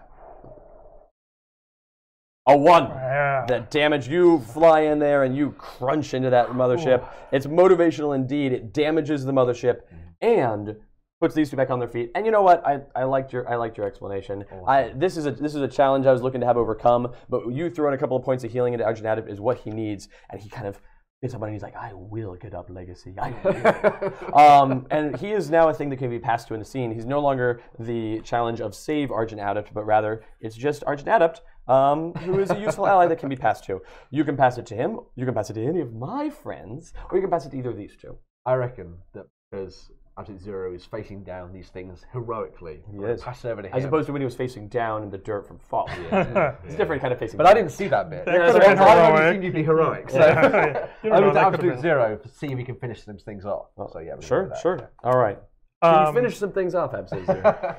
A 1. Yeah. That damage, you fly in there and you crunch into that mothership. Ooh. It's motivational indeed. It damages the mothership and puts these two back on their feet. And you know what? I liked your explanation. Awesome. This is a challenge I was looking to have overcome, but you throw in a couple of points of healing into Arjun is what he needs, and he kind of gets up and he's like, I will get up Legacy. I will. And he is now a thing that can be passed to in the scene. He's no longer the challenge of save Arjun Adept, but rather it's just Arjun Adept, who is a useful ally that can be passed to. You can pass it to him, you can pass it to any of my friends, or you can pass it to either of these two. I reckon that because Absolute Zero is facing down these things heroically. He is. Pass it over to him. As opposed to when he was facing down in the dirt from fall. It's different kind of facing But down. I didn't see that bit. That could have been heroic. I seemed to be heroic. So I went to Absolute Zero to see if he can finish those things off. So yeah. Sure. All right. Can you finish some things off, Absolute Zero?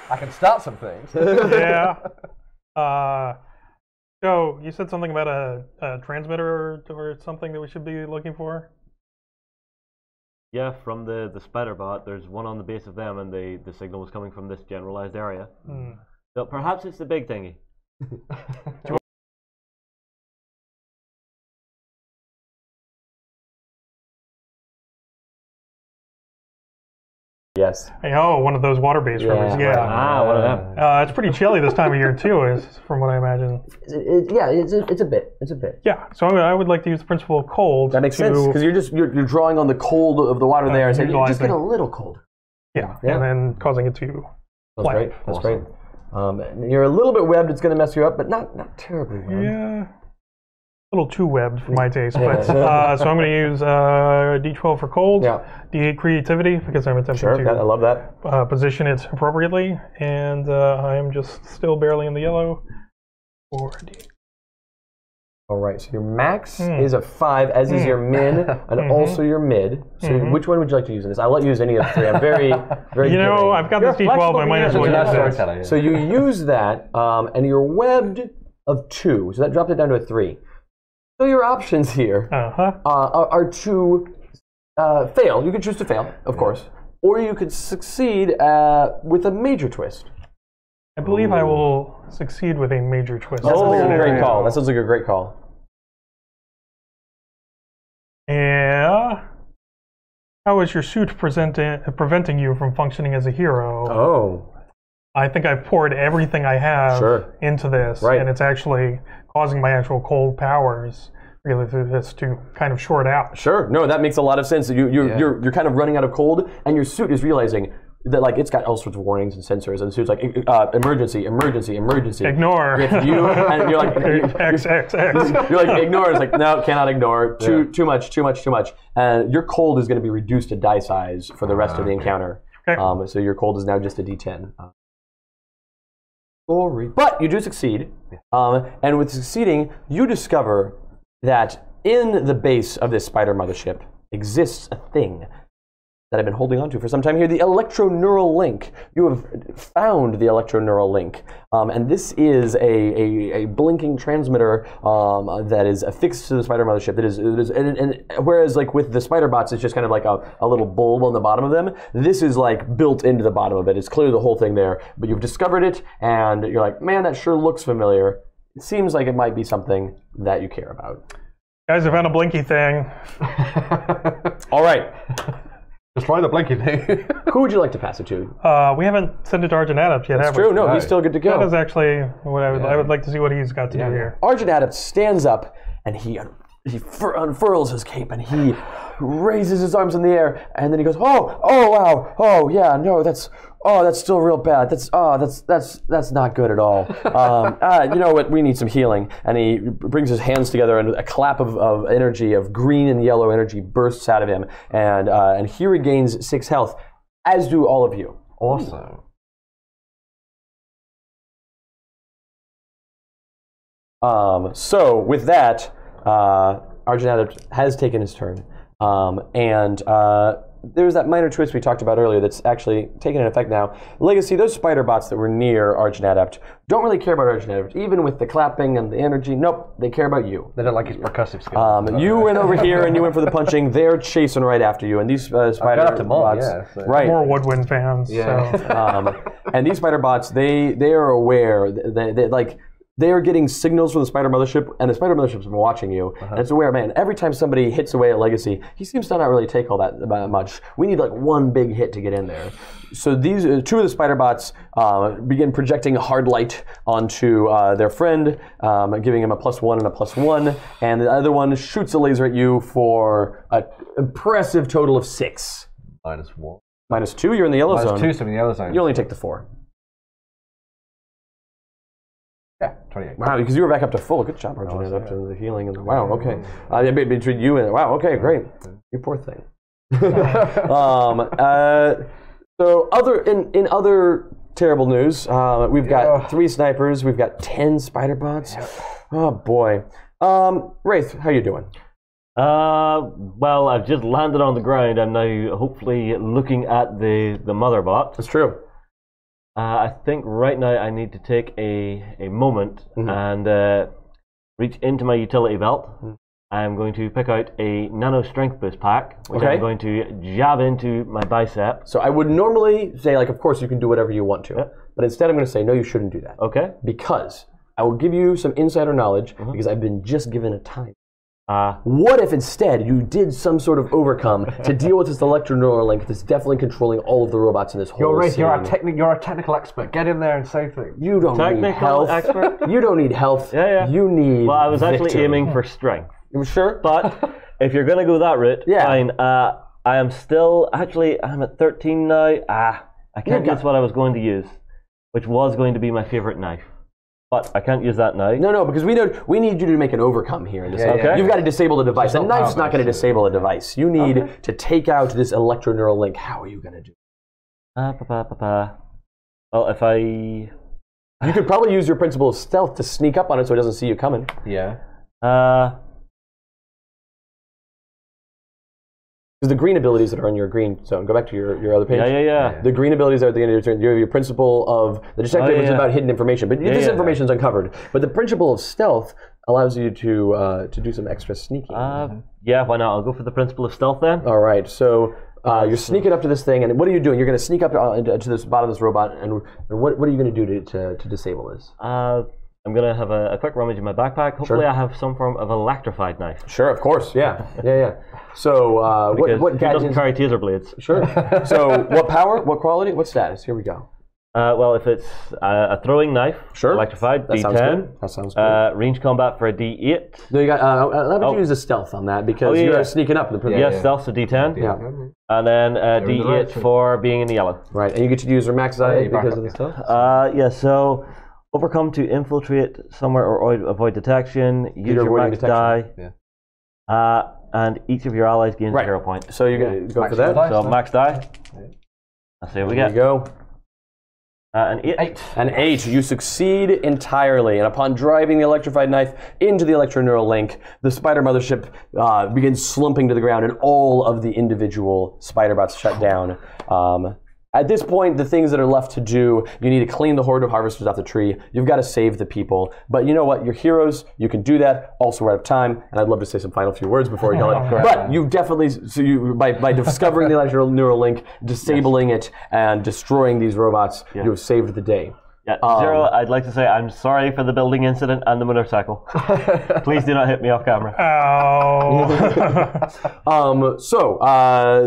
I can start some things. Yeah. So you said something about a transmitter or something that we should be looking for? Yeah, from the spider bot, there's one on the base of them, and the signal was coming from this generalized area. So perhaps it's the big thingy. Yes. Hey, oh, one of those water-based rivers. Yeah. Ah, one of them. It's pretty chilly this time of year too, is from what I imagine. It's a bit. Yeah. So I would like to use the principle of cold. That makes sense because you're drawing on the cold of the water there, so you just get a little cold. Yeah. And then causing it to. That's great. That's great. You're a little bit webbed. It's going to mess you up, but not terribly webbed. Yeah. A little too webbed for my taste, but so I'm going to use D12 for cold, D8 creativity because I'm attempting to I love that. Position it appropriately, and I'm just still barely in the yellow. 4D. All right, so your max is a 5, as is your min, and also your mid. So which one would you like to use in this? I'll let you use any of the 3. I'm very You know, I've got this D12, I might as well use it. So you use that, and you're webbed of 2, so that dropped it down to a 3. So your options here are to fail. You can choose to fail, of course, or you could succeed with a major twist. I believe I will succeed with a major twist. That sounds like a great call. That sounds like a great call. Yeah. How is your suit preventing you from functioning as a hero? Oh. I think I've poured everything I have into this, and it's actually causing my actual cold powers really through this to kind of short out. Sure, no, that makes a lot of sense. You're kind of running out of cold, and your suit is realizing that like it's got all sorts of warnings and sensors, and the suit's like emergency. Ignore. If you and you're like X. You're like ignore. It's like no, cannot ignore. Too much. And your cold is going to be reduced to die size for the rest of the encounter. Okay. So your cold is now just a D10. But you do succeed, and with succeeding, you discover that in the base of this spider mothership exists a thing that I've been holding on to for some time here, the electroneural link. You have found the electroneural link, and this is a blinking transmitter that is affixed to the spider mothership. And whereas like with the spider bots, it's just kind of like a little bulb on the bottom of them, this is like built into the bottom of it. It's clearly the whole thing there, but you've discovered it, and you're like, man, that sure looks familiar. It seems like it might be something that you care about. Guys, I found a blinky thing. All right. Destroy the blinky thing. Who would you like to pass it to? We haven't sent it to Arjun Adept yet, have we? That's true. No, he's still good to go. That is actually what I would like to see what he's got to do here. Arjun Adept stands up and he unfurls his cape and he raises his arms in the air, and then he goes, oh wow, oh yeah, no, that's still real bad. That's not good at all. You know what? We need some healing. And he brings his hands together, and a clap of energy, of green and yellow energy, bursts out of him, and he regains 6 health, as do all of you. Awesome. So with that, Arjun Adept has taken his turn, and there's that minor twist we talked about earlier that's actually taking an effect now. Legacy, those spider bots that were near Argent Adept don't really care about Argent Adept, even with the clapping and the energy. Nope, they care about you. They don't like his percussive skills. You went over here and you went for the punching. They're chasing right after you, and these spider bots, right? More Woodwind fans. Yeah. So. And these spider bots, they are aware. They are getting signals from the Spider Mothership, and the Spider Mothership's been watching you. And it's aware, man, every time somebody hits away at Legacy, he seems to not really take all that much. We need like one big hit to get in there. So these two of the spider bots begin projecting hard light onto their friend, giving him a +1 and a +1, and the other one shoots a laser at you for an impressive total of 6. -1. -2, you're in the yellow zone. -2, so I'm in the yellow zone. You only take the 4. Yeah, 28. Wow, because you were back up to full. Good job, Arjun. Up to the healing and wow. Okay, between you and wow. Okay, great. You poor thing. So in other terrible news, we've got 3 snipers. We've got 10 spider bots. Oh boy. Wraith, how you doing? Well, I've just landed on the ground. I'm now hopefully looking at the mother bot. That's true. I think right now I need to take a moment and reach into my utility belt. I'm going to pick out a nano strength boost pack, which I'm going to jab into my bicep. So I would normally say, like, of course you can do whatever you want to, but instead I'm going to say, no, you shouldn't do that. Okay. Because I will give you some insider knowledge because I've been just given a time. What if instead you did some sort of overcome to deal with this electroneural link that's definitely controlling all of the robots in this whole scene? You're a technical expert. Get in there and save things. You don't need health. Expert? You don't need health. Yeah. You need Well, I was victory. actually aiming for strength. You sure? But if you're going to go that route, fine. I am still, actually, I'm at 13 now. I can't guess what I was going to use, which was going to be my favorite knife. But I can't use that now. No, because we need you to make an overcome here in this. Okay. You've got to disable the device. The knife's not going to disable a device. You need to take out this electroneural link. How are you going to do it? Well, if I... You could probably use your principle of stealth to sneak up on it so it doesn't see you coming. Yeah. Because the green abilities that are on your green zone, go back to your other page. Yeah. The green abilities are at the end of your turn. You have your principle of the detective is about hidden information, but this information is uncovered. But the principle of stealth allows you to do some extra sneaking. Yeah, why not? I'll go for the principle of stealth then. All right, so you're sneaking up to this thing, and what are you doing? You're going to sneak up to this bottom of this robot, and what are you going to do to disable this? I'm going to have a quick rummage in my backpack. Hopefully I have some form of electrified knife. Sure, of course, yeah. So what gadget doesn't carry taser blades? Sure. So what power, what quality, what status? Here we go. Well, if it's a throwing knife, electrified, that D10. Sounds good. That sounds good. Range combat for a D8. No, you got. How about you use a stealth on that because you're sneaking up. Stealth's a D10. Yeah. And then D8 for being in the yellow. Right, and you get to use your max eye because of the stealth. So overcome to infiltrate somewhere or avoid detection. Use your max die. And each of your allies gains a hero point. So you're going to go for that? So max die. Let's see what we get. There you go. An 8. An 8. You succeed entirely. And upon driving the electrified knife into the electroneural link, the spider mothership begins slumping to the ground, and all of the individual spider bots shut down. At this point, the things that are left to do, you need to clean the horde of harvesters off the tree. You've got to save the people. But you know what? You're heroes. You can do that. Also, we're out of time. And I'd love to say some final few words before we go in. But you definitely, by discovering the electroneural link, disabling it, and destroying these robots, you have saved the day. Yeah, Zero, I'd like to say I'm sorry for the building incident and the motorcycle. Please do not hit me off camera.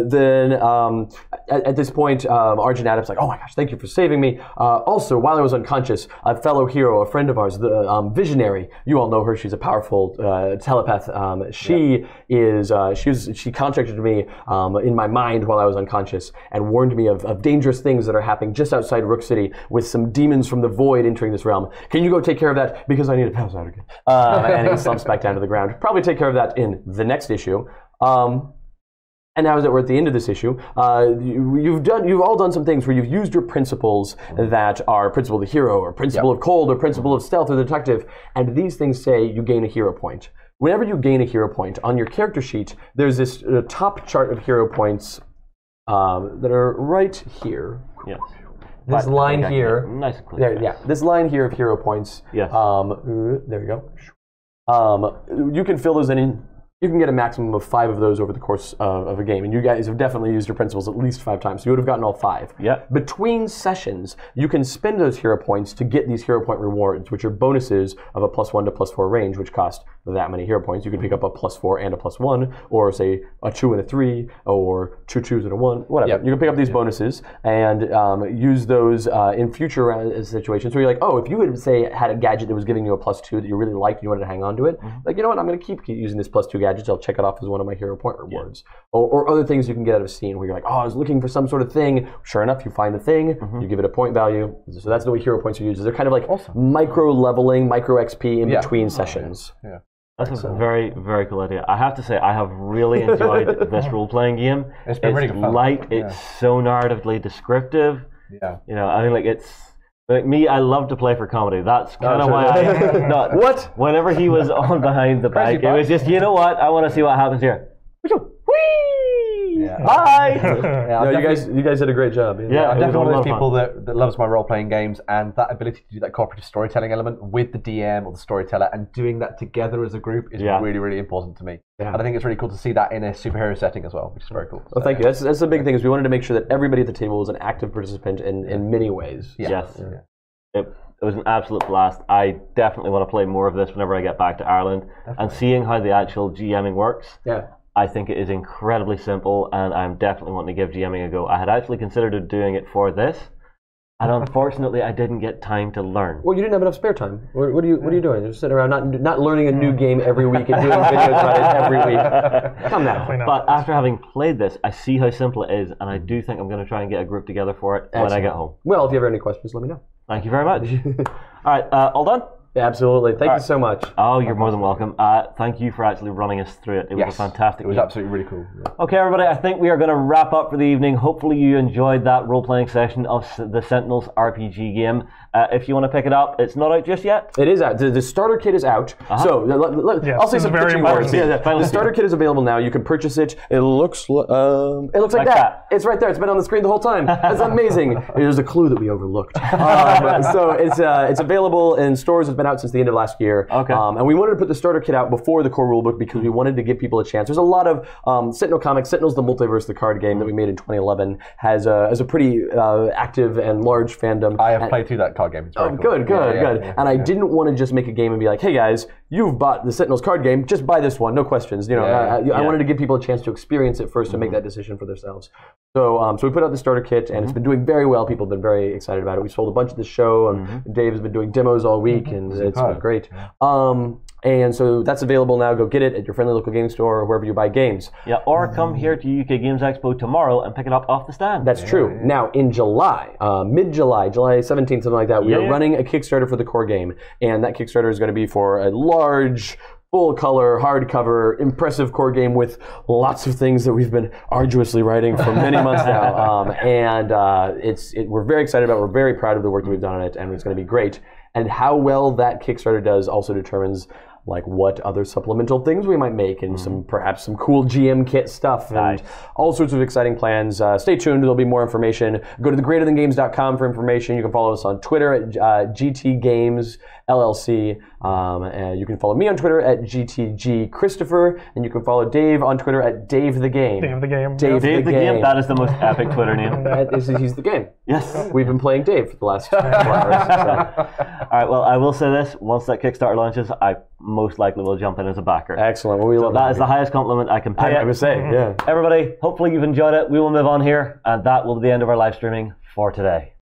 Then at this point, Argent Adam's like, oh my gosh, thank you for saving me. Also, while I was unconscious, a fellow hero, a friend of ours, the Visionary, you all know her, she's a powerful telepath. She contacted me in my mind while I was unconscious and warned me of dangerous things that are happening just outside Rook City with some demons from the void entering this realm. Can you go take care of that? Because I need to pass out again. And he slumps back down to the ground. Probably take care of that in the next issue. And now that we're at the end of this issue, you've all done some things where you've used your principles that are principle of the hero, or principle of cold, or principle of stealth, or detective, and these things say you gain a hero point. Whenever you gain a hero point on your character sheet, there's this top chart of hero points that are right here. Yes. This line here. Nice and clear. Yeah. This line here of hero points. Yes. There we go. You can fill those in. You can get a maximum of 5 of those over the course of a game, and you guys have definitely used your principles at least 5 times, so you would have gotten all 5. Yeah. Between sessions, you can spend those hero points to get these hero point rewards, which are bonuses of a +1 to +4 range, which cost that many hero points. You can pick up a +4 and a +1, or say a 2 and a 3, or 2 2s and a 1, whatever. Yep. You can pick up these bonuses and use those in future situations where you're like, oh, if you had, say, had a gadget that was giving you a +2 that you really liked and you wanted to hang on to it, like, you know what, I'm going to keep using this +2 gadgets. I'll check it off as one of my hero point rewards. Yeah. Or other things you can get out of a scene where you're like, oh, I was looking for some sort of thing. Sure enough, you find the thing, you give it a point value. So that's the way hero points are used. They're kind of like micro leveling, micro XP in between sessions. Yeah. That's a very, very cool idea. I have to say, I have really enjoyed this role-playing game. It's been really fun. Light, it's so narratively descriptive. Yeah. You know, I mean, like, it's... Like me, I love to play for comedy. That's kind of why I... No, what? Whenever he was on behind the bike, it was just, you know what? I want to see what happens here. Whee! Yeah. Bye! No, you guys did a great job. Yeah, I'm definitely one of those people that loves my role-playing games, and that ability to do that cooperative storytelling element with the DM or the storyteller and doing that together as a group is really, really important to me. Yeah. And I think it's really cool to see that in a superhero setting as well, which is very cool. Well, thank you. That's the big thing, is we wanted to make sure that everybody at the table was an active participant in many ways. Yeah. Yes. Yeah. It was an absolute blast. I definitely want to play more of this whenever I get back to Ireland. Definitely. And seeing how the actual GMing works, I think it is incredibly simple, and I'm definitely wanting to give GMing a go. I had actually considered doing it for this, and unfortunately I didn't get time to learn. Well, you didn't have enough spare time. What are you doing? You're just sitting around not learning a new game every week and doing videos about it every week. Come now. But after having played this, I see how simple it is, and I do think I'm going to try and get a group together for it when I get home. Well, if you have any questions, let me know. Thank you very much. All right, all done? Yeah, absolutely. Thank you so much. Oh, you're more than welcome. Thank you for actually running us through it. It was a fantastic It was absolutely really cool. Yeah. Okay, everybody, I think we are going to wrap up for the evening. Hopefully you enjoyed that role-playing session of the Sentinels RPG game. If you want to pick it up, it's not out just yet. It is out. The starter kit is out. So I'll say some pitching words. The starter kit is available now. You can purchase it. It looks like that. It's right there. It's been on the screen the whole time. That's amazing. There's a clue that we overlooked. So it's available in stores. It's been out since the end of last year. Okay. And we wanted to put the starter kit out before the core rulebook because we wanted to give people a chance. There's a lot of Sentinel comics. Sentinels, the Multiverse, the card game that we made in 2011, has a pretty active and large fandom. I have played through that card game. It's very cool. Good. And I didn't want to just make a game and be like, hey guys, you've bought the Sentinels card game, just buy this one, no questions. You know, I wanted to give people a chance to experience it first and make that decision for themselves. So we put out the starter kit, and it's been doing very well. People have been very excited about it. We sold a bunch at the show, and Dave has been doing demos all week, and it's been great. And so that's available now. Go get it at your friendly local gaming store or wherever you buy games. Yeah, or come here to UK Games Expo tomorrow and pick it up off the stand. That's true. Now, in July, mid-July, July 17th, something like that, we are running a Kickstarter for the core game. And that Kickstarter is going to be for a large, full-color, hardcover, impressive core game with lots of things that we've been arduously writing for many months now. We're very excited about it. We're very proud of the work that we've done on it, and it's going to be great. And how well that Kickstarter does also determines like what other supplemental things we might make, and perhaps some cool GM kit stuff, and all sorts of exciting plans. Stay tuned. There'll be more information. Go to thegreaterthangames.com for information. You can follow us on Twitter at GT Games LLC. And you can follow me on Twitter at GTG Christopher, and you can follow Dave on Twitter at Dave the Game. Dave the Game. Dave the Game. That is the most epic Twitter name. He's the game. Yes. We've been playing Dave for the last 4 hours. So. All right, well, I will say this. Once that Kickstarter launches, I most likely will jump in as a backer. Excellent. Well, we love that is the highest compliment I can pay. I would say, yeah. Everybody, hopefully you've enjoyed it. We will move on here, and that will be the end of our live streaming for today.